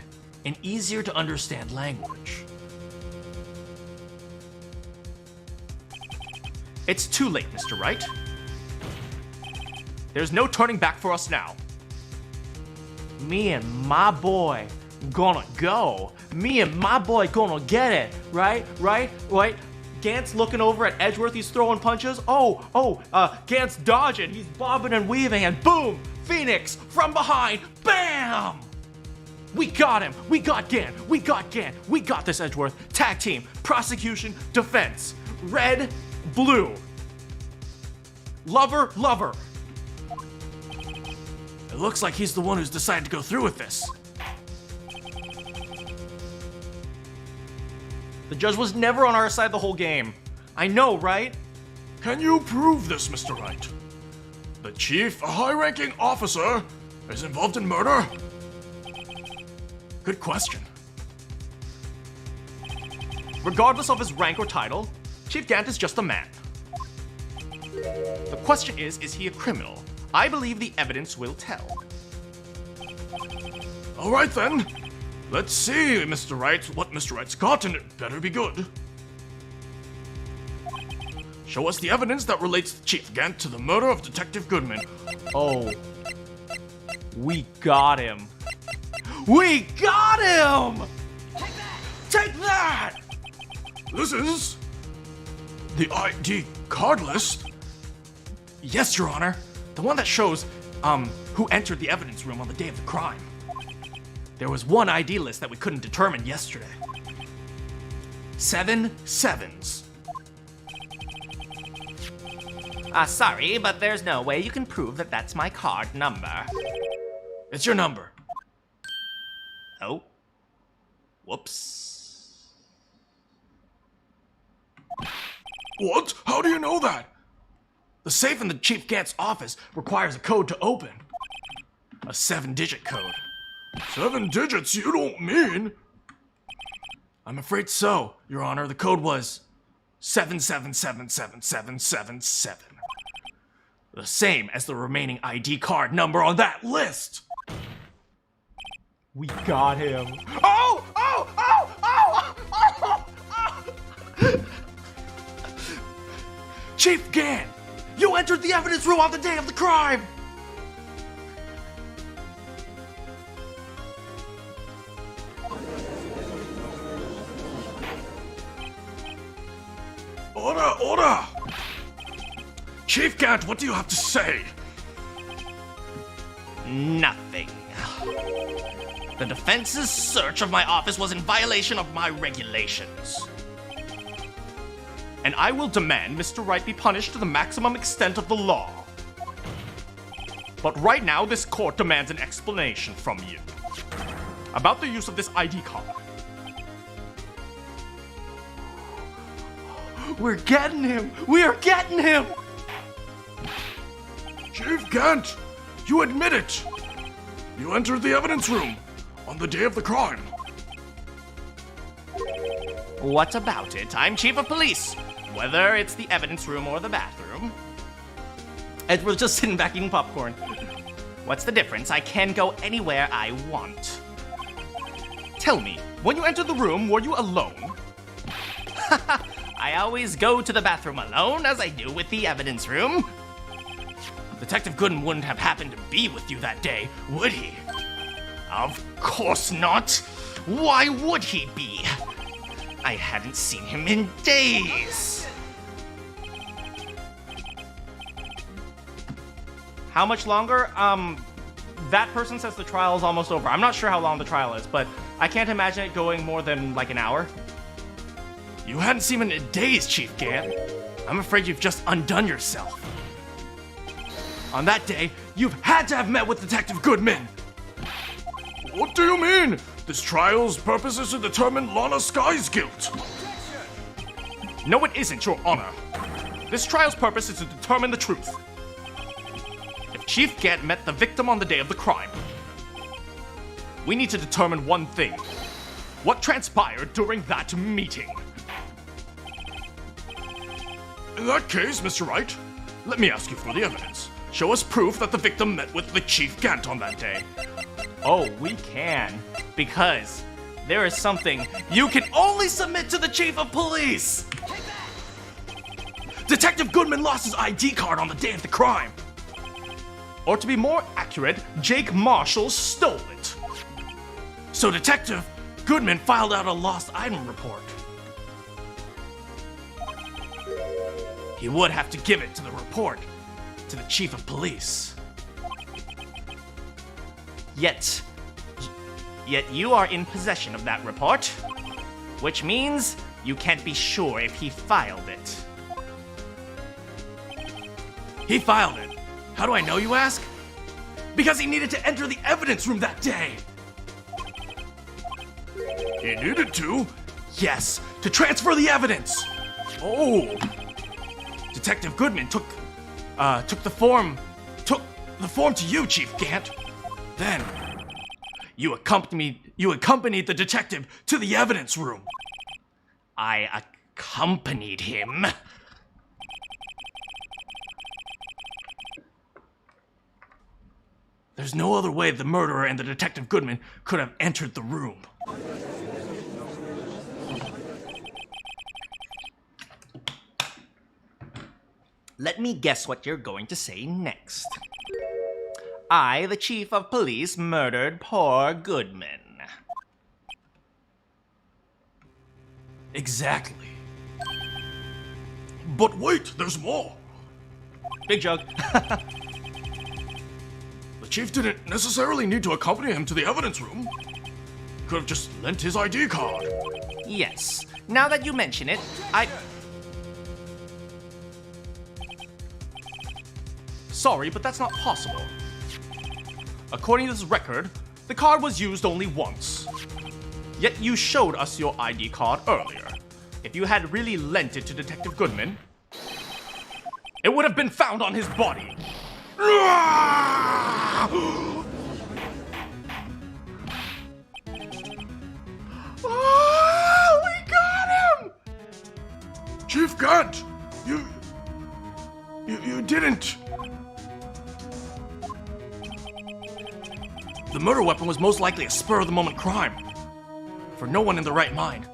in easier to understand language. It's too late, Mr. Wright. There's no turning back for us now. Me and my boy gonna go. Me and my boy gonna get it. Right? Gant's looking over at Edgeworth, he's throwing punches. Gant's dodging, he's bobbing and weaving, and boom! Pheonix from behind, bam! We got him, we got Gant, we got this, Edgeworth. Tag team, prosecution, defense. Red, blue. Lover. It looks like he's the one who's decided to go through with this. The judge was never on our side the whole game. I know, right? Can you prove this, Mr. Wright? The chief, a high-ranking officer, is involved in murder? Good question. Regardless of his rank or title, Chief Gant is just a man. The question is he a criminal? I believe the evidence will tell. All right then. Let's see, Mr. Wright, what Mr. Wright's got, and it better be good. Show us the evidence that relates Chief Gant to the murder of Detective Goodman. Oh. We got him. We got him! Take that! This is the ID card list. Yes, Your Honor. The one that shows, who entered the evidence room on the day of the crime. There was one ID list that we couldn't determine yesterday. 7 sevens. Sorry, but there's no way you can prove that that's my card number. It's your number. Oh. Whoops. What? How do you know that? The safe in the Chief Gant's office requires a code to open. A 7-digit code. 7 digits, you don't mean? I'm afraid so, Your Honor. The code was 7777777. The same as the remaining ID card number on that list. We got him. Chief Gant, you entered the evidence room on the day of the crime. Order! Chief Gant, what do you have to say? Nothing. The defense's search of my office was in violation of my regulations. And I will demand Mr. Wright be punished to the maximum extent of the law. But right now, this court demands an explanation from you about the use of this ID card. We're getting him! We are getting him! Chief Gant, you admit it! You entered the evidence room on the day of the crime. What about it? I'm chief of police, whether it's the evidence room or the bathroom. Edward's just sitting back eating popcorn. What's the difference? I can go anywhere I want. Tell me, when you entered the room, were you alone? I always go to the bathroom alone, as I do with the evidence room. Detective Gooden wouldn't have happened to be with you that day, would he? Of course not. Why would he be? I hadn't seen him in days. How much longer? That person says the trial is almost over. I'm not sure how long the trial is, but I can't imagine it going more than like an hour. You hadn't seen him in days, Chief Gant. I'm afraid you've just undone yourself. On that day, you've had to have met with Detective Goodman. What do you mean? This trial's purpose is to determine Lana Sky's guilt. No, it isn't, Your Honor. This trial's purpose is to determine the truth. If Chief Gant met the victim on the day of the crime, we need to determine one thing. What transpired during that meeting? In that case, Mr. Wright, Let me ask you for the evidence. Show us proof that the victim met with the Chief Gant on that day. Oh, we can. Because there is something you can only submit to the Chief of Police! Detective Goodman lost his ID card on the day of the crime. Or to be more accurate, Jake Marshall stole it. So Detective Goodman filed out a lost item report. He would have to give it to the report to the Chief of Police. Yet you are in possession of that report, which means you can't be sure if he filed it. He filed it. How do I know, you ask? Because he needed to enter the evidence room that day. he needed to. Yes, to transfer the evidence. Oh, Detective Goodman took the form to you, Chief Gant. Then you accompanied the detective to the evidence room. I accompanied him. There's no other way the murderer and the Detective Goodman could have entered the room. Let me guess what you're going to say next. I, the Chief of Police, murdered poor Goodman. Exactly. but wait, there's more. Big joke. The chief didn't necessarily need to accompany him to the evidence room. Could have just lent his ID card. Yes. Now that you mention it, Sorry, but that's not possible. According to this record, the card was used only once. Yet you showed us your ID card earlier. If you had really lent it to Detective Goodman, it would have been found on his body. Oh, we got him! Chief Gant, you didn't. The murder weapon was most likely a spur-of-the-moment crime. For no one in the right mind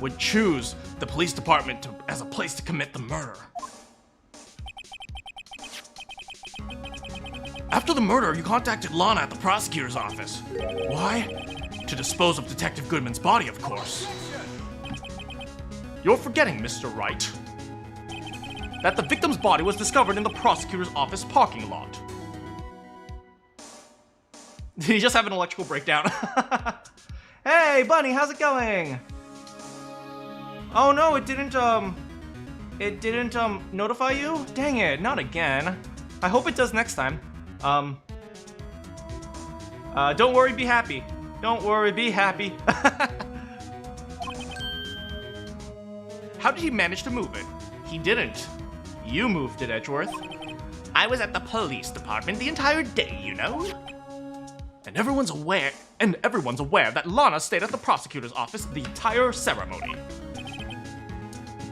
would choose the police department as a place to commit the murder. After the murder, you contacted Lana at the prosecutor's office. Why? To dispose of Detective Goodman's body, of course. You're forgetting, Mr. Wright, that the victim's body was discovered in the prosecutor's office parking lot. Did he just have an electrical breakdown? Hey, Bunny, how's it going? Oh no, it didn't notify you? Dang it, not again. I hope it does next time. Don't worry, be happy. Don't worry, be happy. How did he manage to move it? He didn't. You moved it, Edgeworth. I was at the police department the entire day, you know? And everyone's aware that Lana stayed at the prosecutor's office the entire ceremony.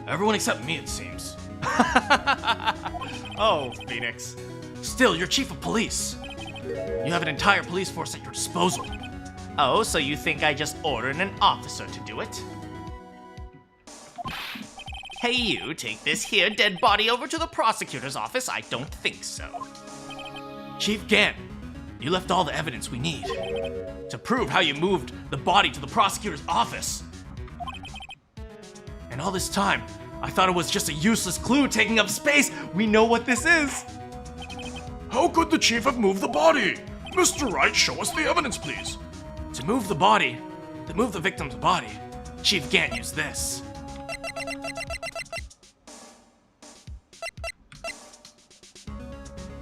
Everyone except me, it seems. Oh, Pheonix. Still, you're chief of police. You have an entire police force at your disposal. Oh, so you think I just ordered an officer to do it? Hey, you, take this here dead body over to the prosecutor's office? I don't think so. Chief Gant, you left all the evidence we need to prove how you moved the body to the prosecutor's office. And all this time, I thought it was just a useless clue taking up space. We know what this is. How could the chief have moved the body? Mr. Wright, show us the evidence, please. To move the victim's body, Chief Gant used this.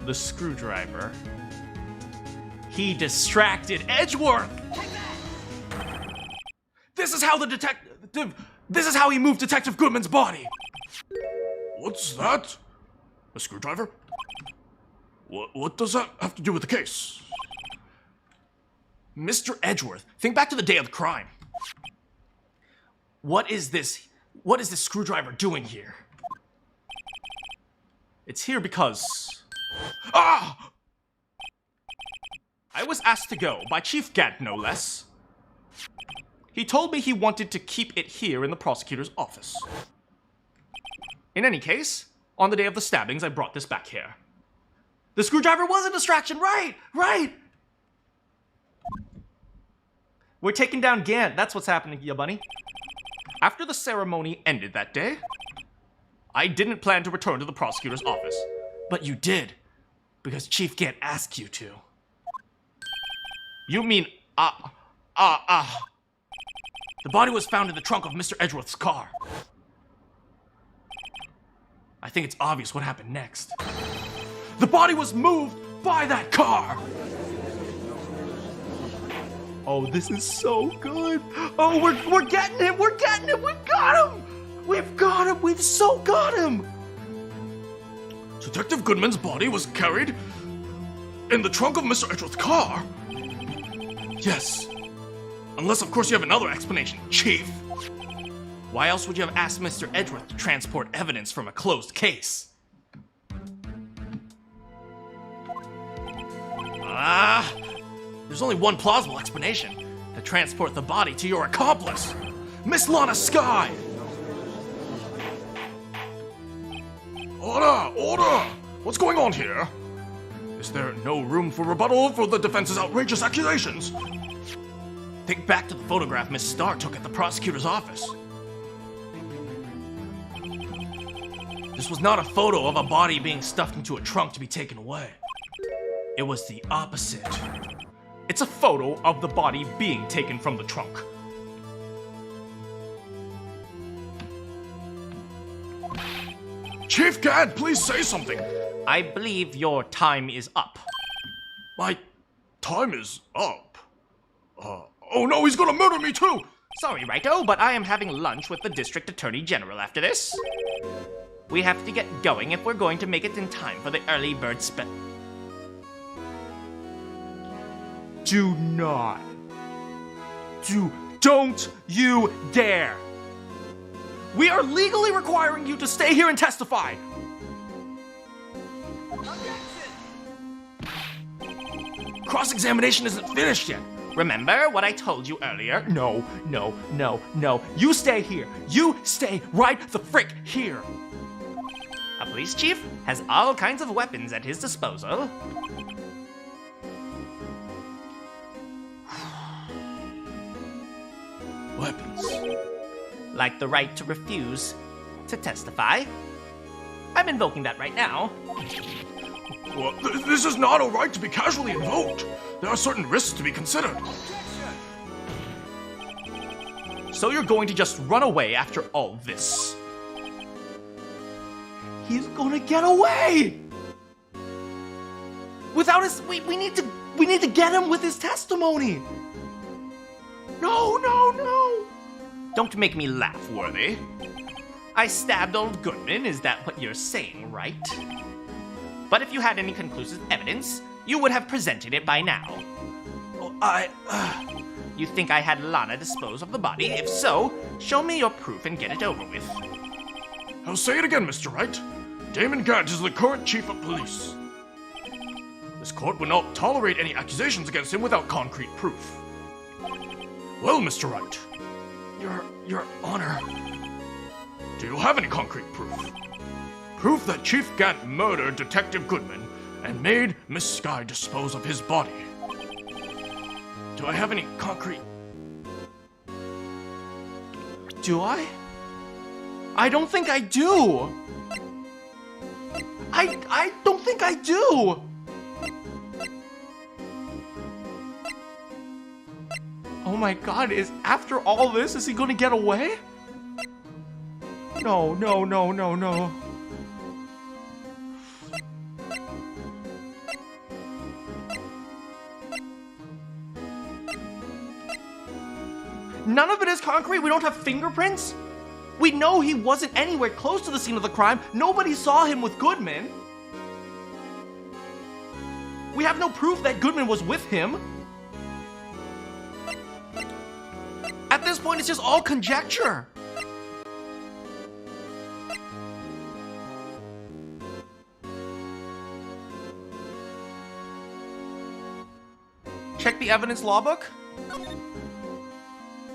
the screwdriver. He distracted Edgeworth! This is how the detective... This is how he moved Detective Goodman's body! What's that? A screwdriver? What does that have to do with the case? Mr. Edgeworth, think back to the day of the crime. What is this screwdriver doing here? It's here because Ah! I was asked to go by Chief Gant, no less. He told me he wanted to keep it here in the prosecutor's office. In any case, on the day of the stabbings, I brought this back here. The screwdriver was a distraction, right? We're taking down Gant, that's what's happening, ya bunny. After the ceremony ended that day, I didn't plan to return to the prosecutor's office. But you did, because Chief Gant asked you to. You mean, The body was found in the trunk of Mr. Edgeworth's car. I think it's obvious what happened next. The body was moved by that car! oh, this is so good. Oh, we're getting him, we've got him! We've so got him! Detective Goodman's body was carried in the trunk of Mr. Edgeworth's car? Yes. Unless, of course, you have another explanation, Chief. Why else would you have asked Mr. Edgeworth to transport evidence from a closed case? There's only one plausible explanation. To transport the body to your accomplice, Miss Lana Skye! Order! What's going on here? Is there no room for rebuttal for the defense's outrageous accusations? Think back to the photograph Miss Starr took at the prosecutor's office. This was not a photo of a body being stuffed into a trunk to be taken away. It was the opposite. It's a photo of the body being taken from the trunk. Chief Gant, please say something. I believe your time is up. My time is up. Oh no, he's gonna murder me too! Sorry, Righto, but I am having lunch with the District Attorney General after this. We have to get going if we're going to make it in time for the early bird Don't you dare! We are legally requiring you to stay here and testify! Cross-examination isn't finished yet. Remember what I told you earlier? No. You stay here. You stay right the frick here. A police chief has all kinds of weapons at his disposal. Weapons. Like the right to refuse to testify. I'm invoking that right now. Well, this is not a right to be casually invoked. There are certain risks to be considered. So you're going to just run away after all this? He's gonna get away! Without his... We need to get him with his testimony! No! Don't make me laugh, Worthy. I stabbed old Goodman, is that what you're saying, right? But if you had any conclusive evidence, you would have presented it by now. You think I had Lana dispose of the body? If so, show me your proof and get it over with. I'll say it again, Mr. Wright. Damon Gant is the current chief of police. This court will not tolerate any accusations against him without concrete proof. Well, Mr. Wright. Your Honor. Do you have any concrete proof? Proof that Chief Gant murdered Detective Goodman and made Miss Skye dispose of his body. Do I have any concrete... Do I? I don't think I do! I don't think I do! Oh my god, after all this, is he gonna get away? No. None of it is concrete? We don't have fingerprints? We know he wasn't anywhere close to the scene of the crime. Nobody saw him with Goodman. We have no proof that Goodman was with him. At this point, it's just all conjecture. Check the evidence law book.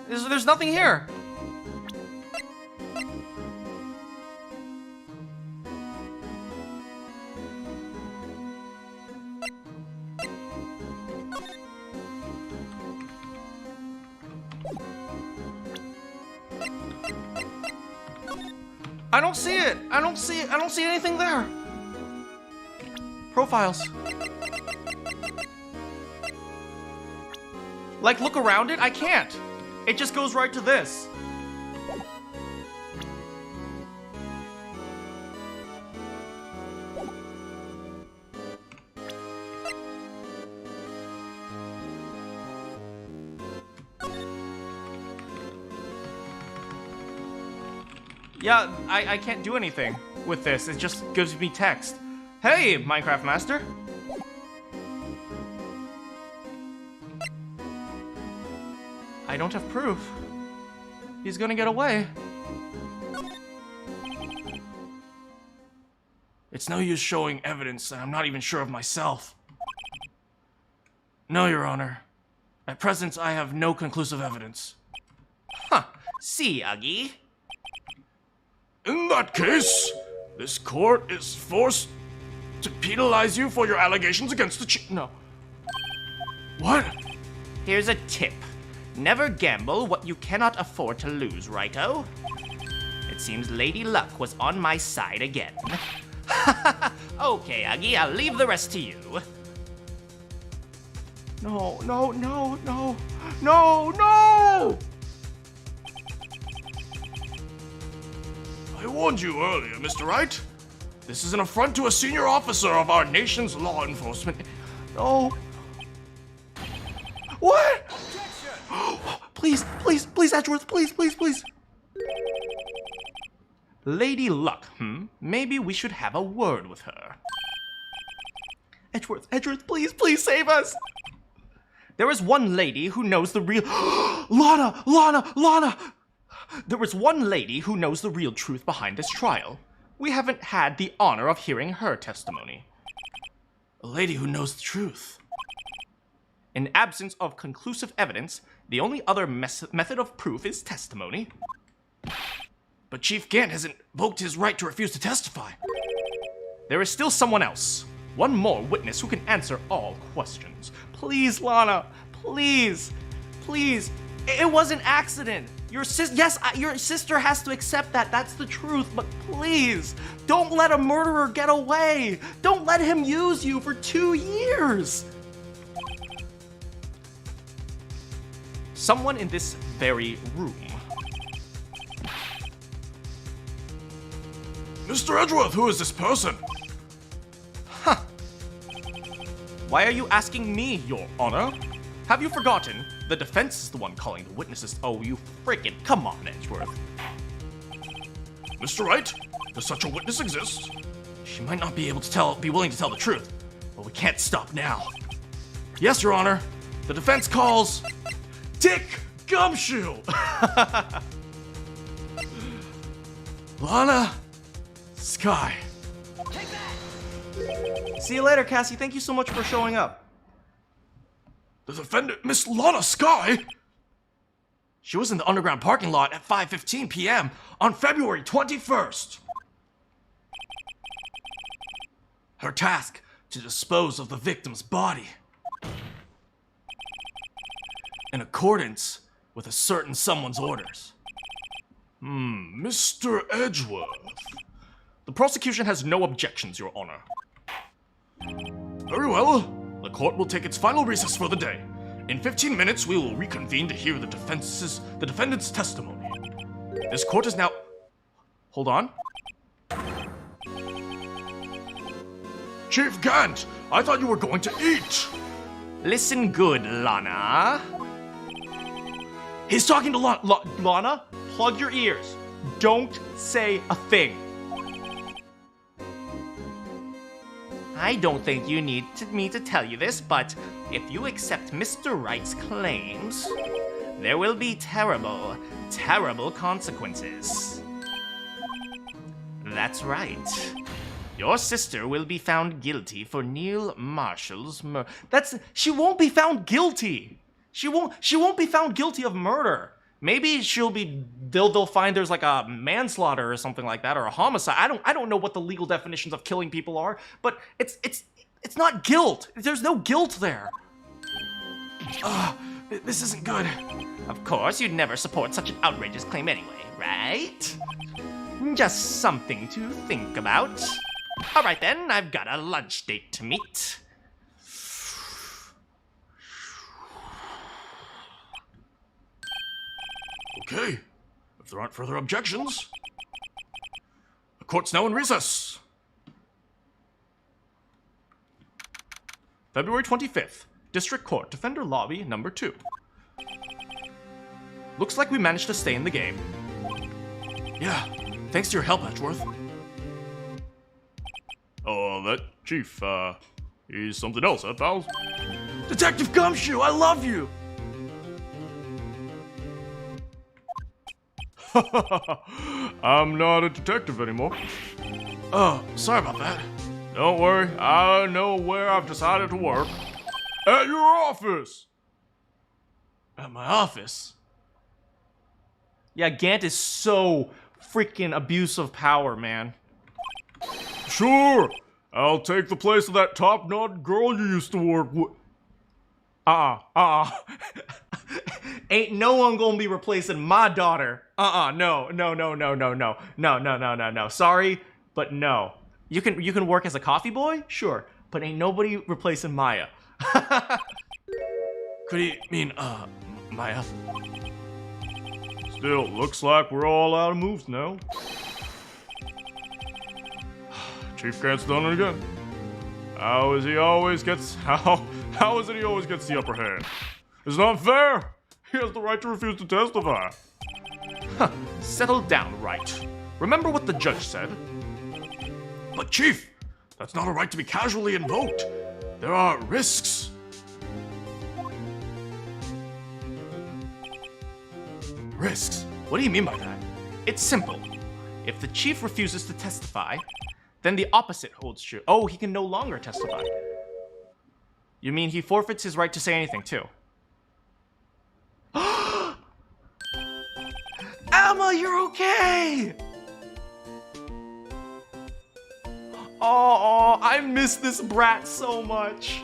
There's nothing here. I don't see it. I don't see it. I don't see anything there. Profiles. Like, look around it? I can't. It just goes right to this. Yeah, I can't do anything with this. It just gives me text. Hey, Minecraft Master. I don't have proof. He's gonna get away. It's no use showing evidence that I'm not even sure of myself. No, Your Honor. At present, I have no conclusive evidence. Huh. See, Uggy. In that case, this court is forced to penalize you for your allegations against the No. What? Here's a tip. Never gamble what you cannot afford to lose, righto? It seems Lady Luck was on my side again. Okay, Uggy, I'll leave the rest to you. No, no, no, no, no, no! I warned you earlier, Mr. Wright. This is an affront to a senior officer of our nation's law enforcement. No. What? Please, please, please, Edgeworth, please, please, please. Lady Luck, Maybe we should have a word with her. Edgeworth, Edgeworth, please, please save us. There is one lady who knows the real... Lana! There is one lady who knows the real truth behind this trial. We haven't had the honor of hearing her testimony. A lady who knows the truth. In absence of conclusive evidence, the only other method of proof is testimony. But Chief Gant has invoked his right to refuse to testify. There is still someone else. One more witness who can answer all questions. Please, Lana. Please. Please. It was an accident. Your sister has to accept that. That's the truth. But please, don't let a murderer get away. Don't let him use you for 2 years. Someone in this very room. Mr. Edgeworth, who is this person? Huh. Why are you asking me, Your Honor? Have you forgotten? The defense is the one calling the witnesses. Oh, you freaking come on, Edgeworth. Mr. Wright, does such a witness exist? She might not be willing to tell the truth, but we can't stop now. Yes, Your Honor. The defense calls Dick Gumshoe. Lana Sky. See you later, Cassie. Thank you so much for showing up. The defendant, Miss Lana Sky? She was in the underground parking lot at 5:15 p.m. on February 21st. Her task, to dispose of the victim's body. In accordance with a certain someone's orders. Mr. Edgeworth. The prosecution has no objections, Your Honor. Very well. The court will take its final recess for the day. In 15 minutes, we will reconvene to hear the defendant's testimony. This court is now... Hold on. Chief Gant, I thought you were going to eat. Listen good, Lana. He's talking to Lana, plug your ears. Don't say a thing. I don't think you need me to tell you this, but if you accept Mr. Wright's claims, there will be terrible, terrible consequences. That's right. Your sister will be found guilty for Neil Marshall's murder. She won't be found guilty. She won't be found guilty of murder. Maybe they'll find there's like a manslaughter or something like that, or a homicide. I don't know what the legal definitions of killing people are, but it's not guilt. There's no guilt there. This isn't good. Of course, you'd never support such an outrageous claim anyway, right? Just something to think about. All right then, I've got a lunch date to meet. Okay, if there aren't further objections, the court's now in recess. February 25th, District Court, Defender Lobby, number 2. Looks like we managed to stay in the game. Yeah, thanks to your help, Edgeworth. Oh, that chief, he's something else, huh, pals? Detective Gumshoe, I love you! I'm not a detective anymore. Oh, sorry about that. Don't worry, I know where I've decided to work. At your office! At my office? Yeah, Gant is so freaking abuse of power, man. Sure, I'll take the place of that top-knot girl you used to work with. Ain't no one gonna be replacing my daughter. No. Sorry, but no. You can work as a coffee boy? Sure. But ain't nobody replacing Maya. Could he mean, Maya? Still, looks like we're all out of moves now. Chief Gant's done it again. How is it he always gets the upper hand? It's not fair! He has the right to refuse to testify. Settle down, Wright. Remember what the judge said? But Chief, that's not a right to be casually invoked. There are risks. Risks? What do you mean by that? It's simple. If the chief refuses to testify, then the opposite holds true. Oh, he can no longer testify. You mean he forfeits his right to say anything, too? Emma, you're okay! Oh, I miss this brat so much.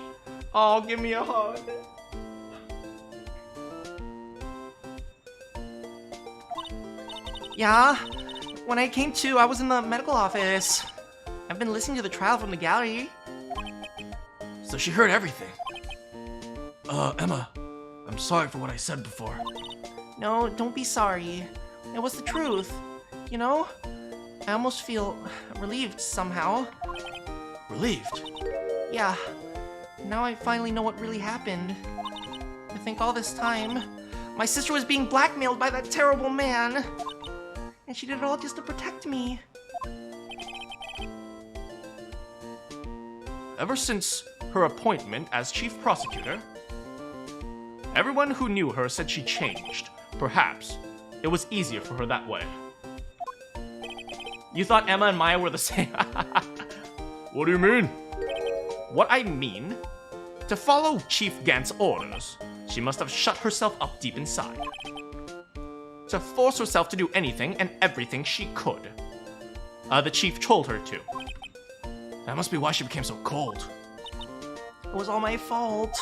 Oh, give me a hug. Yeah? When I came to, I was in the medical office. I've been listening to the trial from the gallery. So she heard everything. Emma, I'm sorry for what I said before. No, don't be sorry. It was the truth. You know? I almost feel relieved somehow. Relieved? Yeah. Now I finally know what really happened. I think all this time, my sister was being blackmailed by that terrible man. And she did it all just to protect me. Ever since her appointment as chief prosecutor, everyone who knew her said she changed. Perhaps it was easier for her that way. You thought Emma and Maya were the same? What do you mean? What I mean, to follow Chief Gant's orders, she must have shut herself up deep inside. To force herself to do anything and everything she could. The chief told her to. That must be why she became so cold. It was all my fault.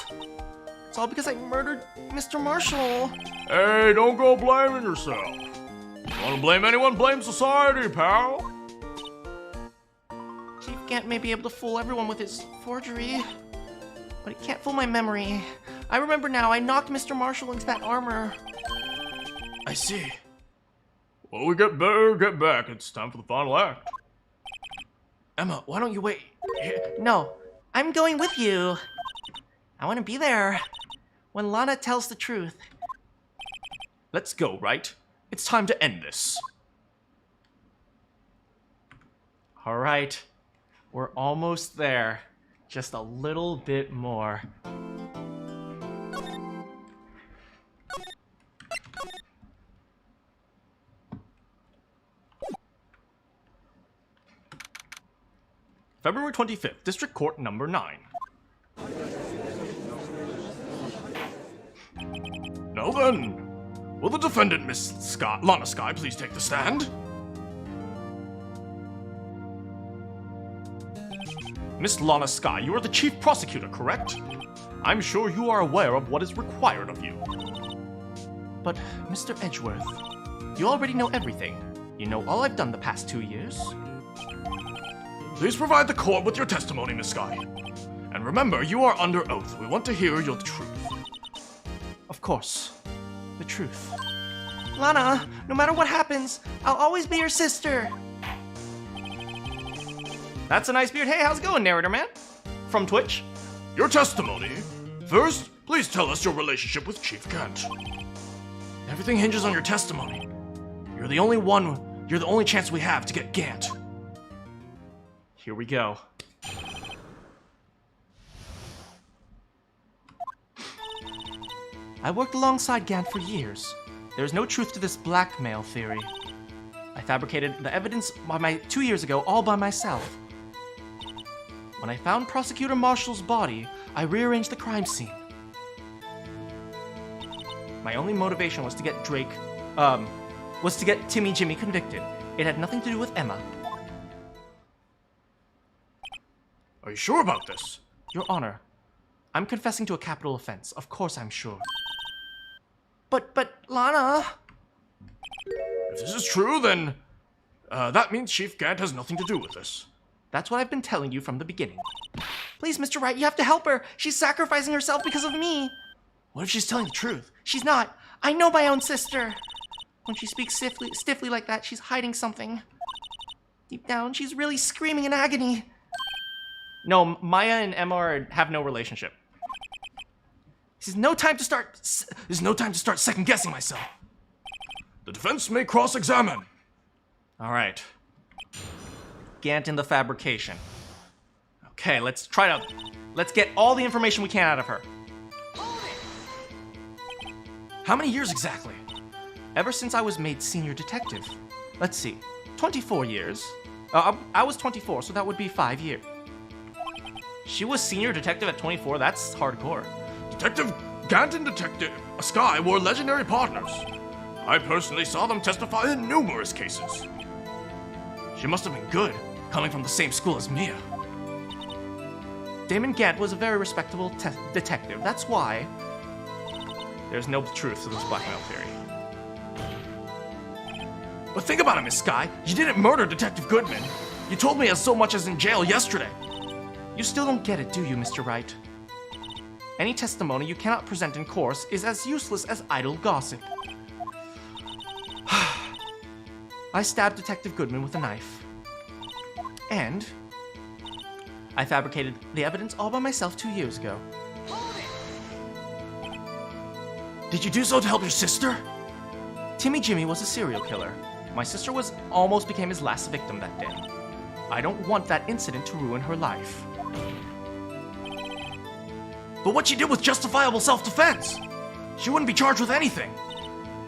It's all because I murdered Mr. Marshall. Hey, don't go blaming yourself. You want to blame anyone, blame society, pal. Chief Gant may be able to fool everyone with his forgery, but he can't fool my memory. I remember now, I knocked Mr. Marshall into that armor. I see. Well, we better get back. It's time for the final act. Emma, why don't you wait? No, I'm going with you. I want to be there when Lana tells the truth. Let's go, Wright. It's time to end this. All right, we're almost there. Just a little bit more. February 25th, District Court number 9. Now then, will the defendant, Miss Lana Sky, please take the stand? Miss Lana Sky, you are the chief prosecutor, correct? I'm sure you are aware of what is required of you. But, Mr. Edgeworth, you already know everything. You know all I've done the past 2 years. Please provide the court with your testimony, Miss Sky. And remember, you are under oath. We want to hear your truth. Of course. The truth. Lana, no matter what happens, I'll always be your sister. That's a nice beard. Hey, how's it going, narrator man? From Twitch. Your testimony. First, please tell us your relationship with Chief Gant. Everything hinges on your testimony. You're the only chance we have to get Gant. Here we go. I worked alongside Gant for years. There's no truth to this blackmail theory. I fabricated the evidence 2 years ago all by myself. When I found Prosecutor Marshall's body, I rearranged the crime scene. My only motivation was to get Timmy Jimmy convicted. It had nothing to do with Emma. Are you sure about this? Your Honor, I'm confessing to a capital offense. Of course I'm sure. But, Lana... If this is true, then that means Chief Gant has nothing to do with this. That's what I've been telling you from the beginning. Please, Mr. Wright, you have to help her. She's sacrificing herself because of me. What if she's telling the truth? She's not. I know my own sister. When she speaks stiffly like that, she's hiding something. Deep down, she's really screaming in agony. No, Maya and Emma have no relationship. There's no time to start second-guessing myself. The defense may cross-examine. All right. Gant in the fabrication. Okay, let's get all the information we can out of her. How many years exactly? Ever since I was made senior detective. Let's see, 24 years. I was 24, so that would be 5 years. She was senior detective at 24, that's hardcore. Detective Gant and Detective Sky were legendary partners. I personally saw them testify in numerous cases. She must have been good, coming from the same school as Mia. Damon Gant was a very respectable detective. That's why. There's no truth to this blackmail theory. But think about it, Miss Sky. You didn't murder Detective Goodman. You told me as so much as in jail yesterday. You still don't get it, do you, Mr. Wright? Any testimony you cannot present in court is as useless as idle gossip. I stabbed Detective Goodman with a knife. And I fabricated the evidence all by myself 2 years ago. Did you do so to help your sister? Timmy Jimmy was a serial killer. My sister almost became his last victim that day. I don't want that incident to ruin her life. But what she did was justifiable self-defense. She wouldn't be charged with anything.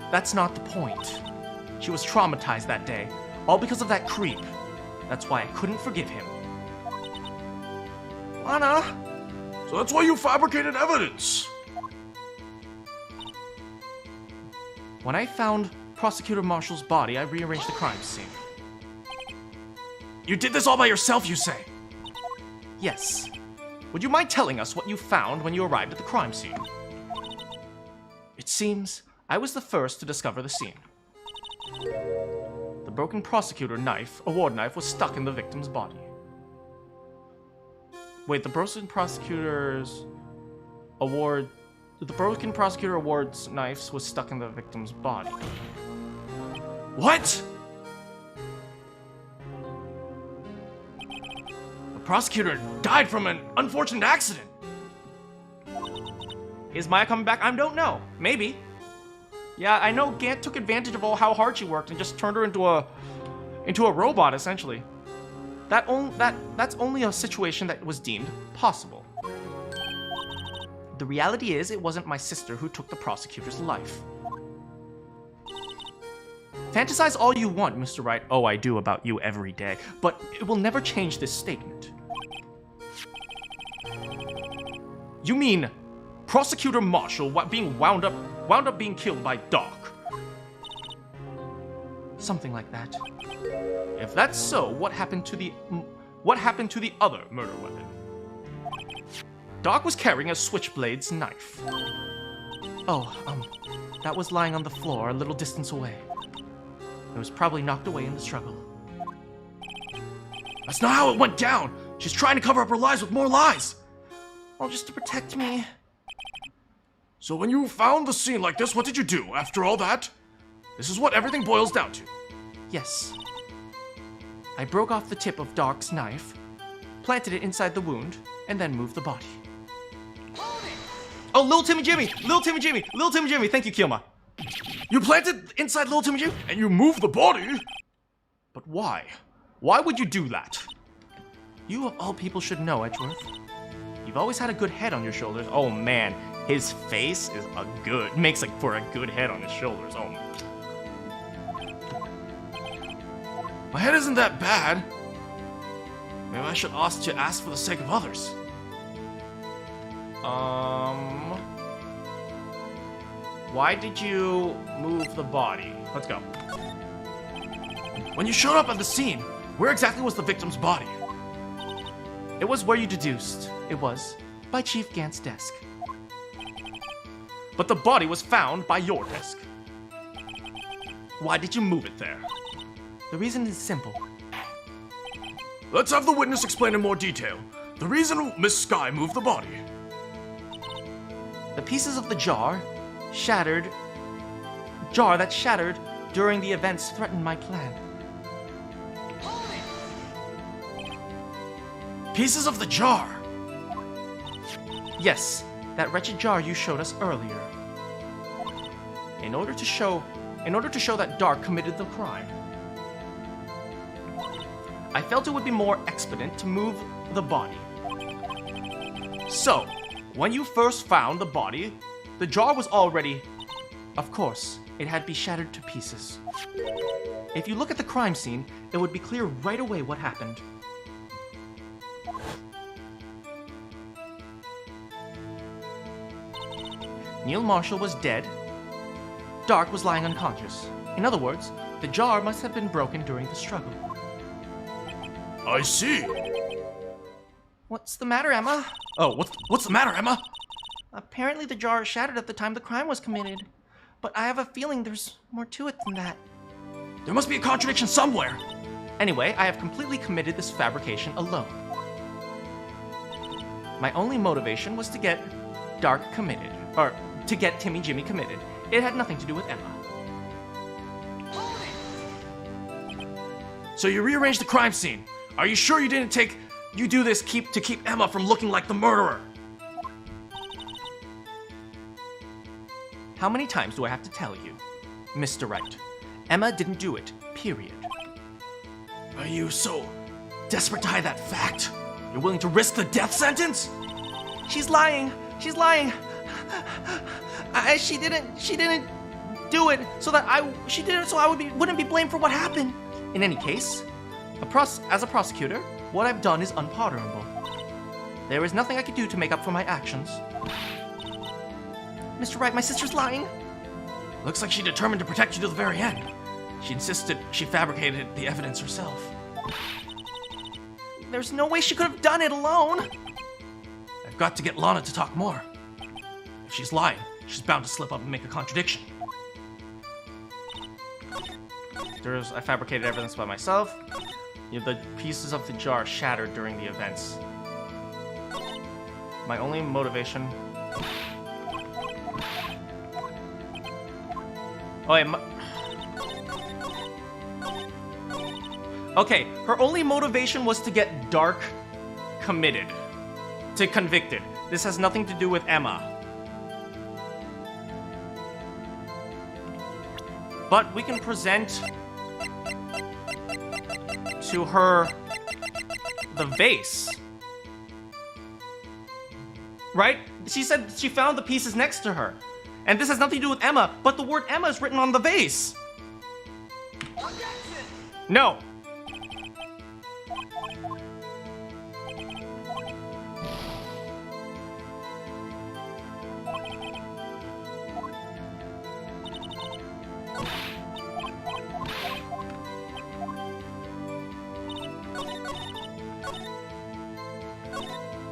That's not the point. She was traumatized that day, all because of that creep. That's why I couldn't forgive him. Lana! So that's why you fabricated evidence. When I found Prosecutor Marshall's body, I rearranged the crime scene. You did this all by yourself, you say? Yes. Would you mind telling us what you found when you arrived at the crime scene? It seems I was the first to discover the scene. The broken prosecutor award knife, was stuck in the victim's body. Wait, the broken prosecutor award's knife was stuck in the victim's body. What? The prosecutor died from an unfortunate accident. Is Maya coming back? I don't know. Maybe. Yeah, I know Gant took advantage of how hard she worked and just turned her into a robot, essentially. That's only a situation that was deemed possible. The reality is, it wasn't my sister who took the prosecutor's life. Fantasize all you want, Mr. Wright. Oh, I do about you every day. But it will never change this statement. You mean Prosecutor Marshall being wound up being killed by Doc? Something like that. If that's so, what happened to the other murder weapon? Doc was carrying a switchblade's knife. Oh, that was lying on the floor a little distance away. It was probably knocked away in the struggle. That's not how it went down. She's trying to cover up her lies with more lies. Well, just to protect me. So when you found the scene like this, what did you do after all that? This is what everything boils down to. Yes. I broke off the tip of Doc's knife, planted it inside the wound, and then moved the body. Oh, Little Timmy Jimmy! Little Timmy Jimmy! Little Timmy Jimmy! Thank you, Kilma. You planted inside Little Timmy Jim and you moved the body? But why? Why would you do that? You of all people should know, Edgeworth. You've always had a good head on your shoulders. Oh man, his face is makes for a good head on his shoulders. Oh. My head isn't that bad. Maybe I should ask for the sake of others. Why did you move the body? Let's go. When you showed up at the scene, where exactly was the victim's body? It was where you deduced. It was by Chief Gant's desk. But the body was found by your desk. Why did you move it there? The reason is simple. Let's have the witness explain in more detail. The reason Miss Sky moved the body. The pieces of the jar that shattered during the events threatened my plan. Pieces of the jar? Yes, that wretched jar you showed us earlier. In order to show that Dark committed the crime, I felt it would be more expedient to move the body. So, when you first found the body, the jar was already... Of course, it had been shattered to pieces. If you look at the crime scene, it would be clear right away what happened. Neil Marshall was dead. Dark was lying unconscious. In other words, the jar must have been broken during the struggle. I see. What's the matter, Emma? Oh, what's the matter, Emma? Apparently the jar shattered at the time the crime was committed. But I have a feeling there's more to it than that. There must be a contradiction somewhere. Anyway, I have completely committed this fabrication alone. My only motivation was to get Dark committed. Or, to get Timmy Jimmy committed. It had nothing to do with Emma. So you rearranged the crime scene. Are you sure you didn't do this to keep Emma from looking like the murderer? How many times do I have to tell you, Mr. Wright? Emma didn't do it, period. Are you so desperate to hide that fact? You're willing to risk the death sentence? She's lying! She's lying! She didn't do it she did it so I wouldn't be blamed for what happened. In any case, as a prosecutor, what I've done is unpardonable. There is nothing I could do to make up for my actions. Mr. Wright, my sister's lying. Looks like she determined to protect you to the very end. She insisted she fabricated the evidence herself. There's no way she could have done it alone. I've got to get Lana to talk more. If she's lying, she's bound to slip up and make a contradiction. I fabricated evidence by myself. The pieces of the jar shattered during the events. My only motivation... Oh, wait, okay, her only motivation was to get Dark convicted. This has nothing to do with Emma. but we can present to her the vase. Right? She said she found the pieces next to her. And this has nothing to do with Emma, but the word Emma is written on the vase. No.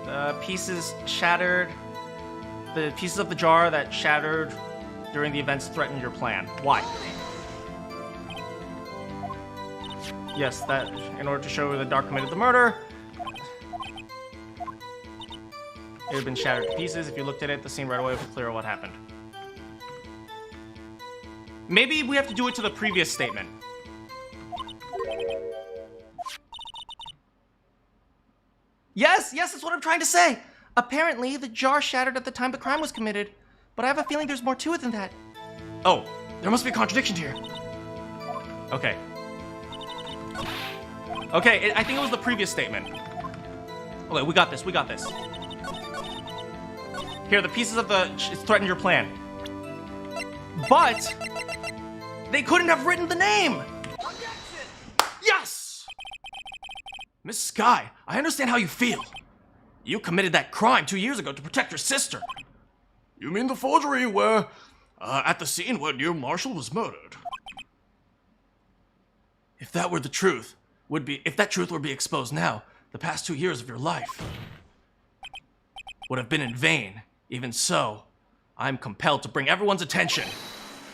The pieces shattered. The pieces of the jar that shattered during the events threatened your plan. Why? Yes, that in order to show the Dark committed the murder. It had been shattered to pieces. If you looked at it, the scene right away would clear what happened. Maybe we have to do it to the previous statement. Yes, that's what I'm trying to say. Apparently, the jar shattered at the time the crime was committed, but I have a feeling there's more to it than that. Oh, there must be a contradiction here. Okay. Okay, I think it was the previous statement. Okay, we got this. Here, the pieces of the... It's threatened your plan. But... they couldn't have written the name! Yes! Miss Sky, I understand how you feel. You committed that crime 2 years ago to protect your sister. You mean the forgery where... at the scene where Neil Marshall was murdered? If that were the truth, if that truth were to be exposed now, the past 2 years of your life would have been in vain. Even so, I'm compelled to bring everyone's attention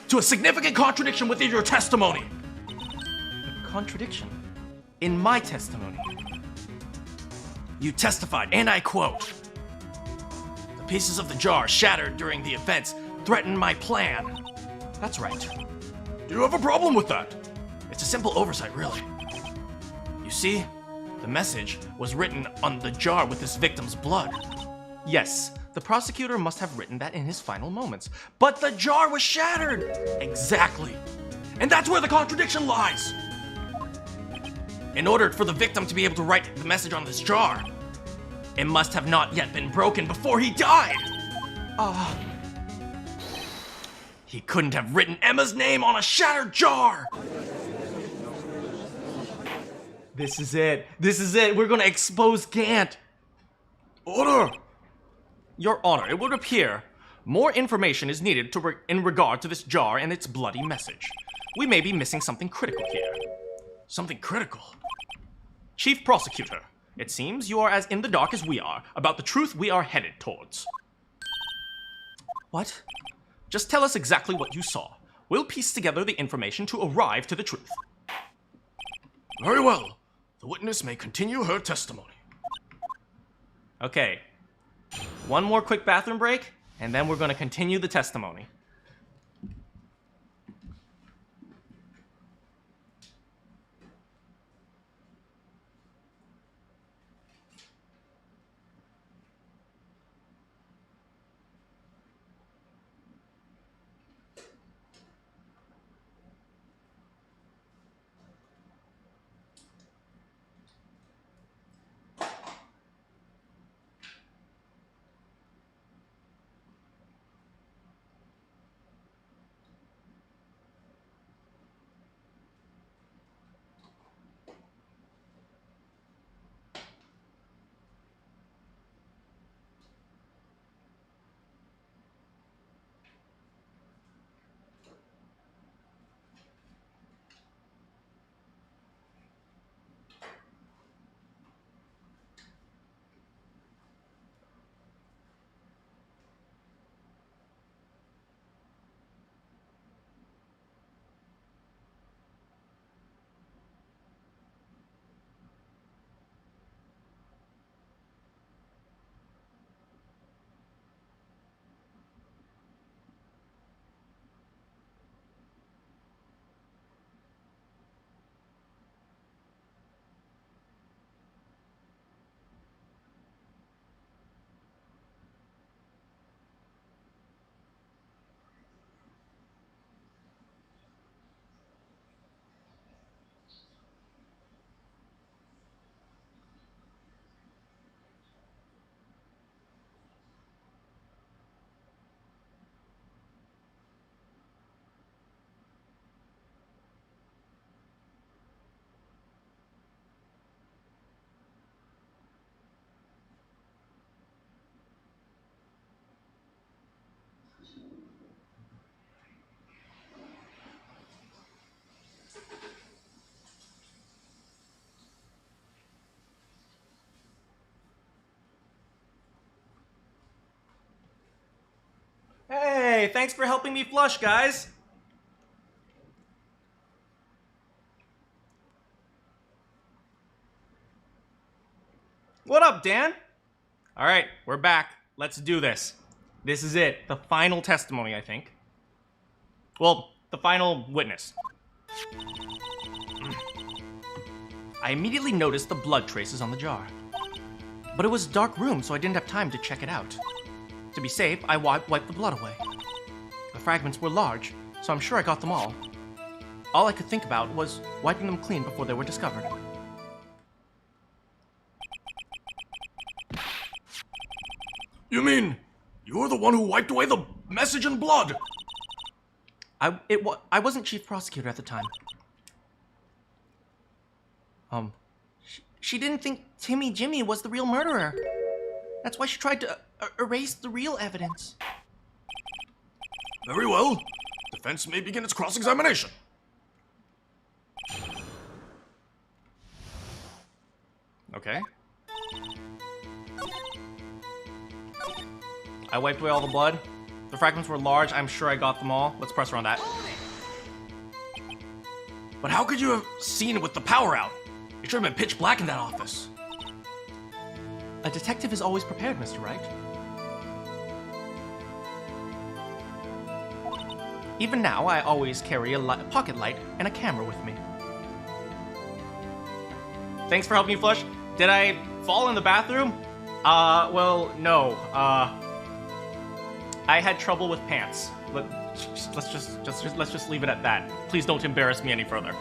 to a significant contradiction within your testimony. A contradiction? In my testimony? You testified, and I quote, "The pieces of the jar shattered during the events threatened my plan." That's right. Do you have a problem with that? It's a simple oversight, really. You see, the message was written on the jar with this victim's blood. Yes, the prosecutor must have written that in his final moments. But the jar was shattered! Exactly. And that's where the contradiction lies. In order for the victim to be able to write the message on this jar, it must have not yet been broken before he died. He couldn't have written Emma's name on a shattered jar. This is it. We're gonna expose Gant. Order! Your Honor, it would appear more information is needed in regard to this jar and its bloody message. We may be missing something critical here. Something critical. Chief Prosecutor, it seems you are as in the dark as we are about the truth we are headed towards. What? Just tell us exactly what you saw. We'll piece together the information to arrive to the truth. Very well. The witness may continue her testimony. Okay. One more quick bathroom break, and then we're going to continue the testimony. Hey, thanks for helping me flush, guys. What up, Dan? All right, we're back. Let's do this. This is it. The final testimony, I think. Well, the final witness. I immediately noticed the blood traces on the jar. But it was a dark room, so I didn't have time to check it out. To be safe, I wiped the blood away. The fragments were large, so I'm sure I got them all. All I could think about was wiping them clean before they were discovered. You mean you're the one who wiped away the message in blood? I wasn't chief prosecutor at the time. She didn't think Timmy Jimmy was the real murderer. That's why she tried to erase the real evidence. Very well. Defense may begin its cross-examination. Okay. I wiped away all the blood. The fragments were large. I'm sure I got them all. Let's press her on that. But how could you have seen it with the power out? It should have been pitch black in that office. A detective is always prepared, Mr. Wright. Even now, I always carry a pocket light and a camera with me. Thanks for helping me flush. Did I fall in the bathroom? Well, no. I had trouble with pants. Let's just leave it at that. Please don't embarrass me any further.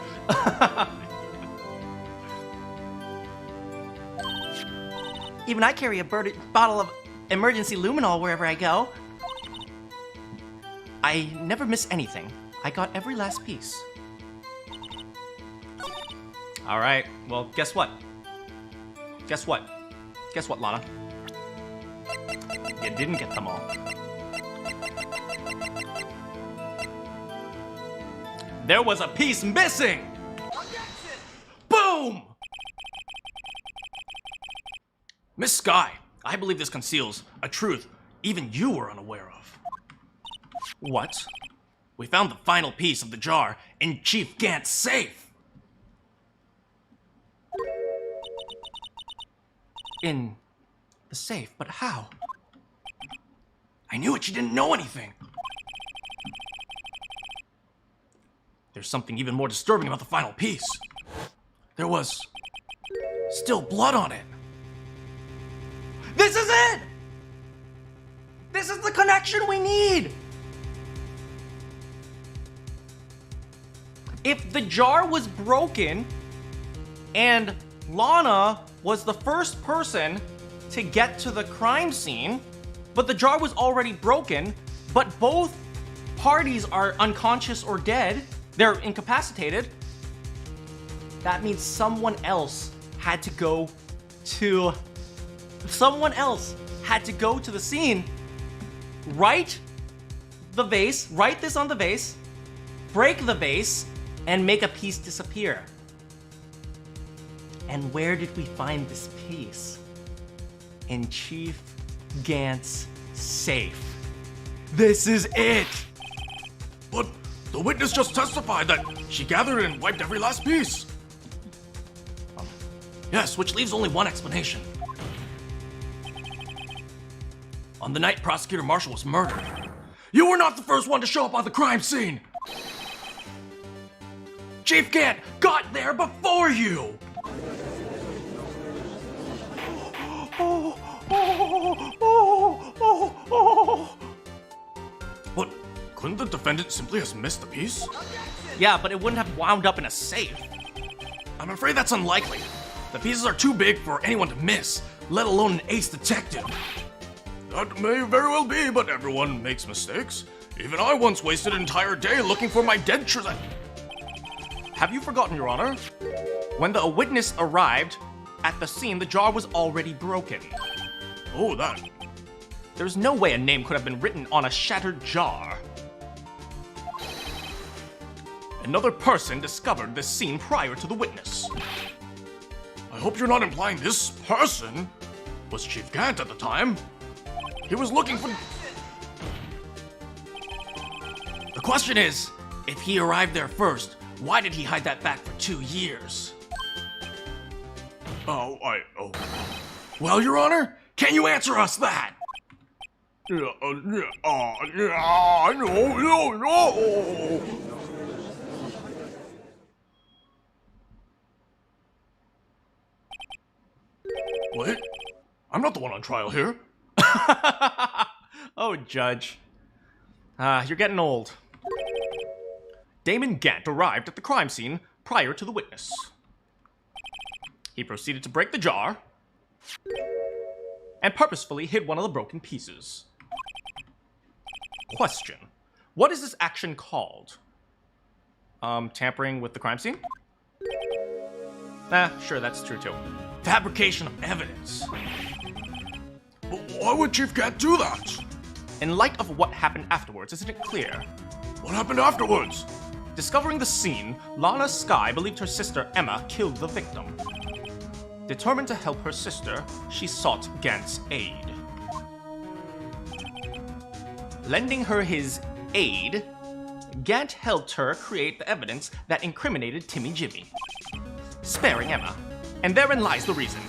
Even I carry a bottle of emergency luminol wherever I go. I never miss anything. I got every last piece. All right, well, guess what? Guess what, Lana? You didn't get them all. There was a piece missing! Boom! Miss Sky, I believe this conceals a truth even you were unaware of. What? We found the final piece of the jar in Chief Gant's safe. In the safe, but how? I knew it, you didn't know anything. There's something even more disturbing about the final piece. There was still blood on it. This is it! This is the connection we need! If the jar was broken and Lana was the first person to get to the crime scene, but the jar was already broken, but both parties are unconscious or dead, they're incapacitated, that means someone else had to go to the scene, write this on the vase, break the vase, and make a piece disappear. And where did we find this piece? In Chief Gant's safe. This is it! But the witness just testified that she gathered and wiped every last piece. Yes, which leaves only one explanation. On the night Prosecutor Marshall was murdered, You were not the first one to show up on the crime scene. Chief Gant got there before you. But couldn't the defendant simply have missed the piece? Yeah, but it wouldn't have wound up in a safe. I'm afraid that's unlikely. The pieces are too big for anyone to miss, let alone an ace detective. That may very well be, but everyone makes mistakes. Even I once wasted an entire day looking for my dead treasure. Have you forgotten, Your Honor? When the witness arrived at the scene, the jar was already broken. Oh, that. There's no way a name could have been written on a shattered jar. Another person discovered this scene prior to the witness. I hope you're not implying this person was Chief Gant at the time. He was looking for... The question is, if he arrived there first, why did he hide that fact for 2 years? Oh. Well, Your Honor, can you answer us that? No. What? I'm not the one on trial here. Oh, Judge. You're getting old. Damon Gant arrived at the crime scene prior to the witness. He proceeded to break the jar and purposefully hid one of the broken pieces. Question. What is this action called? Tampering with the crime scene? Sure, that's true too. Fabrication of evidence. But why would Chief Gant do that? In light of what happened afterwards, isn't it clear? What happened afterwards? Discovering the scene, Lana Skye believed her sister Emma killed the victim. Determined to help her sister, she sought Gant's aid. Lending her his aid, Gant helped her create the evidence that incriminated Timmy Jimmy, sparing Emma. And therein lies the reason.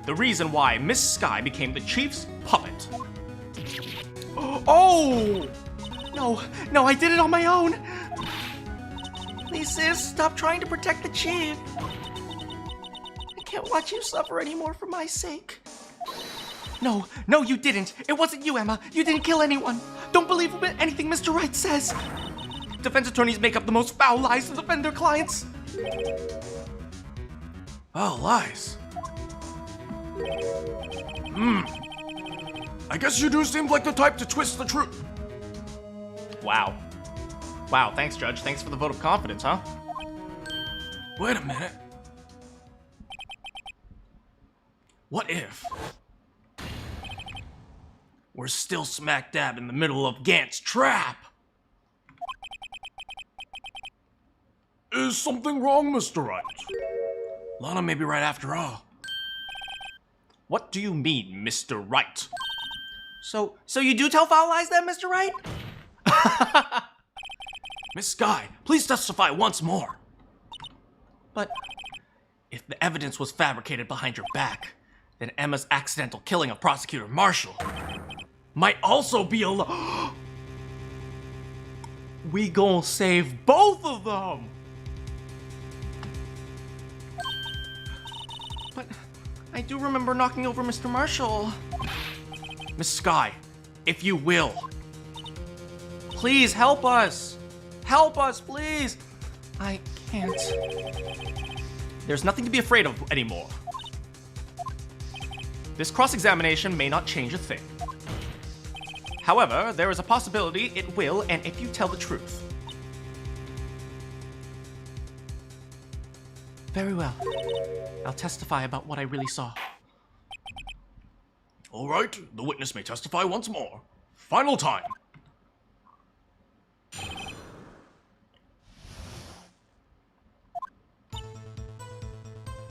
The reason why Miss Skye became the Chief's puppet. Oh! No, I did it on my own! Please, sis, stop trying to protect the Chief. I can't watch you suffer anymore for my sake. No, you didn't. It wasn't you, Emma. You didn't kill anyone. Don't believe anything Mr. Wright says. Defense attorneys make up the most foul lies to defend their clients. Oh, lies. I guess you do seem like the type to twist the truth. Wow, thanks, Judge. Thanks for the vote of confidence, huh? Wait a minute. What if we're still smack dab in the middle of Gant's trap? Is something wrong, Mr. Wright? Lana may be right after all. What do you mean, Mr. Wright? So you do tell foul lies then, Mr. Wright? Miss Skye, please testify once more. But If the evidence was fabricated behind your back, then Emma's accidental killing of Prosecutor Marshall might also be a We gon' save both of them! But I do remember knocking over Mr. Marshall. Miss Skye, if you will. Please help us! Help us, please! I can't. There's nothing to be afraid of anymore. This cross-examination may not change a thing. However, there is a possibility it will, and if you tell the truth. Very well. I'll testify about what I really saw. All right, the witness may testify once more. Final time.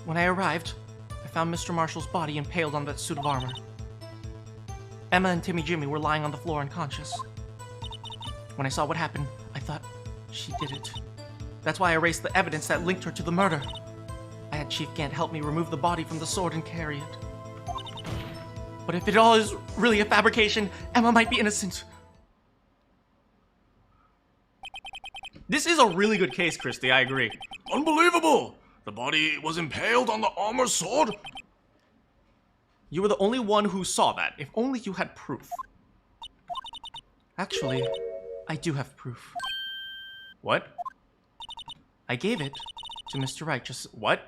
When I arrived, I found Mr. Marshall's body impaled on that suit of armor. Emma and Timmy Jimmy were lying on the floor unconscious. When I saw what happened, I thought she did it. That's why I erased the evidence that linked her to the murder. I had Chief Gant help me remove the body from the sword and carry it. But if it all is really a fabrication, Emma might be innocent. This is a really good case, Christy, I agree. Unbelievable! The body was impaled on the armor sword? You were the only one who saw that. If only you had proof. Actually, I do have proof. What? I gave it to Mr. Wright just... What?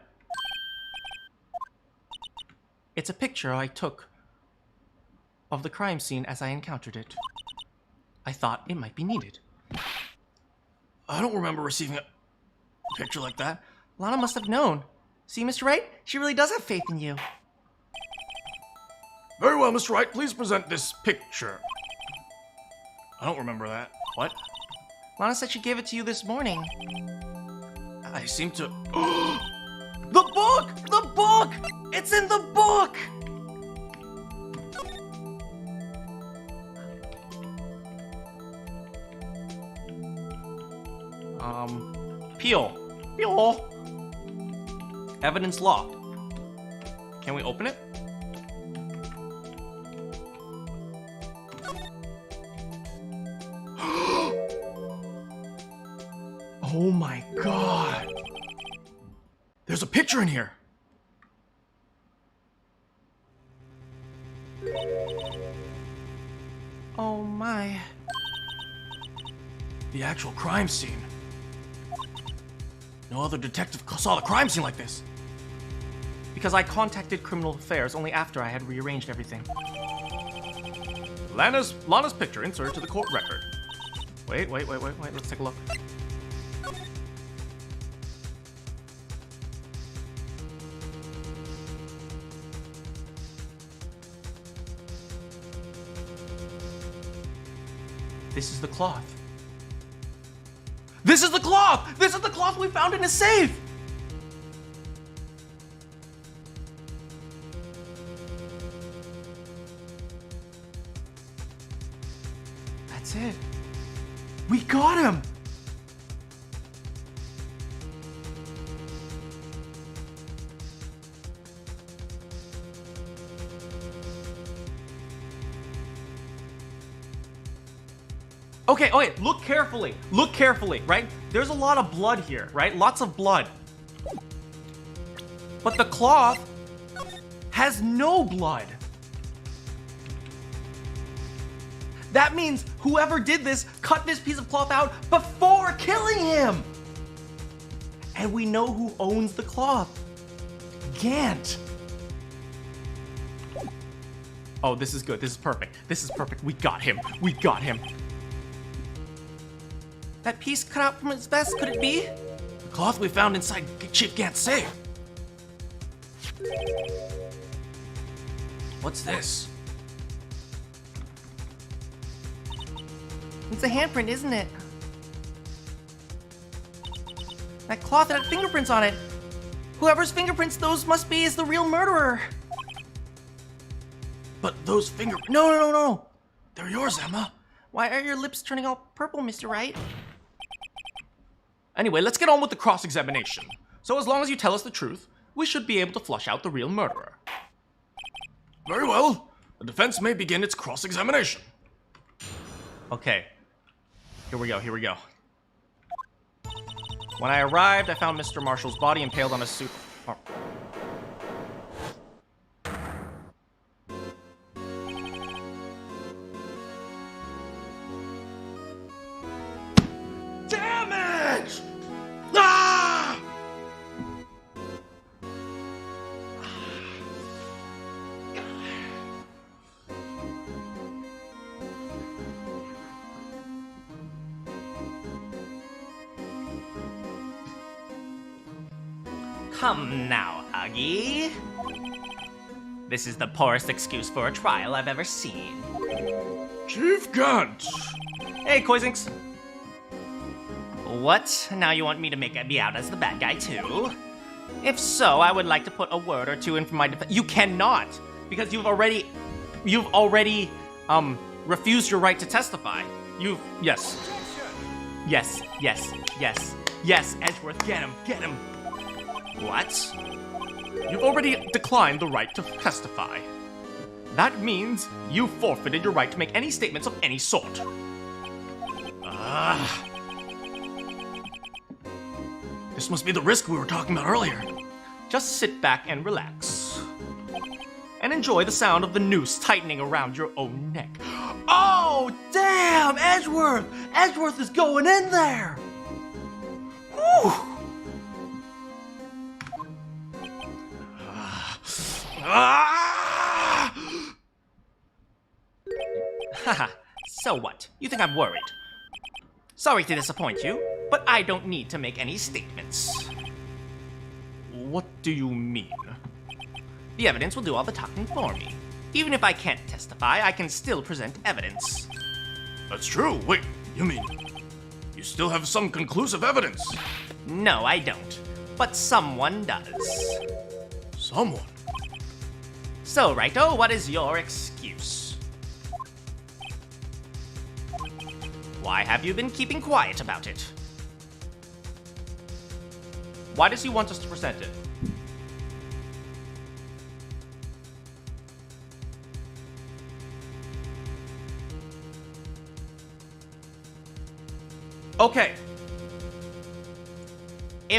It's a picture I took of the crime scene as I encountered it. I thought it might be needed. I don't remember receiving a picture like that. Lana must have known. See, Mr. Wright? She really does have faith in you. Very well, Mr. Wright, please present this picture. I don't remember that. What? Lana said she gave it to you this morning. I seem to... The book! The book! It's in the book! Peel. Peel. Evidence locked. Can we open it? Oh my god. There's a picture in here. Oh my. The actual crime scene. No other detective saw the crime scene like this. Because I contacted Criminal Affairs only after I had rearranged everything. Lana's picture inserted to the court record. Wait, let's take a look. This is the cloth. This is the cloth! This is the cloth we found in his safe! That's it. We got him! Okay, look carefully, right? There's a lot of blood here, right? Lots of blood. But the cloth has no blood. That means whoever did this cut this piece of cloth out before killing him. And we know who owns the cloth. Gant. Oh, this is good. This is perfect. This is perfect. We got him. We got him. That piece cut out from his vest, could it be? The cloth we found inside Chief Gant's safe. What's this? It's a handprint, isn't it? That cloth had fingerprints on it. Whoever's fingerprints those must be is the real murderer. But those No. They're yours, Emma. Why are your lips turning all purple, Mr. Wright? Anyway, let's get on with the cross-examination. So as long as you tell us the truth, we should be able to flush out the real murderer. Very well. The defense may begin its cross-examination. Okay. Here we go. When I arrived, I found Mr. Marshall's body impaled on a suit. Oh. Damn it! Ah! Come now, Augie. This is the poorest excuse for a trial I've ever seen. Chief Gant! Hey, Koizinks. What? Now you want me to make me out as the bad guy too? If so, I would like to put a word or two in for my defense. You cannot, because you've already refused your right to testify. Yes, Edgeworth, get him. What? You've already declined the right to testify. That means you forfeited your right to make any statements of any sort. This must be the risk we were talking about earlier. Just sit back and relax. And enjoy the sound of the noose tightening around your own neck. Oh, damn, Edgeworth! Edgeworth is going in there! Whew! Haha, so what? You think I'm worried? Sorry to disappoint you, but I don't need to make any statements. What do you mean? The evidence will do all the talking for me. Even if I can't testify, I can still present evidence. That's true. Wait, you mean you still have some conclusive evidence? No, I don't. But someone does. Someone? So, Righto, what is your excuse? Why have you been keeping quiet about it? Why does he want us to present it? Okay.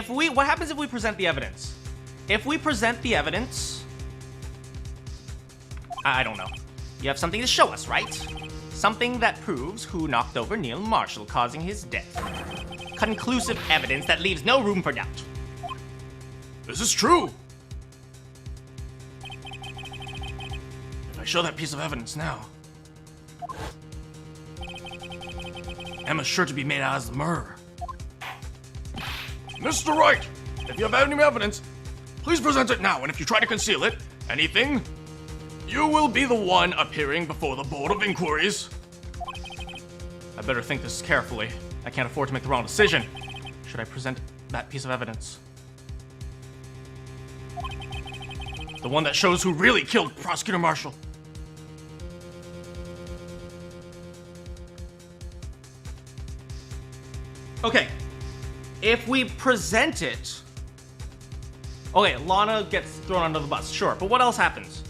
What happens if we present the evidence? If we present the evidence, I don't know. You have something to show us, right? Something that proves who knocked over Neil Marshall, causing his death. Conclusive evidence that leaves no room for doubt. This is true. If I show that piece of evidence now, Emma's sure to be made out as the murderer. Mr. Wright, if you have any evidence, please present it now, and if you try to conceal it, anything, you will be the one appearing before the Board of Inquiries. I better think this carefully. I can't afford to make the wrong decision. Should I present that piece of evidence? The one that shows who really killed Prosecutor Marshall. Okay. If we present it... Okay, Lana gets thrown under the bus, sure. But what else happens?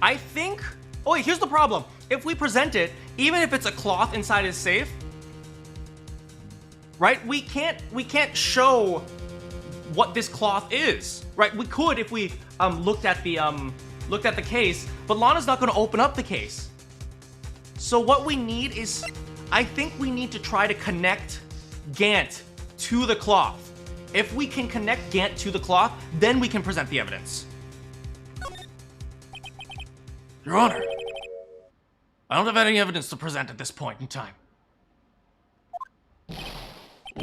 I think... Oh wait, here's the problem. If we present it, even if it's a cloth inside his safe, right? We can't show what this cloth is, right? We could if we looked at the case, but Lana's not going to open up the case. So what we need is, I think we need to try to connect Gant to the cloth. If we can connect Gant to the cloth, then we can present the evidence. Your Honor, I don't have any evidence to present at this point in time.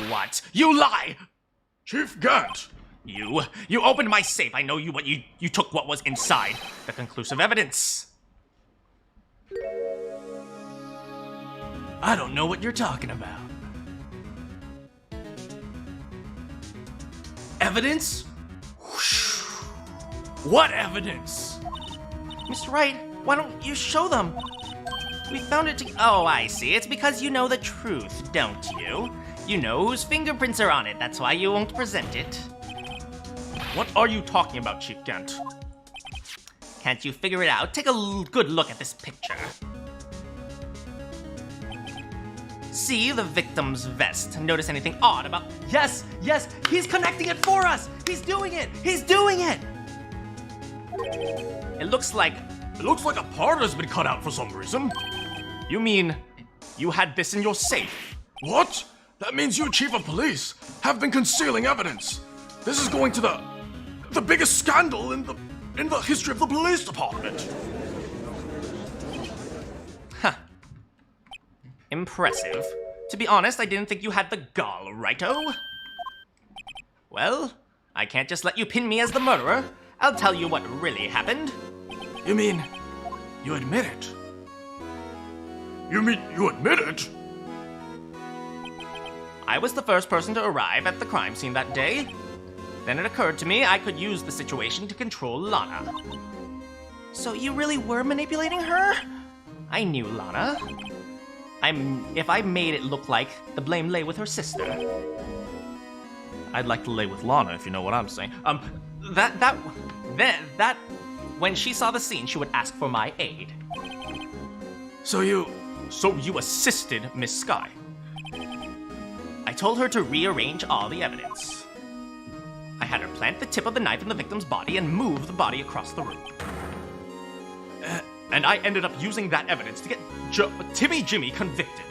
What? You lie! Chief Gant! You opened my safe. I know you took what was inside. The conclusive evidence. I don't know what you're talking about. Evidence? What evidence? Mr. Wright, why don't you show them? We found it Oh, I see. It's because you know the truth, don't you? You know whose fingerprints are on it. That's why you won't present it. What are you talking about, Chief Gant? Can't you figure it out? Take a good look at this picture. See the victim's vest. Notice anything odd about... Yes, he's connecting it for us. He's doing it. It looks like a part has been cut out for some reason. You mean you had this in your safe? What? That means you, Chief of Police, have been concealing evidence. This is going to the biggest scandal in the history of the police department. Huh. Impressive. To be honest, I didn't think you had the gall, righto? Well, I can't just let you pin me as the murderer. I'll tell you what really happened. You mean you admit it? You mean you admit it? I was the first person to arrive at the crime scene that day. Then it occurred to me I could use the situation to control Lana. So you really were manipulating her? I knew Lana. If I made it look like the blame lay with her sister. I'd like to lay with Lana, if you know what I'm saying. When she saw the scene, she would ask for my aid. So you assisted Miss Sky? I told her to rearrange all the evidence. I had her plant the tip of the knife in the victim's body and move the body across the room. And I ended up using that evidence to get Timmy Jimmy convicted.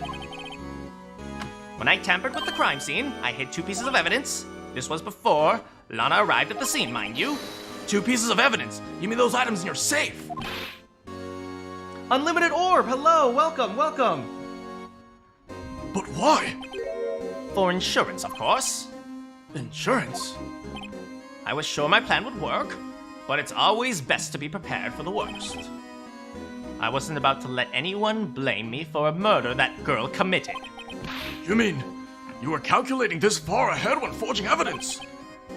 When I tampered with the crime scene, I hid 2 pieces of evidence. This was before Lana arrived at the scene, mind you. 2 pieces of evidence? You mean those items in your safe? Unlimited orb, hello, welcome. But why? For insurance, of course. Insurance? I was sure my plan would work, but it's always best to be prepared for the worst. I wasn't about to let anyone blame me for a murder that girl committed. You mean you were calculating this far ahead when forging evidence?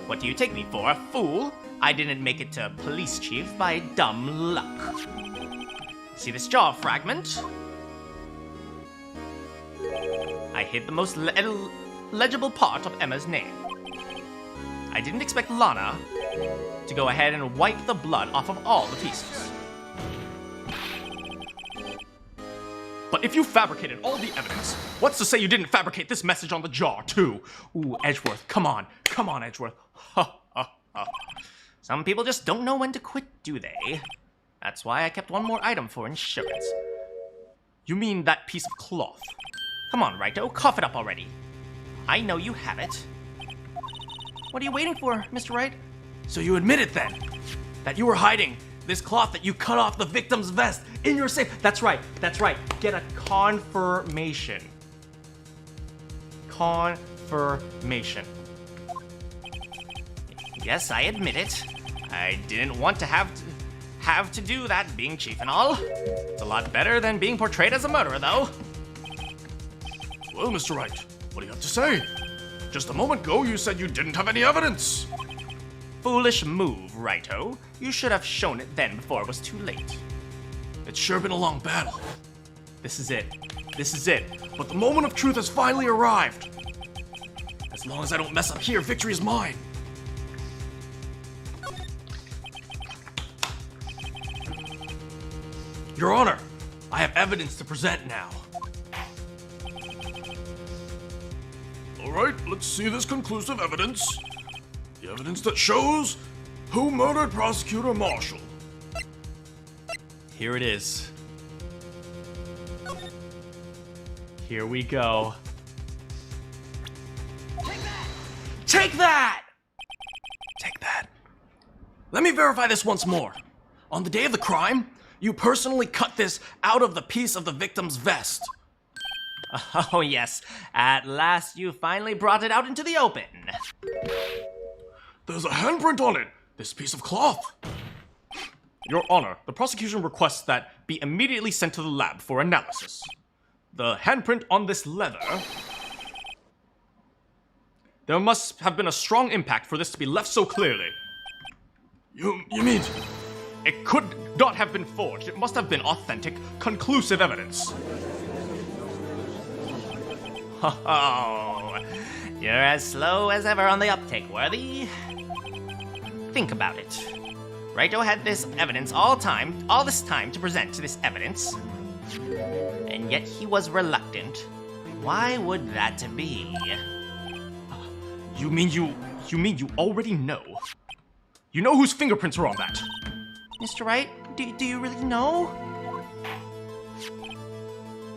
What do you take me for, a fool? I didn't make it to police chief by dumb luck. See this jaw fragment? I hid the most legible part of Emma's name. I didn't expect Lana to go ahead and wipe the blood off of all the pieces. But if you fabricated all the evidence, what's to say you didn't fabricate this message on the jar, too? Ooh, Edgeworth, come on, Edgeworth. Ha, ha, ha. Some people just don't know when to quit, do they? That's why I kept one more item for insurance. You mean that piece of cloth? Come on, Righto, cough it up already. I know you have it. What are you waiting for, Mr. Wright? So you admit it then? That you were hiding this cloth that you cut off the victim's vest in your safe? That's right. Get a confirmation. Confirmation. Yes, I admit it. I didn't want to have to do that, being chief and all. It's a lot better than being portrayed as a murderer, though. Well, Mr. Wright, what do you have to say? Just a moment ago, you said you didn't have any evidence. Foolish move, Righto. You should have shown it then before it was too late. It's sure been a long battle. This is it. But the moment of truth has finally arrived. As long as I don't mess up here, victory is mine. Your Honor, I have evidence to present now. All right, let's see this conclusive evidence. The evidence that shows who murdered Prosecutor Marshall. Here it is. Here we go. Take that! Take that. Let me verify this once more. On the day of the crime, you personally cut this out of the piece of the victim's vest. Oh yes, at last you finally brought it out into the open. There's a handprint on it, this piece of cloth. Your Honor, the prosecution requests that be immediately sent to the lab for analysis. The handprint on this leather... There must have been a strong impact for this to be left so clearly. You mean... It could not have been forged. It must have been authentic, conclusive evidence. Oh, you're as slow as ever on the uptake, Worthy. Think about it. Righto had this evidence all this time to present to this evidence, and yet he was reluctant. Why would that be? You mean you already know? You know whose fingerprints were on that? Mr. Wright, do you really know?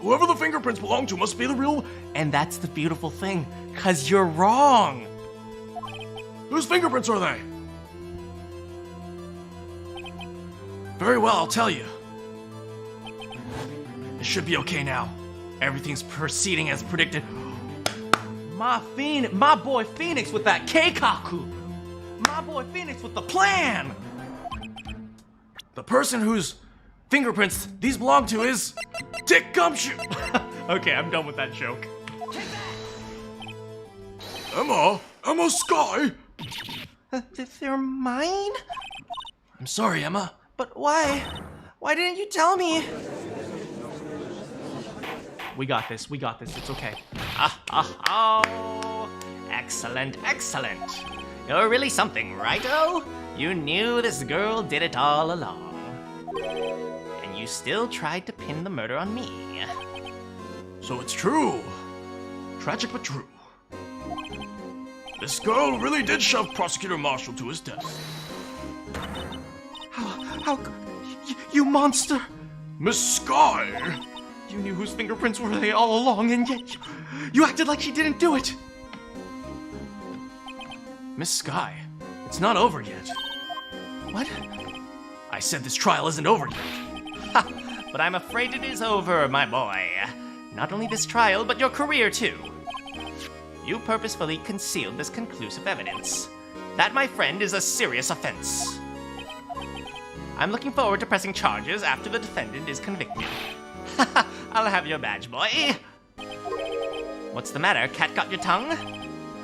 Whoever the fingerprints belong to must be the real... And that's the beautiful thing, 'cause you're wrong. Whose fingerprints are they? Very well, I'll tell you. It should be okay now. Everything's proceeding as predicted. My boy Pheonix with that keikaku. My boy Pheonix with the plan. The person whose fingerprints these belong to is Dick Gumshoe. Okay, I'm done with that joke. Emma Sky. They're mine? I'm sorry, Emma. But why? Why didn't you tell me? We got this, it's okay. Oh, excellent. You're really something, Righto? You knew this girl did it all along. And you still tried to pin the murder on me. So it's true. Tragic but true. This girl really did shove Prosecutor Marshall to his death. How you monster! Miss Sky! You knew whose fingerprints were they all along, and yet you acted like she didn't do it! Miss Sky, it's not over yet. What? I said this trial isn't over yet. Ha! But I'm afraid it is over, my boy. Not only this trial, but your career too. You purposefully concealed this conclusive evidence. That, my friend, is a serious offense. I'm looking forward to pressing charges after the defendant is convicted. I'll have your badge, boy. What's the matter? Cat got your tongue?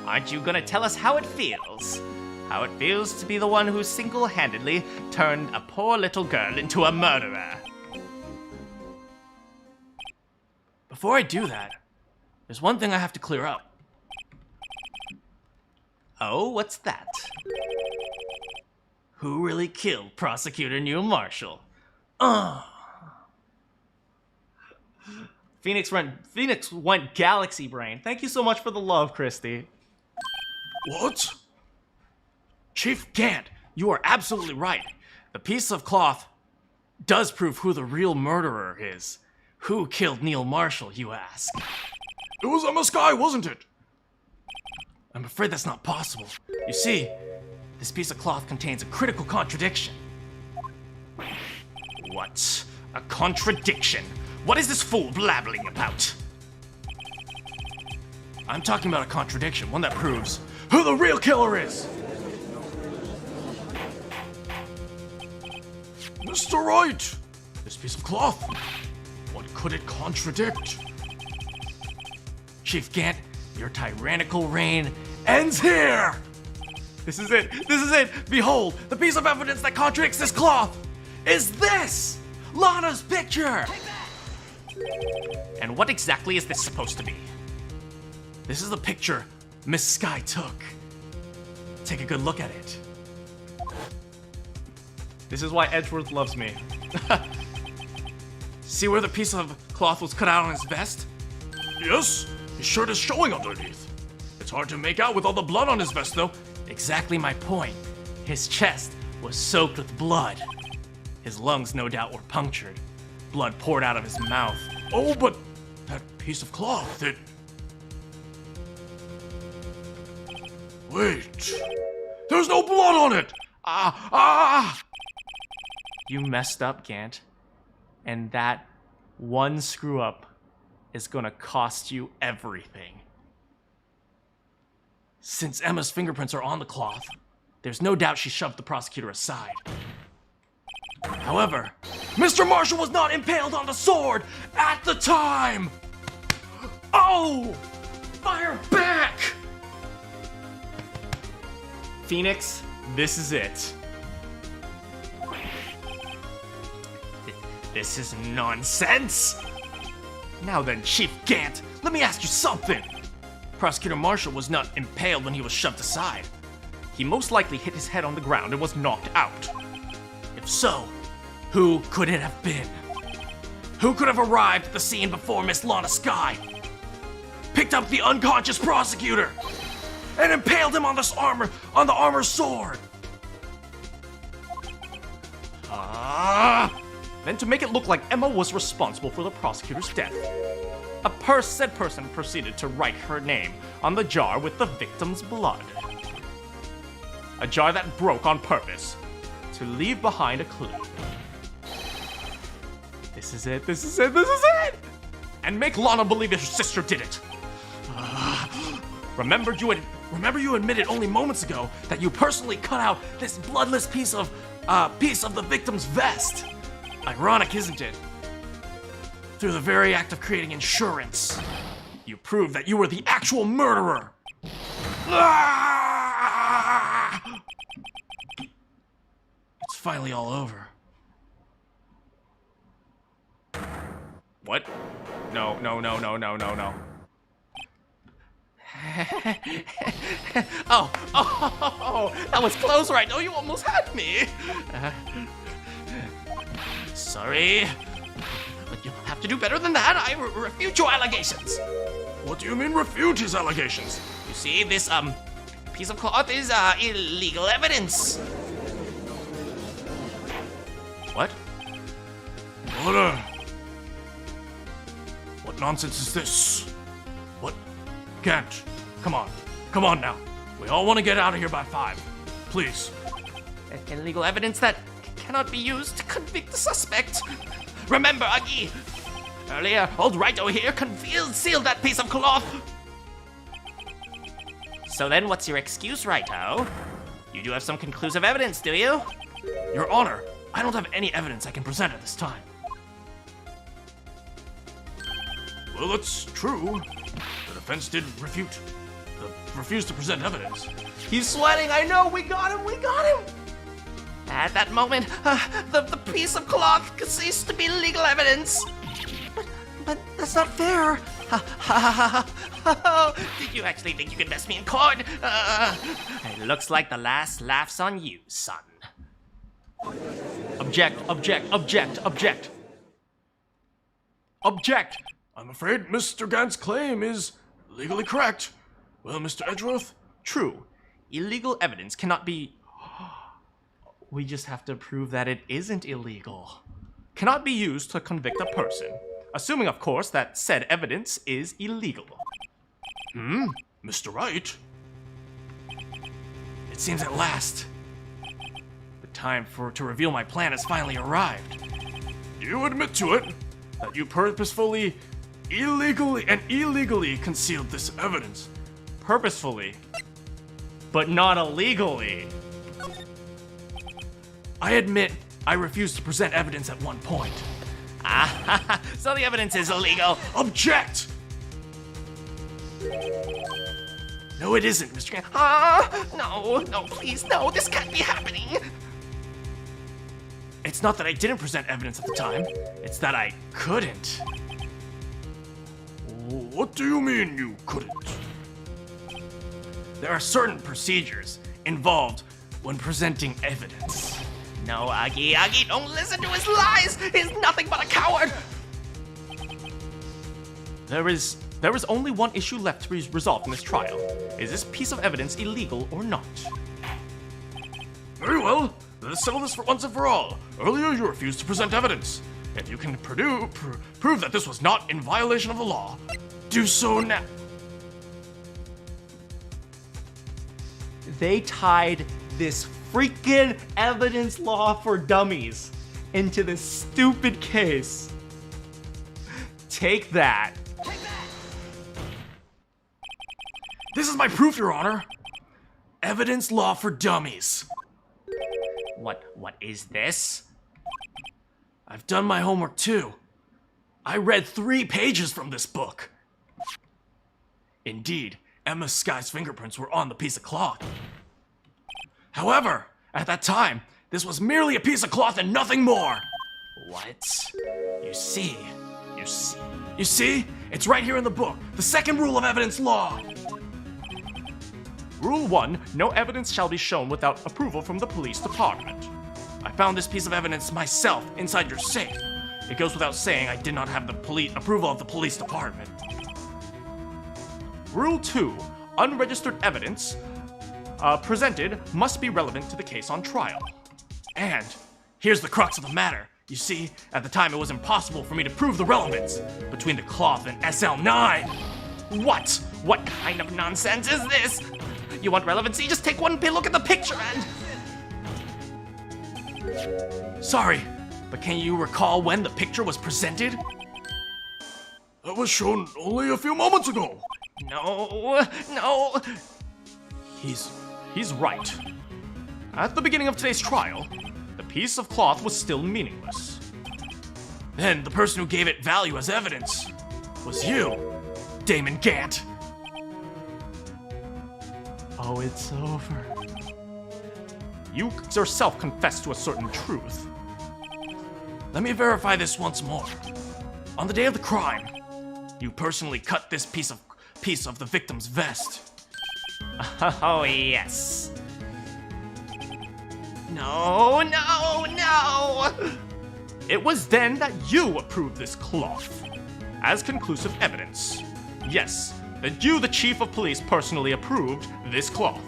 Aren't you gonna tell us how it feels? How it feels to be the one who single-handedly turned a poor little girl into a murderer? Before I do that, there's one thing I have to clear up. Oh, what's that? Who really killed Prosecutor Neil Marshall? Pheonix went galaxy brain. Thank you so much for the love, Christy. What? Chief Gant, you are absolutely right. The piece of cloth does prove who the real murderer is. Who killed Neil Marshall, you ask? It was Emma Sky, wasn't it? I'm afraid that's not possible. You see, this piece of cloth contains a critical contradiction. What? A contradiction? What is this fool blabbling about? I'm talking about a contradiction, one that proves who the real killer is. Mr. Wright, this piece of cloth, what could it contradict? Chief Gant, your tyrannical reign ends here! This is it. This is it. Behold, the piece of evidence that contradicts this cloth is this! Lana's picture! And what exactly is this supposed to be? This is the picture Miss Sky took. Take a good look at it. This is why Edgeworth loves me. See where the piece of cloth was cut out on his vest? Yes, his shirt is showing underneath. It's hard to make out with all the blood on his vest, though. Exactly my point. His chest was soaked with blood. His lungs, no doubt, were punctured. Blood poured out of his mouth. Oh, but that piece of cloth, it... Wait. There's no blood on it! You messed up, Gant. And that one screw up is gonna cost you everything. Since Emma's fingerprints are on the cloth, there's no doubt she shoved the prosecutor aside. However, Mr. Marshall was not impaled on the sword at the time! Oh! Fire back! Pheonix, this is it. This is nonsense! Now then, Chief Gant, let me ask you something. Prosecutor Marshall was not impaled when he was shoved aside. He most likely hit his head on the ground and was knocked out. If so, who could it have been? Who could have arrived at the scene before Miss Lana Sky? Picked up the unconscious prosecutor and impaled him on the armor sword. Then to make it look like Emma was responsible for the prosecutor's death, said person proceeded to write her name on the jar with the victim's blood. A jar that broke on purpose to leave behind a clue. This is it, this is it, this is it! And make Lana believe her sister did it. Remember you admitted only moments ago that you personally cut out this bloodless piece of the victim's vest. Ironic, isn't it? Through the very act of creating insurance, you proved that you were the actual murderer. It's finally all over. What? No. Oh, that was close right now. You almost had me. Sorry. But you'll have to do better than that. I refute your allegations. What do you mean refute his allegations? You see, this, piece of cloth is, illegal evidence. What? What nonsense is this? What? Gant, come on now. We all want to get out of here by 5. Please. Illegal evidence that cannot be used to convict the suspect. Remember, Uggy, earlier, old Righto here concealed that piece of cloth. So then, what's your excuse, Righto? You do have some conclusive evidence, do you? Your Honor, I don't have any evidence I can present at this time. Well, that's true. The defense did refuse to present evidence. He's sweating. I know. We got him. We got him. At that moment, the piece of cloth ceased to be legal evidence. But that's not fair. Did you actually think you could mess me in court? It looks like the last laugh's on you, son. Object, object, object, object. Object. I'm afraid Mr. Gant's claim is legally correct. Well, Mr. Edgeworth? True. Illegal evidence cannot be... We just have to prove that it isn't illegal. Cannot be used to convict a person. Assuming, of course, that said evidence is illegal. Mr. Wright? It seems at last the time to reveal my plan has finally arrived. You admit to it that you purposefully, illegally concealed this evidence. Purposefully, but not illegally. I admit I refused to present evidence at one point. So the evidence is illegal. Object! No, it isn't, Mr. Gant. No, please, no, this can't be happening. It's not that I didn't present evidence at the time, it's that I couldn't. What do you mean you couldn't? There are certain procedures involved when presenting evidence. No, Aggie, don't listen to his lies. He's nothing but a coward. There is only one issue left to be resolved in this trial. Is this piece of evidence illegal or not? Very well. Let's settle this for once and for all. Earlier, you refused to present evidence. If you can prove that this was not in violation of the law, do so now. They tied this freaking evidence law for dummies into this stupid case. Take that. This is my proof, Your Honor. Evidence law for dummies. What is this? I've done my homework too. I read 3 pages from this book. Indeed, Emma Sky's fingerprints were on the piece of cloth. However, at that time, this was merely a piece of cloth and nothing more. What? You see, it's right here in the book. The second rule of evidence law. Rule 1, no evidence shall be shown without approval from the police department. I found this piece of evidence myself inside your safe. It goes without saying I did not have the approval of the police department. Rule 2, unregistered evidence presented must be relevant to the case on trial. And here's the crux of the matter. You see, at the time it was impossible for me to prove the relevance between the cloth and SL9. What? What kind of nonsense is this? You want relevancy? Just take one look at the picture and... Sorry, but can you recall when the picture was presented? That was shown only a few moments ago. No. He's right. At the beginning of today's trial, the piece of cloth was still meaningless. Then the person who gave it value as evidence was you, Damon Gant. Oh, it's over. You yourself confessed to a certain truth. Let me verify this once more. On the day of the crime, you personally cut this piece of the victim's vest. Oh, yes. No. It was then that you approved this cloth as conclusive evidence. Yes, that you, the chief of police, personally approved this cloth.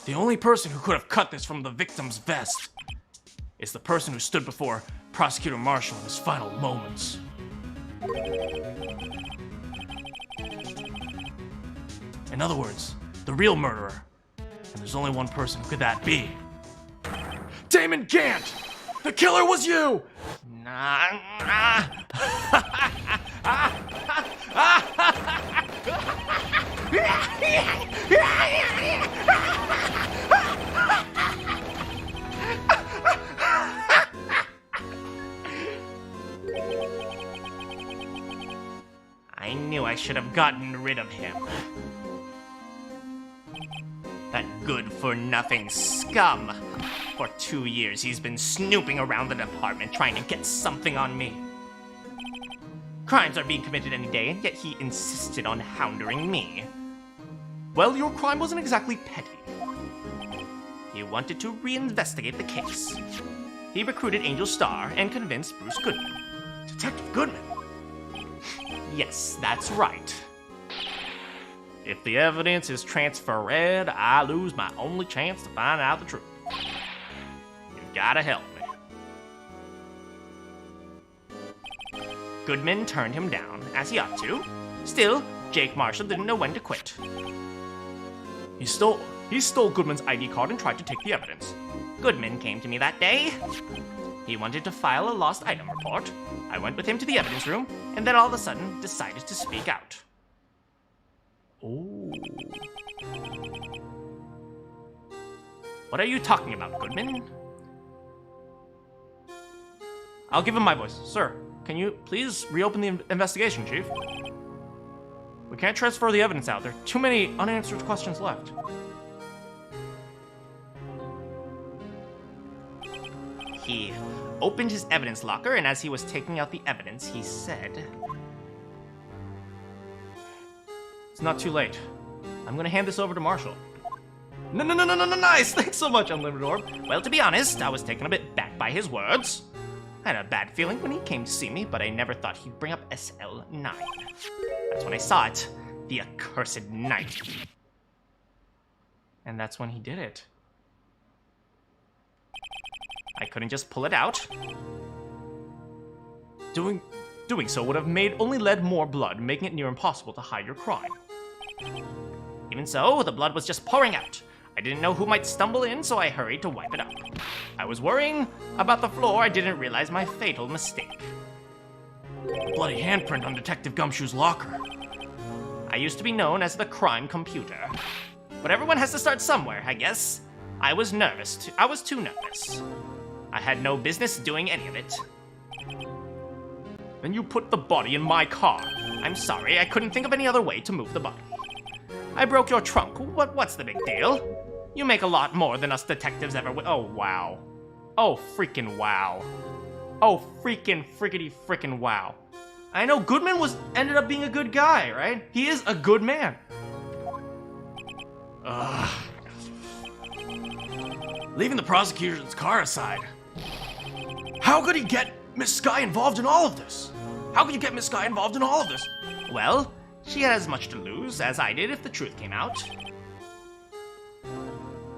The only person who could have cut this from the victim's vest is the person who stood before Prosecutor Marshall in his final moments. In other words, the real murderer. And there's only one person who could that be. Damon Gant! The killer was you! I knew I should have gotten rid of him. That good-for-nothing scum. For 2 years, he's been snooping around the department trying to get something on me. Crimes are being committed any day, and yet he insisted on hounding me. Well, your crime wasn't exactly petty. He wanted to reinvestigate the case. He recruited Angel Star and convinced Bruce Goodman. Detective Goodman. Yes, that's right. If the evidence is transferred, I lose my only chance to find out the truth. You gotta help me. Goodman turned him down, as he ought to. Still, Jake Marshall didn't know when to quit. He stole Goodman's ID card and tried to take the evidence. Goodman came to me that day. He wanted to file a lost item report. I went with him to the evidence room, and then all of a sudden decided to speak out. Oh. What are you talking about, Goodman? I'll give him my voice. Sir, can you please reopen the investigation, Chief? We can't transfer the evidence out. There are too many unanswered questions left. He opened his evidence locker, and as he was taking out the evidence, he said, It's not too late. I'm gonna hand this over to Marshall. No, nice! Thanks so much, Unlimited Orb. well, to be honest, I was taken a bit back by his words. I had a bad feeling when he came to see me, but I never thought he'd bring up SL9. That's when I saw it. The accursed knife. And that's when he did it. I couldn't just pull it out. Doing so would have only led more blood, making it near impossible to hide your crime. Even so, the blood was just pouring out. I didn't know who might stumble in, so I hurried to wipe it up. I was worrying about the floor. I didn't realize my fatal mistake. Bloody handprint on Detective Gumshoe's locker. I used to be known as the crime computer. But everyone has to start somewhere, I guess. I was nervous. I was too nervous. I had no business doing any of it. Then you put the body in my car. I'm sorry, I couldn't think of any other way to move the body. I broke your trunk. What's the big deal? You make a lot more than us detectives ever will. Oh, wow. Oh, freaking wow. Oh, freaking wow. I know Goodman ended up being a good guy, right? He is a good man. Leaving the prosecution's car aside, how could he get Miss Sky involved in all of this? How could you get Miss Sky involved in all of this? Well, she had as much to lose as I did if the truth came out.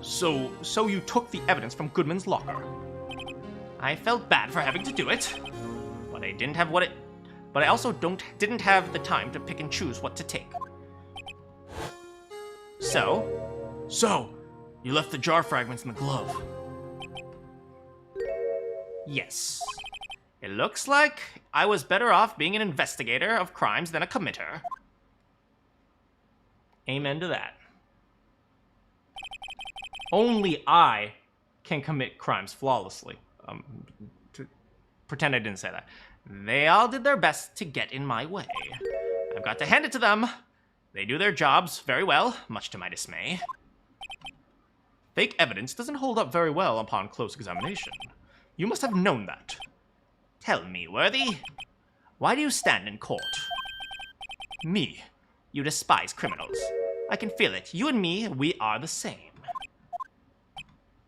So you took the evidence from Goodman's locker. I felt bad for having to do it, but I didn't have But I also didn't have the time to pick and choose what to take. So, you left the jar fragments in the glove. Yes. It looks like I was better off being an investigator of crimes than a committer. Amen to that. Only I can commit crimes flawlessly. Pretend I didn't say that. They all did their best to get in my way. I've got to hand it to them. They do their jobs very well, much to my dismay. Fake evidence doesn't hold up very well upon close examination. You must have known that. Tell me, Worthy, why do you stand in court? Me. You despise criminals. I can feel it. You and me, we are the same.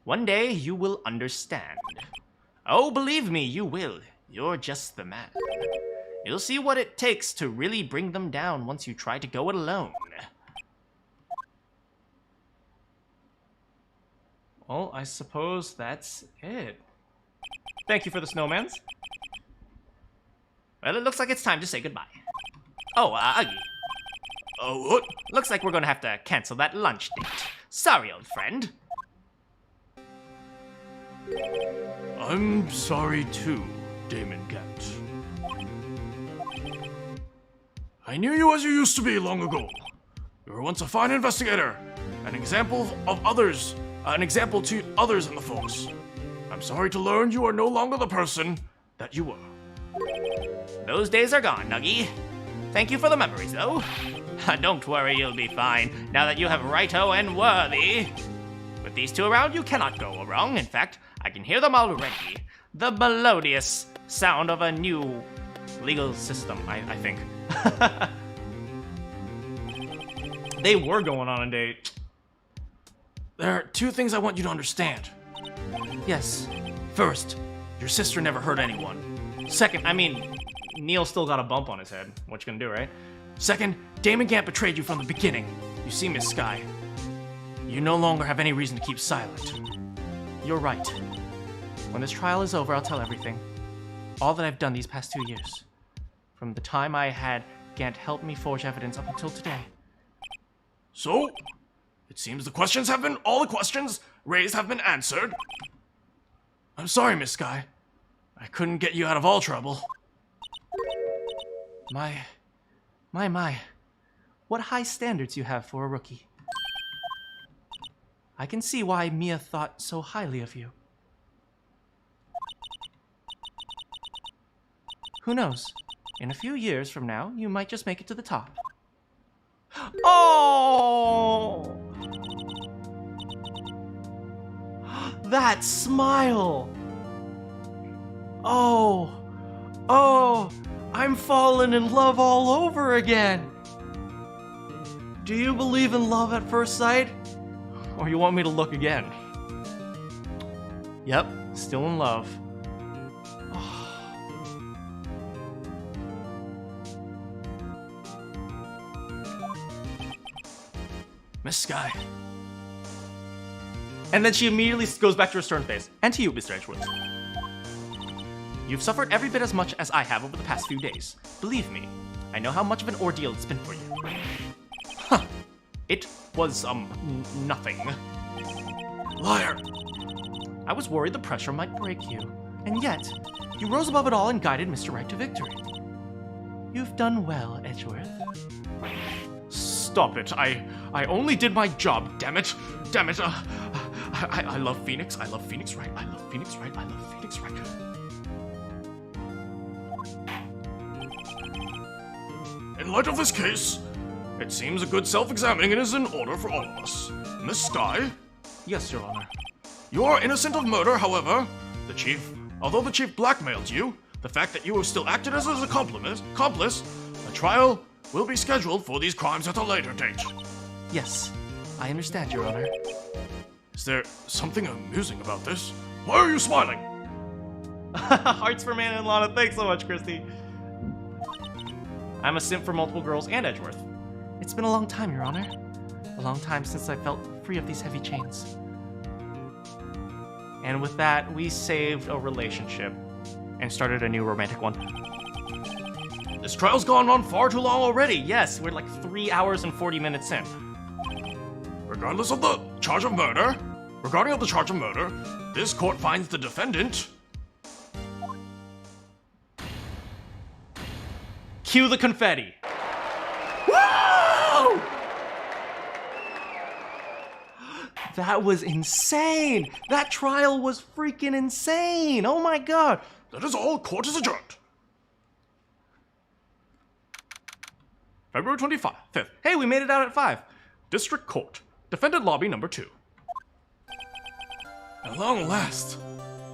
One day you will understand. Oh, believe me, you will. You're just the man. You'll see what it takes to really bring them down once you try to go it alone. Well, I suppose that's it. Thank you for the snowmans. Well, it looks like it's time to say goodbye. Oh, Uggy. Oh, what? Looks like we're gonna have to cancel that lunch date. Sorry, old friend. I'm sorry too, Damon Gant. I knew you as you used to be long ago. You were once a fine investigator, an example to others in the force. I'm sorry to learn you are no longer the person that you were. Those days are gone, Nuggy. Thank you for the memories, though. Don't worry, you'll be fine, now that you have Righto and Worthy. With these two around, you cannot go wrong. In fact, I can hear them already. The melodious sound of a new legal system, I think. They were going on a date. There are two things I want you to understand. Yes. First, your sister never hurt anyone. Second, I mean, Neil still got a bump on his head. What you gonna do, right? Second, Damon Gant betrayed you from the beginning. You see, Miss Sky, you no longer have any reason to keep silent. You're right. When this trial is over, I'll tell everything. All that I've done these past 2 years. From the time I had Gant help me forge evidence up until today. So, it seems all the questions raised have been answered. I'm sorry, Miss Sky. I couldn't get you out of all trouble. My. What high standards you have for a rookie. I can see why Mia thought so highly of you. Who knows? In a few years from now, you might just make it to the top. Oh! That smile! Oh! I'm falling in love all over again! Do you believe in love at first sight? Or you want me to look again? Yep, still in love. Miss Sky. And then she immediately goes back to her stern face. And to you, Mr. Edgeworth. You've suffered every bit as much as I have over the past few days. Believe me, I know how much of an ordeal it's been for you. Huh. It was, nothing. Liar! I was worried the pressure might break you. And yet, you rose above it all and guided Mr. Wright to victory. You've done well, Edgeworth. Stop it. I only did my job, damn it. Damn it. I love Pheonix. I love Pheonix Wright. I love Pheonix Wright. I love Pheonix Wright. In light of this case, it seems a good self-examining is in order for all of us. Miss Sky? Yes, Your Honor. You are innocent of murder, however. Although the Chief blackmailed you, the fact that you have still acted as his accomplice, a trial will be scheduled for these crimes at a later date. Yes, I understand, Your Honor. Is there something amusing about this? Why are you smiling? Hearts for Man and Lana, thanks so much, Christy. I'm a simp for multiple girls and Edgeworth. It's been a long time, Your Honor. A long time since I felt free of these heavy chains. And with that, we saved a relationship and started a new romantic one. This trial's gone on far too long already. Yes, we're like 3 hours and 40 minutes in. Regarding of the charge of murder, this court finds the defendant. Cue the confetti. Whoa! That was insane. That trial was freaking insane. Oh my god. That is all. Court is adjourned. February 25th. Hey, we made it out at 5. District Court. Defendant lobby number 2. At long last,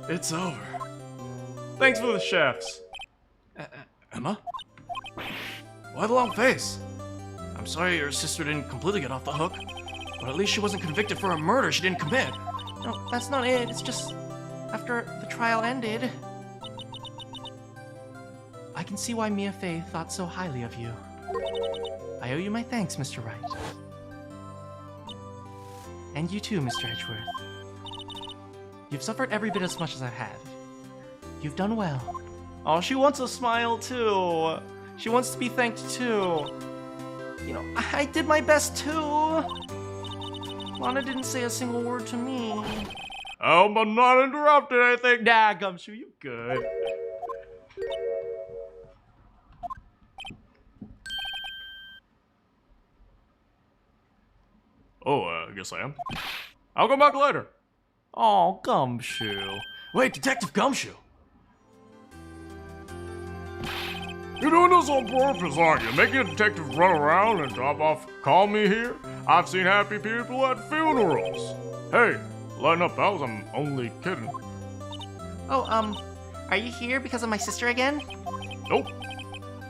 it's over. Thanks for the chefs. Emma? Why the long face? I'm sorry your sister didn't completely get off the hook, but at least she wasn't convicted for a murder she didn't commit. No, that's not it. It's just after the trial ended. I can see why Mia Fey thought so highly of you. I owe you my thanks, Mr. Wright. And you too, Mr. Edgeworth. You've suffered every bit as much as I have. You've done well. Oh, she wants a smile too. She wants to be thanked too. You know, I did my best too. Lana didn't say a single word to me. Oh, but not interrupted, I think. Nah, Gumshoe, you good. Oh, I guess I am. I'll come back later. Oh, Gumshoe. Wait, Detective Gumshoe. You're doing this on purpose, aren't you? Making a detective run around and call me here? I've seen happy people at funerals. Hey, lighten up, pals. I'm only kidding. Oh, are you here because of my sister again? Nope.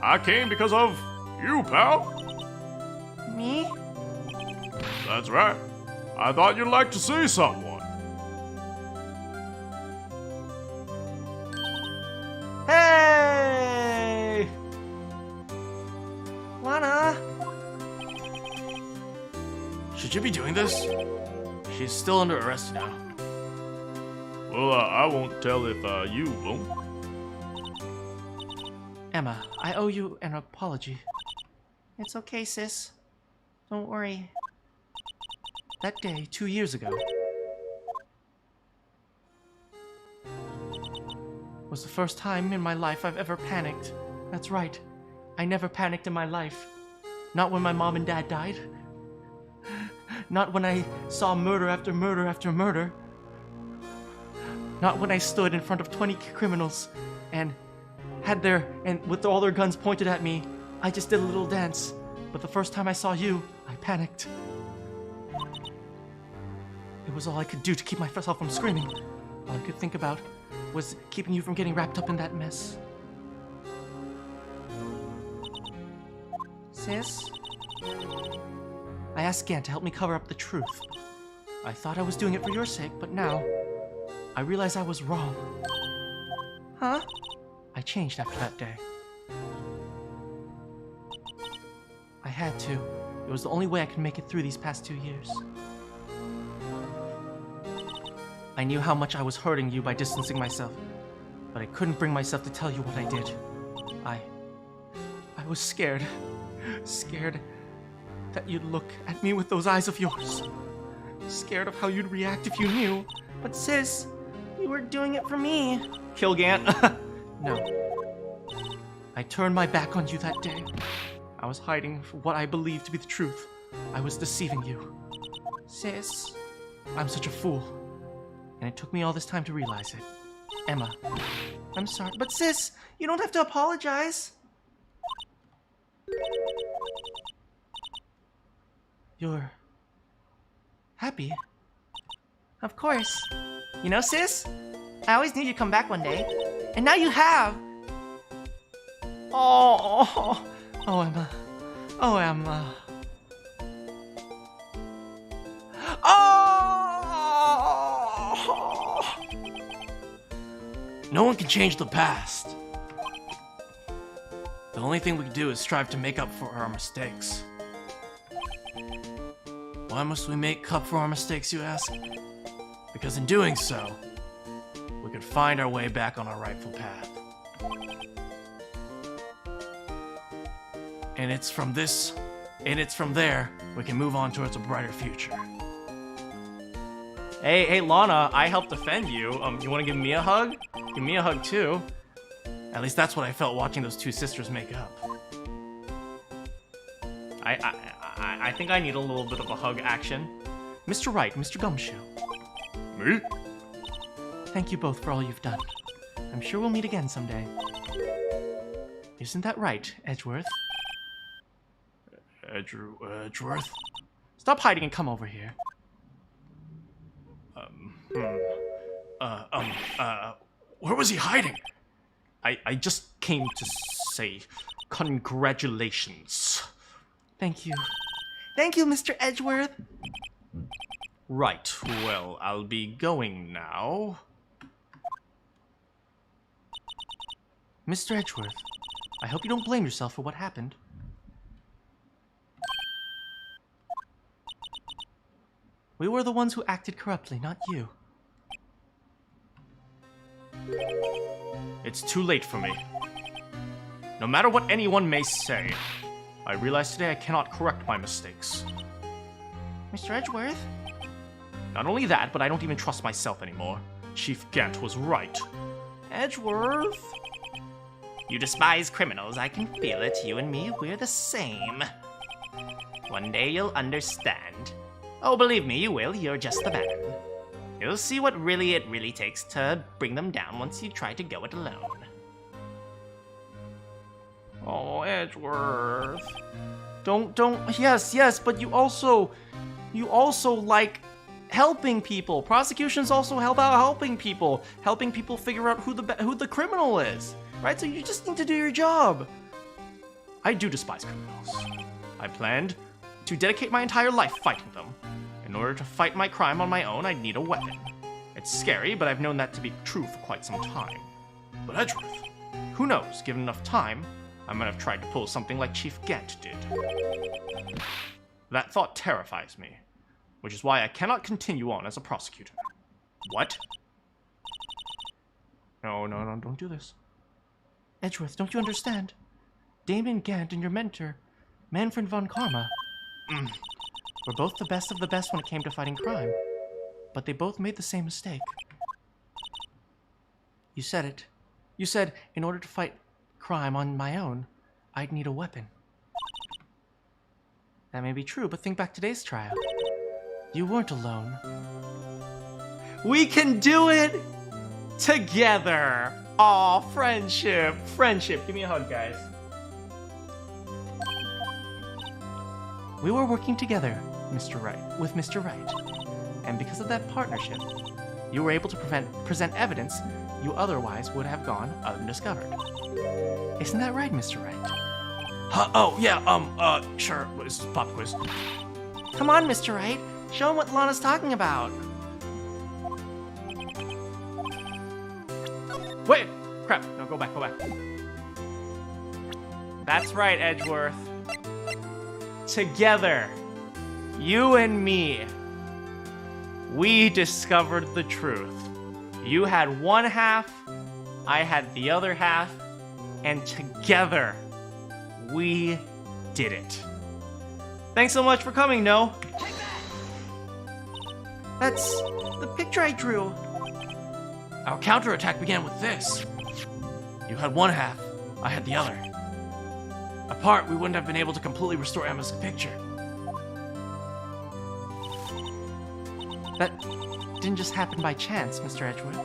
I came because of you, pal. Me? That's right. I thought you'd like to see someone. Hey! Lana? Should you be doing this? She's still under arrest now. Well, I won't tell if you won't. Emma, I owe you an apology. It's okay, sis. Don't worry. That day, 2 years ago, was the first time in my life I've ever panicked. That's right. I never panicked in my life. Not when my mom and dad died. Not when I saw murder after murder after murder. Not when I stood in front of 20 criminals and with all their guns pointed at me, I just did a little dance. But the first time I saw you, I panicked. It was all I could do to keep myself from screaming. All I could think about was keeping you from getting wrapped up in that mess. Sis? I asked Gant to help me cover up the truth. I thought I was doing it for your sake, but now I realize I was wrong. Huh? I changed after that day. I had to. It was the only way I could make it through these past 2 years. I knew how much I was hurting you by distancing myself, but I couldn't bring myself to tell you what I did. I was scared. Scared that you'd look at me with those eyes of yours. Scared of how you'd react if you knew. But sis, you were doing it for me. Kill Gant. No. I turned my back on you that day. I was hiding for what I believed to be the truth. I was deceiving you. Sis, I'm such a fool. And it took me all this time to realize it. Emma, I'm sorry. But sis, you don't have to apologize. You're happy? Of course. You know, sis, I always knew you'd come back one day. And now you have. Oh, Emma. Oh, Emma. Oh! No one can change the past. The only thing we can do is strive to make up for our mistakes. Why must we make up for our mistakes, you ask? Because in doing so, we can find our way back on our rightful path. And it's from there, we can move on towards a brighter future. Hey, Lana, I helped defend you. You want to give me a hug? Give me a hug too. At least that's what I felt watching those two sisters make up. I think I need a little bit of a hug action. Mr. Wright, Mr. Gumshoe. Me? Thank you both for all you've done. I'm sure we'll meet again someday. Isn't that right, Edgeworth? Edgeworth? Stop hiding and come over here. Where was he hiding? I just came to say congratulations. Thank you. Thank you, Mr. Edgeworth. Right, well, I'll be going now. Mr. Edgeworth, I hope you don't blame yourself for what happened. We were the ones who acted corruptly, not you. It's too late for me. No matter what anyone may say, I realize today I cannot correct my mistakes. Mr. Edgeworth? Not only that, but I don't even trust myself anymore. Chief Gant was right. Edgeworth? You despise criminals, I can feel it. You and me, we're the same. One day you'll understand. Oh, believe me, you will. You're just the man. You'll see what it really takes to bring them down once you try to go it alone. Edgeworth. Don't, yes, but you also like helping people. Prosecutions also help out helping people figure out who the criminal is, right? So you just need to do your job. I do despise criminals. I planned to dedicate my entire life fighting them. In order to fight my crime on my own, I'd need a weapon. It's scary, but I've known that to be true for quite some time. But Edgeworth, who knows, given enough time, I might have tried to pull something like Chief Gant did. That thought terrifies me, which is why I cannot continue on as a prosecutor. What? No, don't do this. Edgeworth, don't you understand? Damon Gant and your mentor, Manfred von Karma, were both the best of the best when it came to fighting crime. But they both made the same mistake. You said it. You said, in order to fight crime on my own, I'd need a weapon. That may be true, but think back to today's trial. You weren't alone. We can do it together. Aw, friendship. Give me a hug, guys. We were working together, Mr. Wright, with Mr. Wright. And because of that partnership, you were able to present evidence you otherwise would have gone undiscovered. Isn't that right, Mr. Wright? Sure. It's pop quiz. Come on, Mr. Wright. Show him what Lana's talking about. Wait! Crap. No, go back. That's right, Edgeworth. Together, you and me, we discovered the truth. You had one half, I had the other half, and together, we did it. Thanks so much for coming, No. That's the picture I drew. Our counterattack began with this. You had one half, I had the other. Apart, we wouldn't have been able to completely restore Emma's picture. That didn't just happen by chance, Mr. Edgeworth.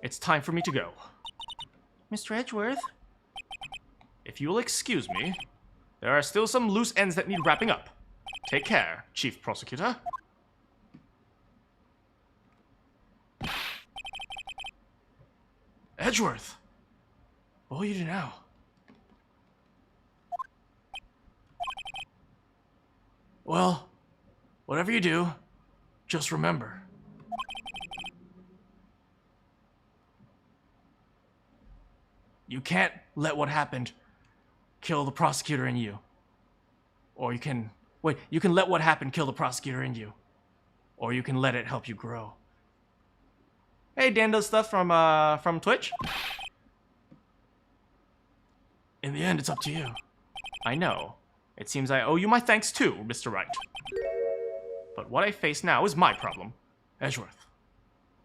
It's time for me to go. Mr. Edgeworth? If you will excuse me, there are still some loose ends that need wrapping up. Take care, Chief Prosecutor. Edgeworth! What will you do now? Well, whatever you do, just remember. You can't let what happened kill the prosecutor in you. Or you can... Wait, you can let what happened kill the prosecutor in you. Or you can let it help you grow. Hey, Dan does stuff from Twitch. In the end, it's up to you. I know. It seems I owe you my thanks too, Mr. Wright. But what I face now is my problem. Edgeworth,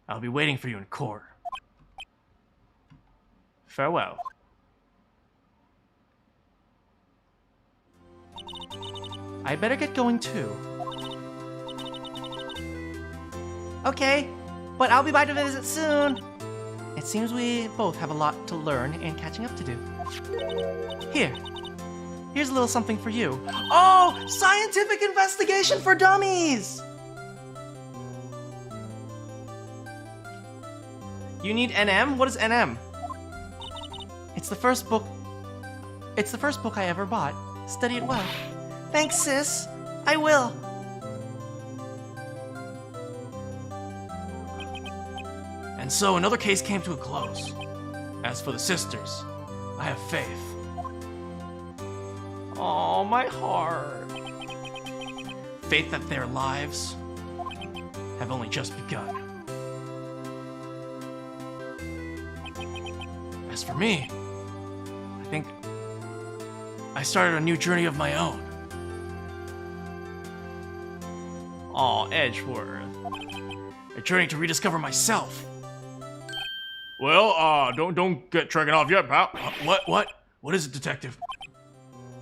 I'll be waiting for you in court. Farewell. I better get going too. Okay, but I'll be by to visit soon. It seems we both have a lot to learn and catching up to do. Here's a little something for you. Oh, scientific investigation for dummies! You need NM? What is NM? It's the first book I ever bought. Study it well. Thanks, sis. I will. And so another case came to a close. As for the sisters, I have faith. Oh, my heart. Faith that their lives have only just begun. As for me, I think I started a new journey of my own. Aw, Edgeworth. A journey to rediscover myself. Well, don't get tracking off yet, pal. What is it, detective?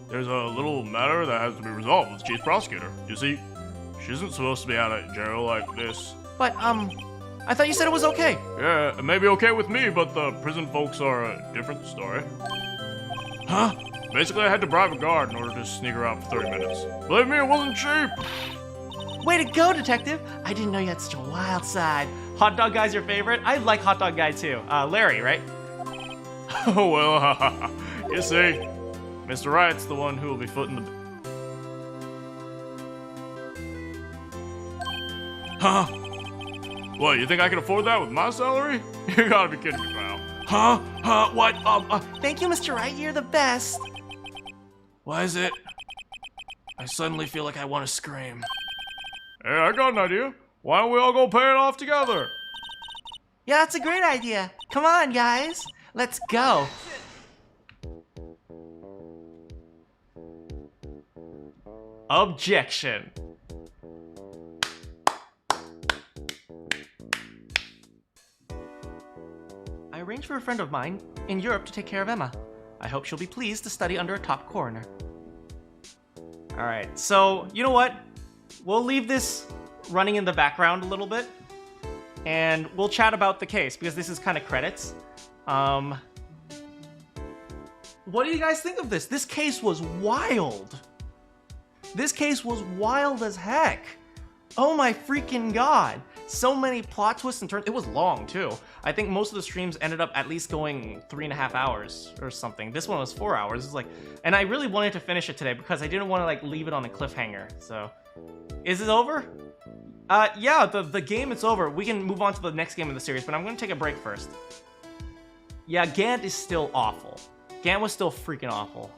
There's a little matter that has to be resolved with the chief prosecutor. You see, she isn't supposed to be out of jail like this. But, I thought you said it was okay. Yeah, it may be okay with me, but the prison folks are a different story. Huh? Basically, I had to bribe a guard in order to sneak her out for 30 minutes. Believe me, it wasn't cheap. Way to go, detective. I didn't know you had such a wild side. Hot dog guy's your favorite? I like hot dog guy too. Larry, right? Oh, well, you see, Mr. Wright's the one who will be footing the... Huh? What, you think I can afford that with my salary? You gotta be kidding me, pal. Huh? Huh? What? Thank you, Mr. Wright. You're the best. Why is it? I suddenly feel like I want to scream. Hey, I got an idea. Why don't we all go pay it off together? Yeah, that's a great idea. Come on, guys. Let's go. Objection. I arranged for a friend of mine in Europe to take care of Emma. I hope she'll be pleased to study under a top coroner. Alright, so, you know what? We'll leave this running in the background a little bit, and we'll chat about the case, because this is kind of credits. What do you guys think of this? This case was wild. This case was wild as heck. Oh my freaking god. So many plot twists and turns. It was long too. I think most of the streams ended up at least going 3.5 hours or something. This one was 4 hours. It's like, and I really wanted to finish it today because I didn't want to like leave it on a cliffhanger. So, is it over? Yeah, the game is over. We can move on to the next game in the series, but I'm gonna take a break first. Yeah, Gant is still awful. Gant was still freaking awful.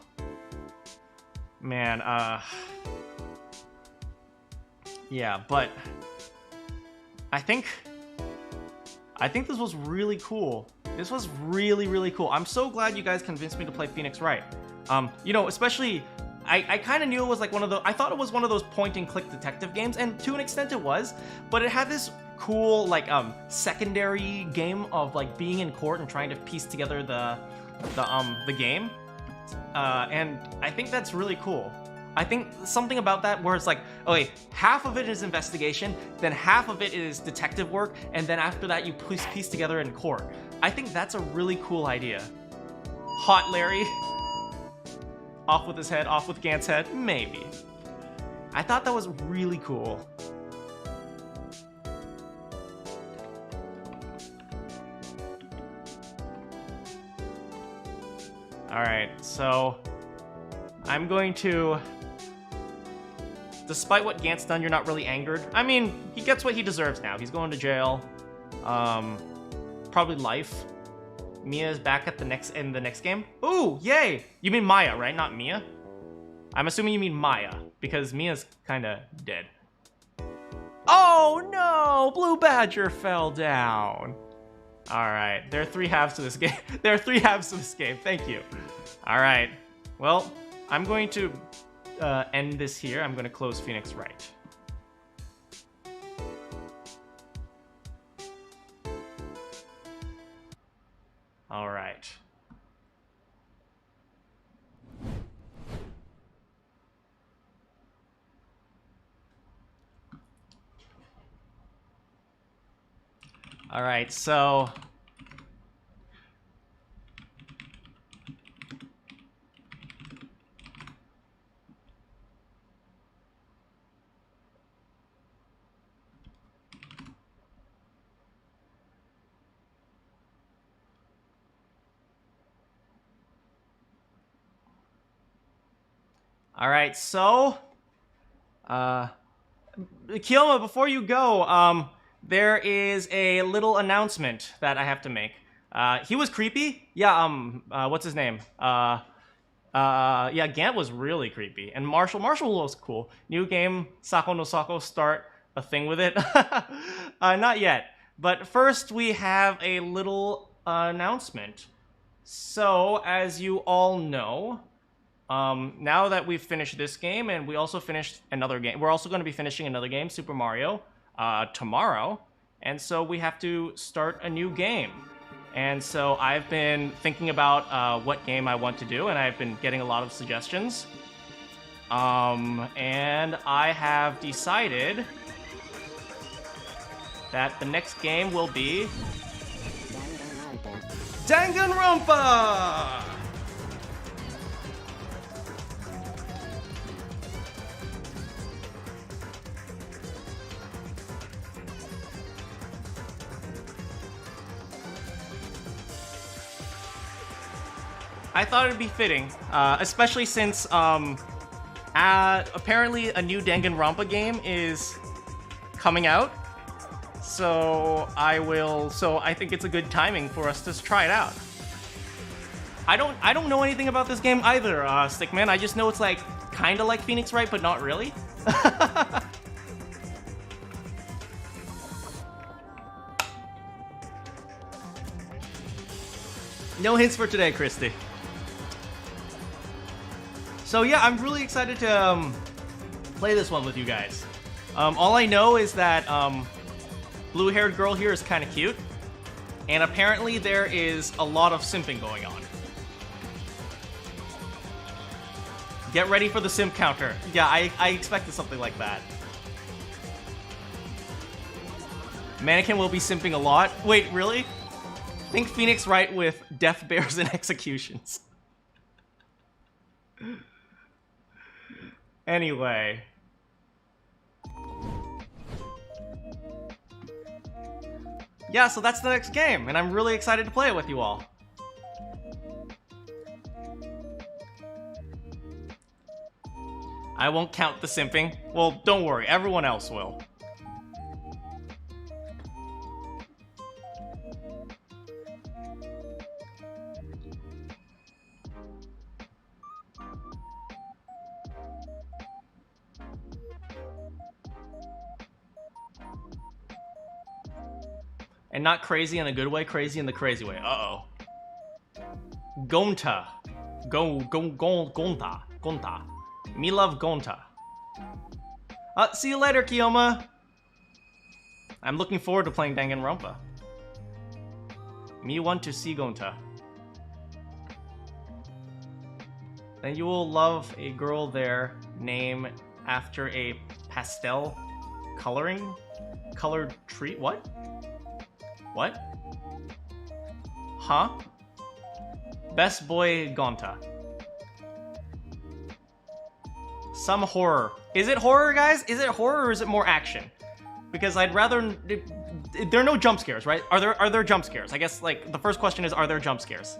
Man, yeah, but I think this was really cool. This was really cool. I'm so glad you guys convinced me to play Pheonix Wright. You know, especially I kind of knew it was like I thought it was one of those point and click detective games, and to an extent it was, but it had this cool like secondary game of like being in court and trying to piece together the game. And I think that's really cool. I think something about that where it's like, okay, half of it is investigation, then half of it is detective work, and then after that you piece together in court. I think that's a really cool idea. Hot Larry. Off with his head, off with Gant's head, maybe. I thought that was really cool. Alright, so I'm going to... Despite what Gant's done, you're not really angered. I mean, he gets what he deserves now. He's going to jail. Probably life. Mia's back at in the next game. Ooh, yay! You mean Maya, right? Not Mia? I'm assuming you mean Maya, because Mia's kinda dead. Oh no! Blue Badger fell down. Alright, there are 3 halves to this game. There are 3 halves to this game, thank you. Alright, well, I'm going to end this here. I'm going to close Pheonix Wright. Alright. Alright, so... Alright, so... Kioma, before you go, there is a little announcement that I have to make. He was creepy. Yeah, what's his name? Yeah, Gant was really creepy. And Marshall was cool. New game, Sako no Sako, start a thing with it. Not yet. But first we have a little announcement. So, as you all know, now that we've finished this game, and we also finished another game, we're also going to be finishing another game, Super Mario, tomorrow, and so we have to start a new game. And so I've been thinking about what game I want to do, and I've been getting a lot of suggestions. And I have decided that the next game will be Danganronpa! I thought it'd be fitting, especially since apparently a new Danganronpa game is coming out. So I think it's a good timing for us to try it out. I don't know anything about this game either, Stickman. I just know it's like kinda like Pheonix Wright, but not really. No hints for today, Christy. So yeah, I'm really excited to play this one with you guys. All I know is that blue-haired girl here is kind of cute, and apparently there is a lot of simping going on. Get ready for the simp counter. Yeah, I expected something like that. Manakyn will be simping a lot. Wait, really? Think Pheonix Wright with death bears and executions. Anyway. Yeah, so that's the next game, and I'm really excited to play it with you all. I won't count the simping. Well, don't worry, everyone else will. And not crazy in a good way, crazy in the crazy way. Uh-oh. Gonta. Gonta. Me love Gonta. See you later, Kiyoma. I'm looking forward to playing Danganronpa. Me want to see Gonta. Then you will love a girl there named after a pastel colored tree. What? What? Huh? Best boy Gonta. Some horror. Is it horror, guys? Is it horror or is it more action? Because I'd rather... There are no jump scares, right? Are there jump scares? I guess, like, the first question is, are there jump scares?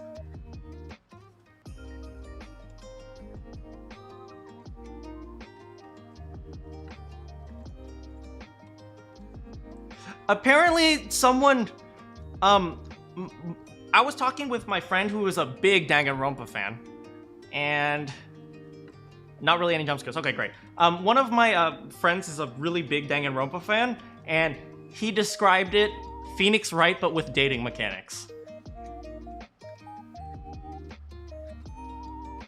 Apparently, someone... I was talking with my friend who is a big Danganronpa fan, and not really any jump scares. Okay, great. One of my friends is a really big Danganronpa fan, and he described it Pheonix Wright, but with dating mechanics.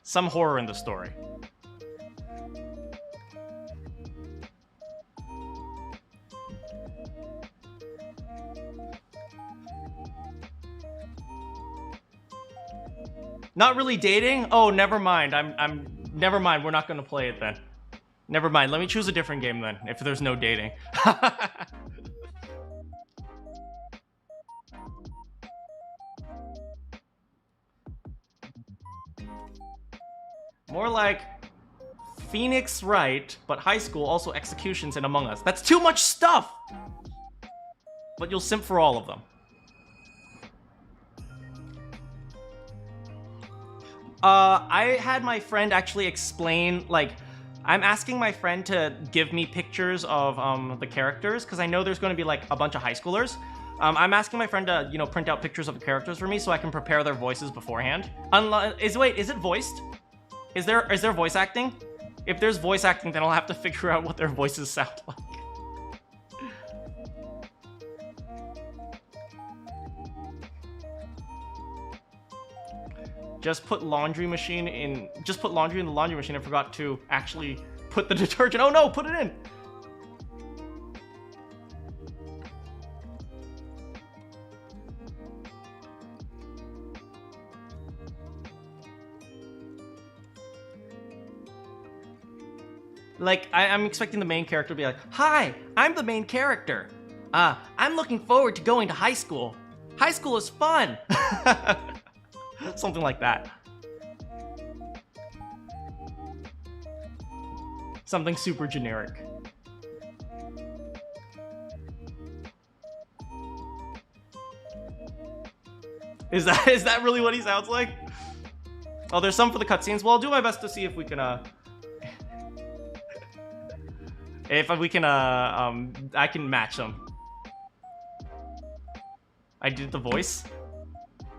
Some horror in the story. Not really dating? Oh, never mind. Never mind. We're not gonna play it then. Never mind. Let me choose a different game then, if there's no dating. More like Pheonix Wright, but high school, also executions and Among Us. That's too much stuff! But you'll simp for all of them. I had my friend actually explain, like, I'm asking my friend to give me pictures of the characters, because I know there's going to be, like, a bunch of high schoolers. I'm asking my friend to, you know, print out pictures of the characters for me so I can prepare their voices beforehand. Wait, is it voiced? Is there voice acting? If there's voice acting, then I'll have to figure out what their voices sound like. Just put laundry in the laundry machine and forgot to actually put the detergent. Oh no, put it in! Like, I'm expecting the main character to be like, "Hi, I'm the main character. I'm looking forward to going to high school. High school is fun. Something like that. Something super generic. Is that really what he sounds like? Oh, there's some for the cutscenes. Well, I'll do my best to see if we can, I can match them. I did the voice.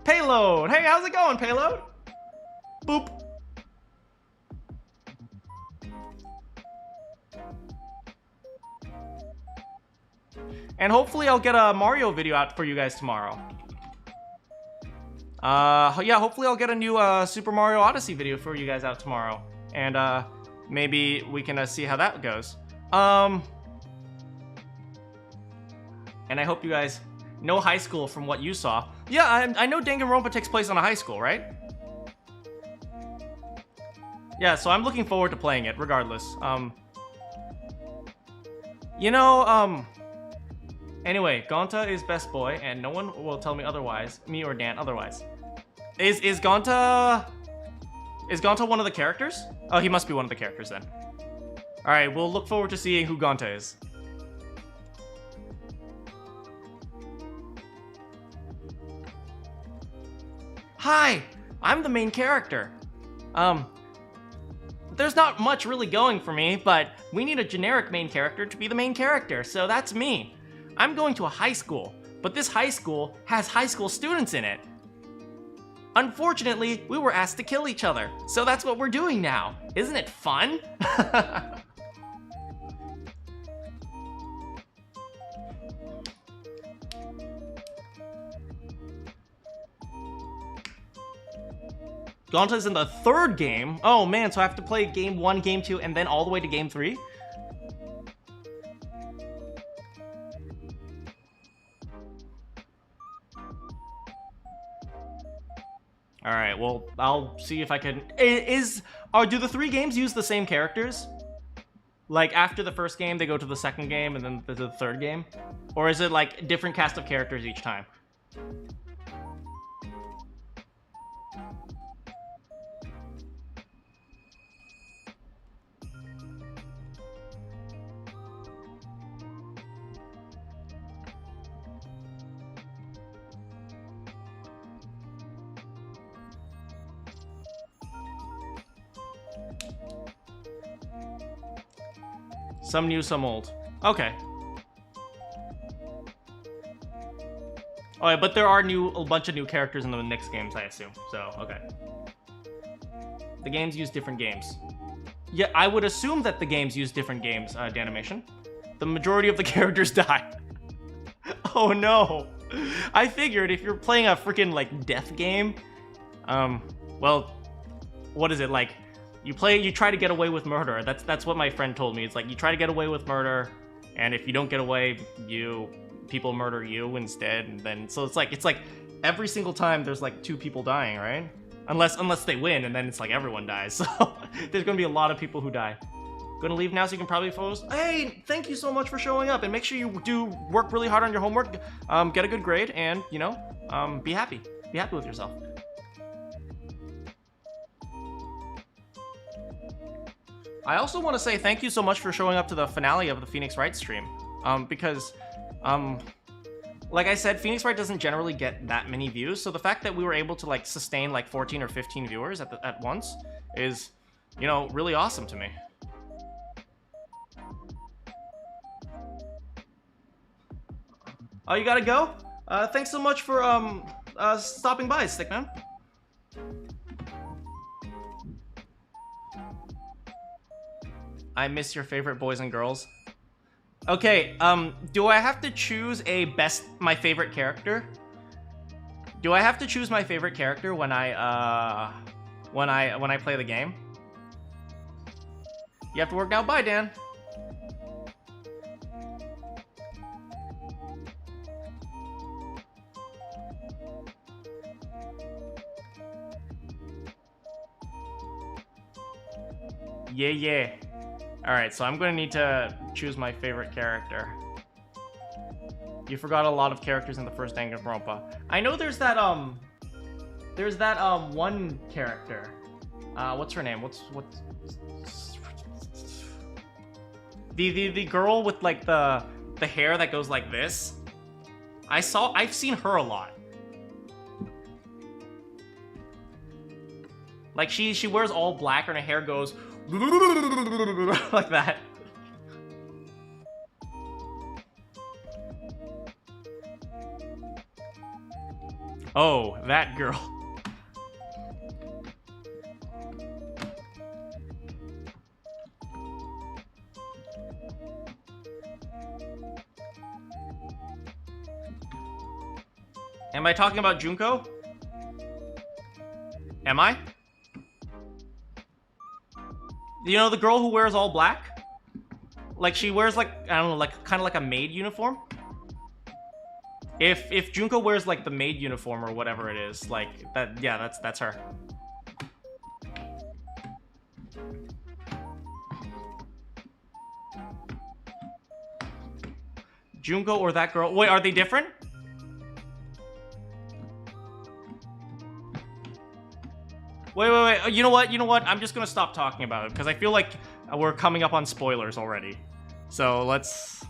Payload! Hey, how's it going, Payload? Boop. And hopefully I'll get a Mario video out for you guys tomorrow. Yeah, hopefully I'll get a new Super Mario Odyssey video for you guys out tomorrow. And maybe we can see how that goes. And I hope you guys know high school from what you saw. Yeah, I know Danganronpa takes place on a high school, right? Yeah, so I'm looking forward to playing it, regardless. Anyway, Gonta is best boy, and no one will tell me otherwise, me or Dan otherwise. Is Gonta one of the characters? Oh, he must be one of the characters then. Alright, we'll look forward to seeing who Gonta is. Hi, I'm the main character. There's not much really going for me, but we need a generic main character to be the main character, so that's me. I'm going to a high school, but this high school has high school students in it. Unfortunately, we were asked to kill each other, so that's what we're doing now. Isn't it fun? Gonta's in the third game? Oh man, so I have to play game 1, game 2, and then all the way to game 3? Alright, well, I'll see if I can... do the 3 games use the same characters? Like, after the first game, they go to the second game, and then to the third game? Or is it, like, different cast of characters each time? Some new, some old. Okay. Oh, yeah, but there are a bunch of new characters in the next games, I assume. So, okay. The games use different games. Yeah, I would assume that the games use different games, Danimation. The majority of the characters die. Oh no. I figured if you're playing a freaking, like, death game, well, what is it, like, you try to get away with murder. That's what my friend told me. It's like, you try to get away with murder, and if you don't get away, people murder you instead, and then, so it's like, every single time there's, like, 2 people dying, right? Unless they win, and then it's like everyone dies, so there's gonna be a lot of people who die. Gonna leave now so you can probably post. Hey, thank you so much for showing up, and make sure you do work really hard on your homework, get a good grade, and, you know, be happy. Be happy with yourself. I also want to say thank you so much for showing up to the finale of the Pheonix Wright stream, because, like I said, Pheonix Wright doesn't generally get that many views, so the fact that we were able to, like, sustain, like, 14 or 15 viewers at once is, you know, really awesome to me. Oh, you gotta go? Thanks so much for, stopping by, Stickman. I miss your favorite boys and girls. Okay, do I have to choose my favorite character? Do I have to choose my favorite character when I play the game? You have to work now. Bye, Dan. Yeah. Alright, so I'm gonna need to choose my favorite character. You forgot a lot of characters in the first Danganronpa. I know there's that one character. What's her name? What's the girl with like the hair that goes like this? I've seen her a lot. Like she wears all black and her hair goes like that. Oh, that girl. Am I talking about Junko? Am I? You know the girl who wears all black? Like she wears like, I don't know, like kind of like a maid uniform? If Junko wears like the maid uniform or whatever it is, like that, yeah, that's her. Junko or that girl? Wait, are they different? Wait. You know what? I'm just gonna stop talking about it because I feel like we're coming up on spoilers already. So let's...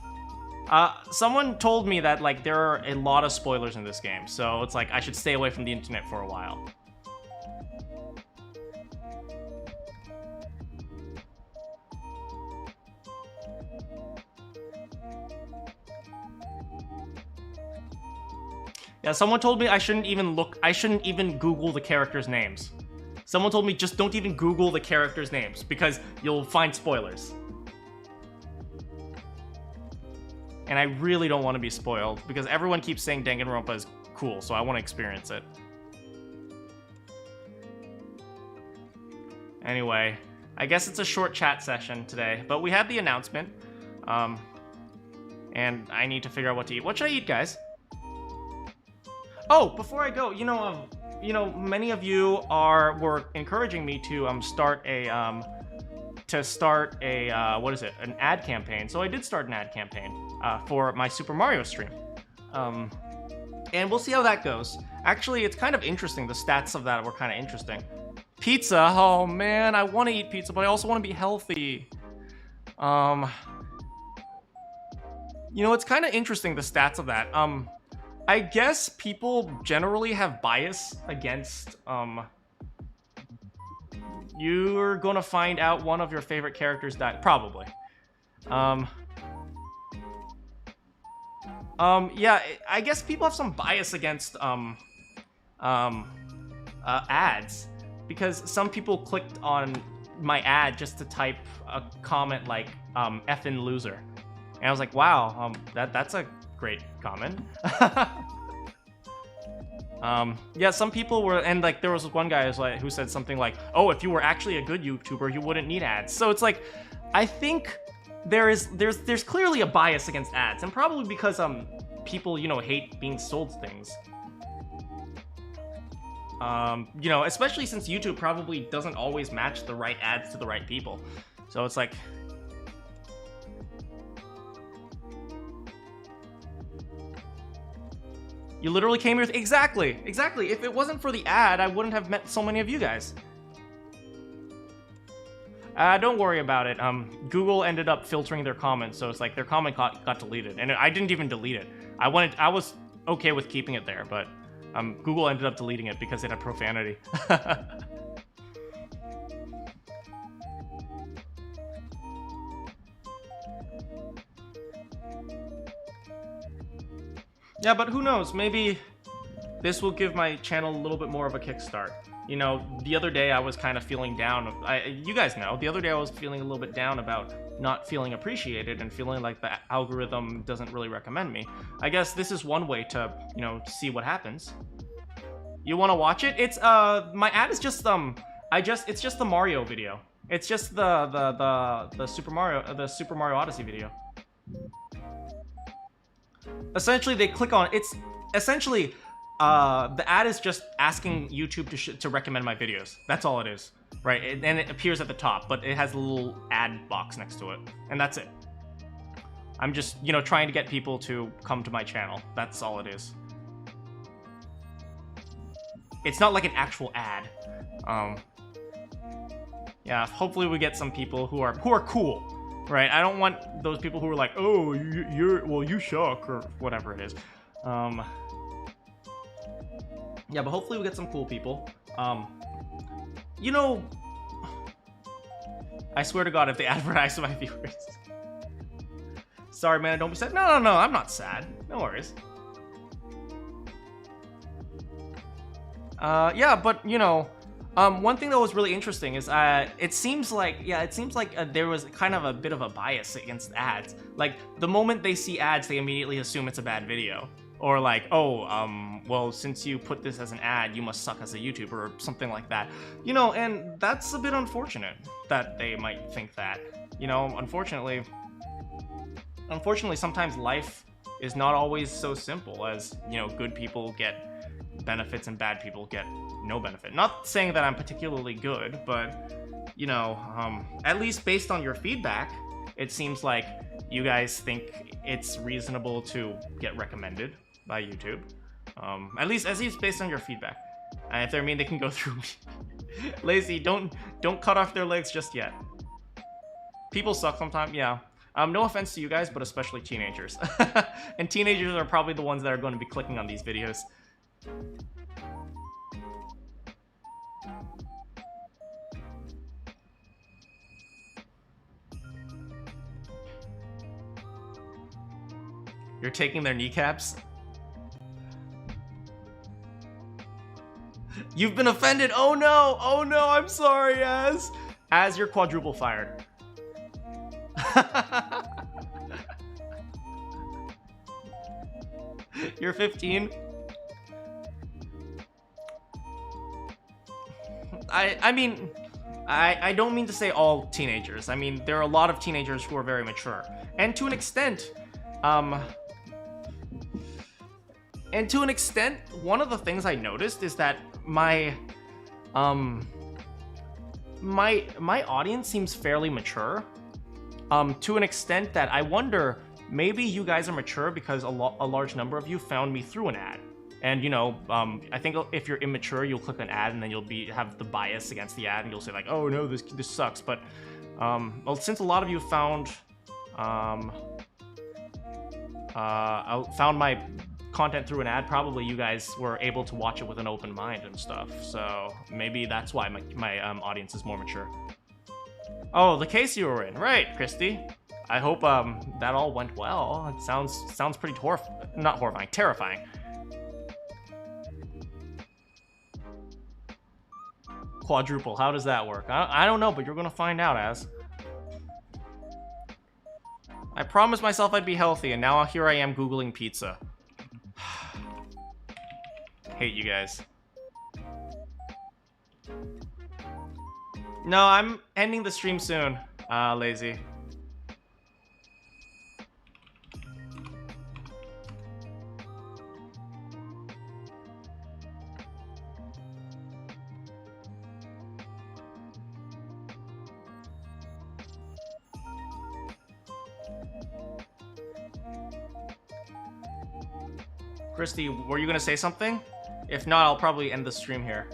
someone told me that like there are a lot of spoilers in this game, so it's like I should stay away from the internet for a while. Yeah, someone told me I shouldn't even Google the characters' names. Someone told me just don't even Google the characters' names because you'll find spoilers. And I really don't want to be spoiled because everyone keeps saying Danganronpa is cool, so I want to experience it. Anyway, I guess it's a short chat session today, but we had the announcement. And I need to figure out what to eat. What should I eat, guys? Oh, before I go, many of you were encouraging me to start a an ad campaign. So I did start an ad campaign for my Super Mario stream. And we'll see how that goes. Actually, it's kind of interesting. The stats of that were kind of interesting. Pizza, oh man, I want to eat pizza, but I also want to be healthy. It's kind of interesting, the stats of that. I guess people generally have bias against, you're gonna find out one of your favorite characters died. Probably. Yeah, I guess people have some bias against, ads. Because some people clicked on my ad just to type a comment like, effing loser. And I was like, wow, that's a great comment. Yeah, some people were, and like there was one guy who said something like, oh, if you were actually a good YouTuber, you wouldn't need ads. So it's like, I think there's clearly a bias against ads, and probably because people hate being sold things. Especially since YouTube probably doesn't always match the right ads to the right people. So it's like, you literally came here. Exactly. If it wasn't for the ad, I wouldn't have met so many of you guys. Don't worry about it. Google ended up filtering their comments, so it's like their comment got deleted, and I didn't even delete it. I was okay with keeping it there, but Google ended up deleting it because it had profanity. Yeah, but who knows? Maybe this will give my channel a little bit more of a kickstart. The other day I was kind of feeling down. You guys know, the other day I was feeling a little bit down about not feeling appreciated and feeling like the algorithm doesn't really recommend me. I guess this is one way to, see what happens. You want to watch it? It's, my ad is just, it's just the Mario video. It's just the Super Mario Odyssey video. Essentially, they click on, it's essentially, the ad is just asking YouTube to recommend my videos. That's all it is, right? And it appears at the top, but it has a little ad box next to it, and that's it. I'm just, you know, trying to get people to come to my channel. That's all it is. It's not like an actual ad. Yeah, hopefully we get some people who are cool, right? I don't want those people who are like, oh, you suck, or whatever it is. Yeah, but hopefully we get some cool people. You know, I swear to God, if they advertise to my viewers. Sorry, man, don't be sad. No, I'm not sad. No worries. Yeah, but, you know, one thing that was really interesting is, it seems like there was kind of a bit of a bias against ads. Like, the moment they see ads, they immediately assume it's a bad video. Or like, oh, well, since you put this as an ad, you must suck as a YouTuber, or something like that. You know, and that's a bit unfortunate that they might think that. You know, unfortunately, sometimes life is not always so simple as, you know, good people get benefits and bad people get no benefit. Not saying that I'm particularly good, but, you know, at least based on your feedback, it seems like you guys think it's reasonable to get recommended by YouTube. At least based on your feedback. And if they're mean, they can go through me. Lazy, don't cut off their legs just yet. People suck sometimes, yeah. No offense to you guys, but especially teenagers. And teenagers are probably the ones that are going to be clicking on these videos. You're taking their kneecaps? You've been offended! Oh no! Oh no, I'm sorry, Az! Az, you're quadruple fired. You're 15? I mean, I don't mean to say all teenagers. I mean, there are a lot of teenagers who are very mature. And to an extent, one of the things I noticed is that my audience seems fairly mature, to an extent that I wonder, maybe you guys are mature because a large number of you found me through an ad. And, you know, I think if you're immature, you'll click an ad and then you'll have the bias against the ad and you'll say like, oh no, this sucks. But, well, since a lot of you found my content through an ad, probably you guys were able to watch it with an open mind and stuff. So maybe that's why my audience is more mature. Oh, the case you were in, right, Christy? I hope that all went well. It sounds pretty not horrifying, terrifying. Quadruple, how does that work? I don't know, but you're gonna find out, Az. I promised myself I'd be healthy, and now here I am Googling pizza. Hate you guys. No, I'm ending the stream soon, Lazy. Christy, were you gonna say something? If not, I'll probably end the stream here.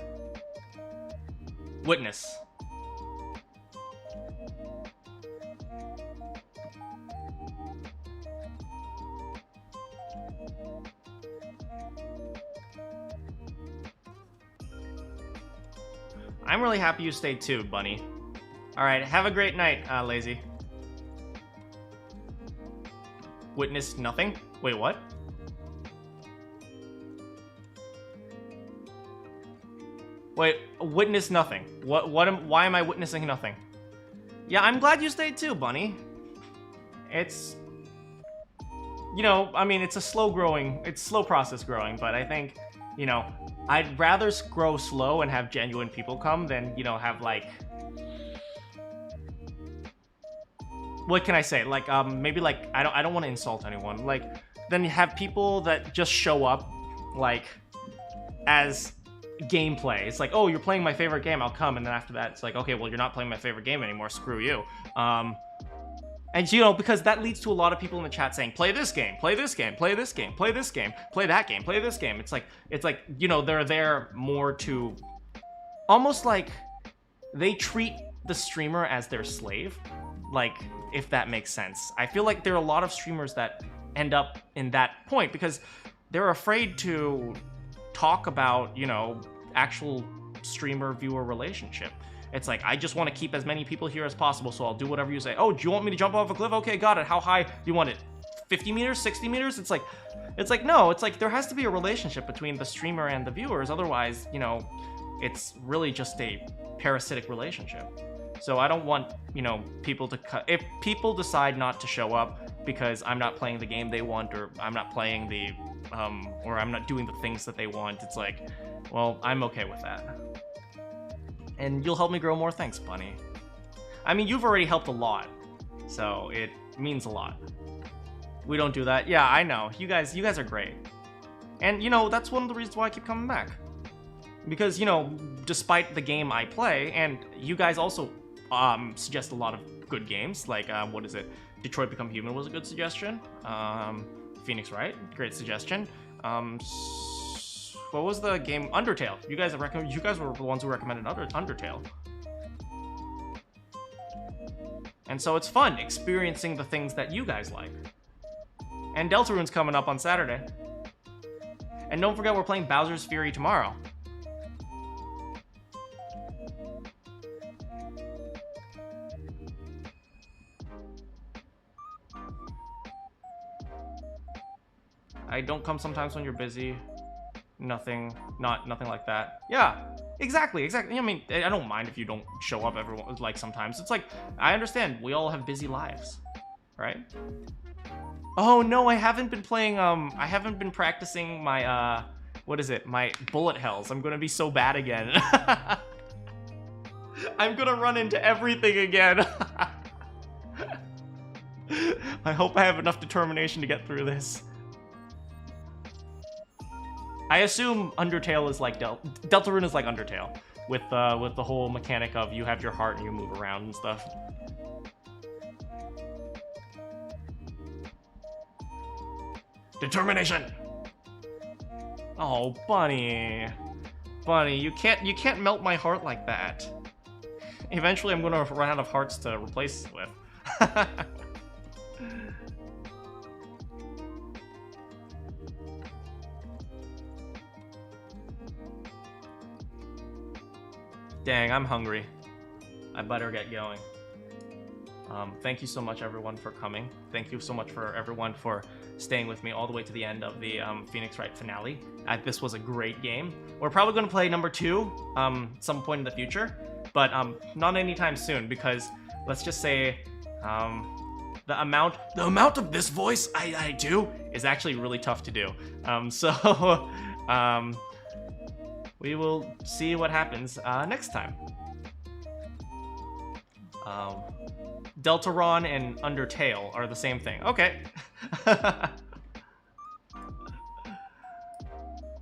Witness. I'm really happy you stayed too, Bunny. Alright, have a great night, Lazy. Witness nothing? Wait, what? Wait, witness nothing. Why am I witnessing nothing? Yeah, I'm glad you stayed too, Bunny. It's, you know, I mean, it's slow process growing, but I think, you know, I'd rather grow slow and have genuine people come than, you know, have like, what can I say? Like, maybe like, I don't want to insult anyone. Like, then you have people that just show up, like, as gameplay. It's like, oh, you're playing my favorite game, I'll come, and then after that it's like, okay, well, you're not playing my favorite game anymore, screw you. And you know, because that leads to a lot of people in the chat saying, play this game, play this game, play this game, play this game, play that game, play this game. It's like, you know, they're there more to almost like they treat the streamer as their slave. Like, if that makes sense. I feel like there are a lot of streamers that end up in that point because they're afraid to talk about, you know, actual streamer-viewer relationship. It's like, I just want to keep as many people here as possible, so I'll do whatever you say. Oh, do you want me to jump off a cliff? Okay, got it. How high do you want it? 50 meters? 60 meters? It's like, no, it's like there has to be a relationship between the streamer and the viewers. Otherwise, you know, it's really just a parasitic relationship. So I don't want, you know, people to cut. If people decide not to show up because I'm not playing the game they want, or I'm not playing the, or I'm not doing the things that they want, it's like, well, I'm okay with that. And you'll help me grow more. Thanks, Bunny. I mean, you've already helped a lot, so it means a lot. We don't do that. Yeah, I know. You guys are great. And, you know, that's one of the reasons why I keep coming back. Because, you know, despite the game I play, and you guys also suggest a lot of good games, like, what is it? Detroit Become Human was a good suggestion. Pheonix Wright, great suggestion. What was the game? Undertale. You guys were the ones who recommended Undertale. And so it's fun experiencing the things that you guys like. And Deltarune's coming up on Saturday. And don't forget, we're playing Bowser's Fury tomorrow. I don't come sometimes when you're busy. Nothing like that. Yeah, exactly. I mean, I don't mind if you don't show up like sometimes. It's like, I understand, we all have busy lives, right? Oh no, I haven't been playing, I haven't been practicing my, what is it? My bullet hells. I'm gonna be so bad again. I'm gonna run into everything again. I hope I have enough determination to get through this. I assume Undertale is like Deltarune is like Undertale, with the whole mechanic of you have your heart and you move around and stuff. Determination. Oh, Bunny, you can't melt my heart like that. Eventually, I'm gonna run out of hearts to replace it with. Dang, I'm hungry. I better get going. Thank you so much, everyone, for coming. Thank you so much for everyone for staying with me all the way to the end of the Pheonix Wright finale. This was a great game. We're probably going to play number 2 some point in the future, but not anytime soon, because let's just say the amount of this voice I do is actually really tough to do. We will see what happens next time. Deltaron and Undertale are the same thing. Okay.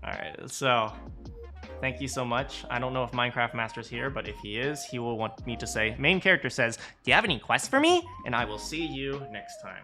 Alright, so thank you so much. I don't know if Minecraft Master's here, but if he is, he will want me to say, main character says, "Do you have any quests for me?" And I will see you next time.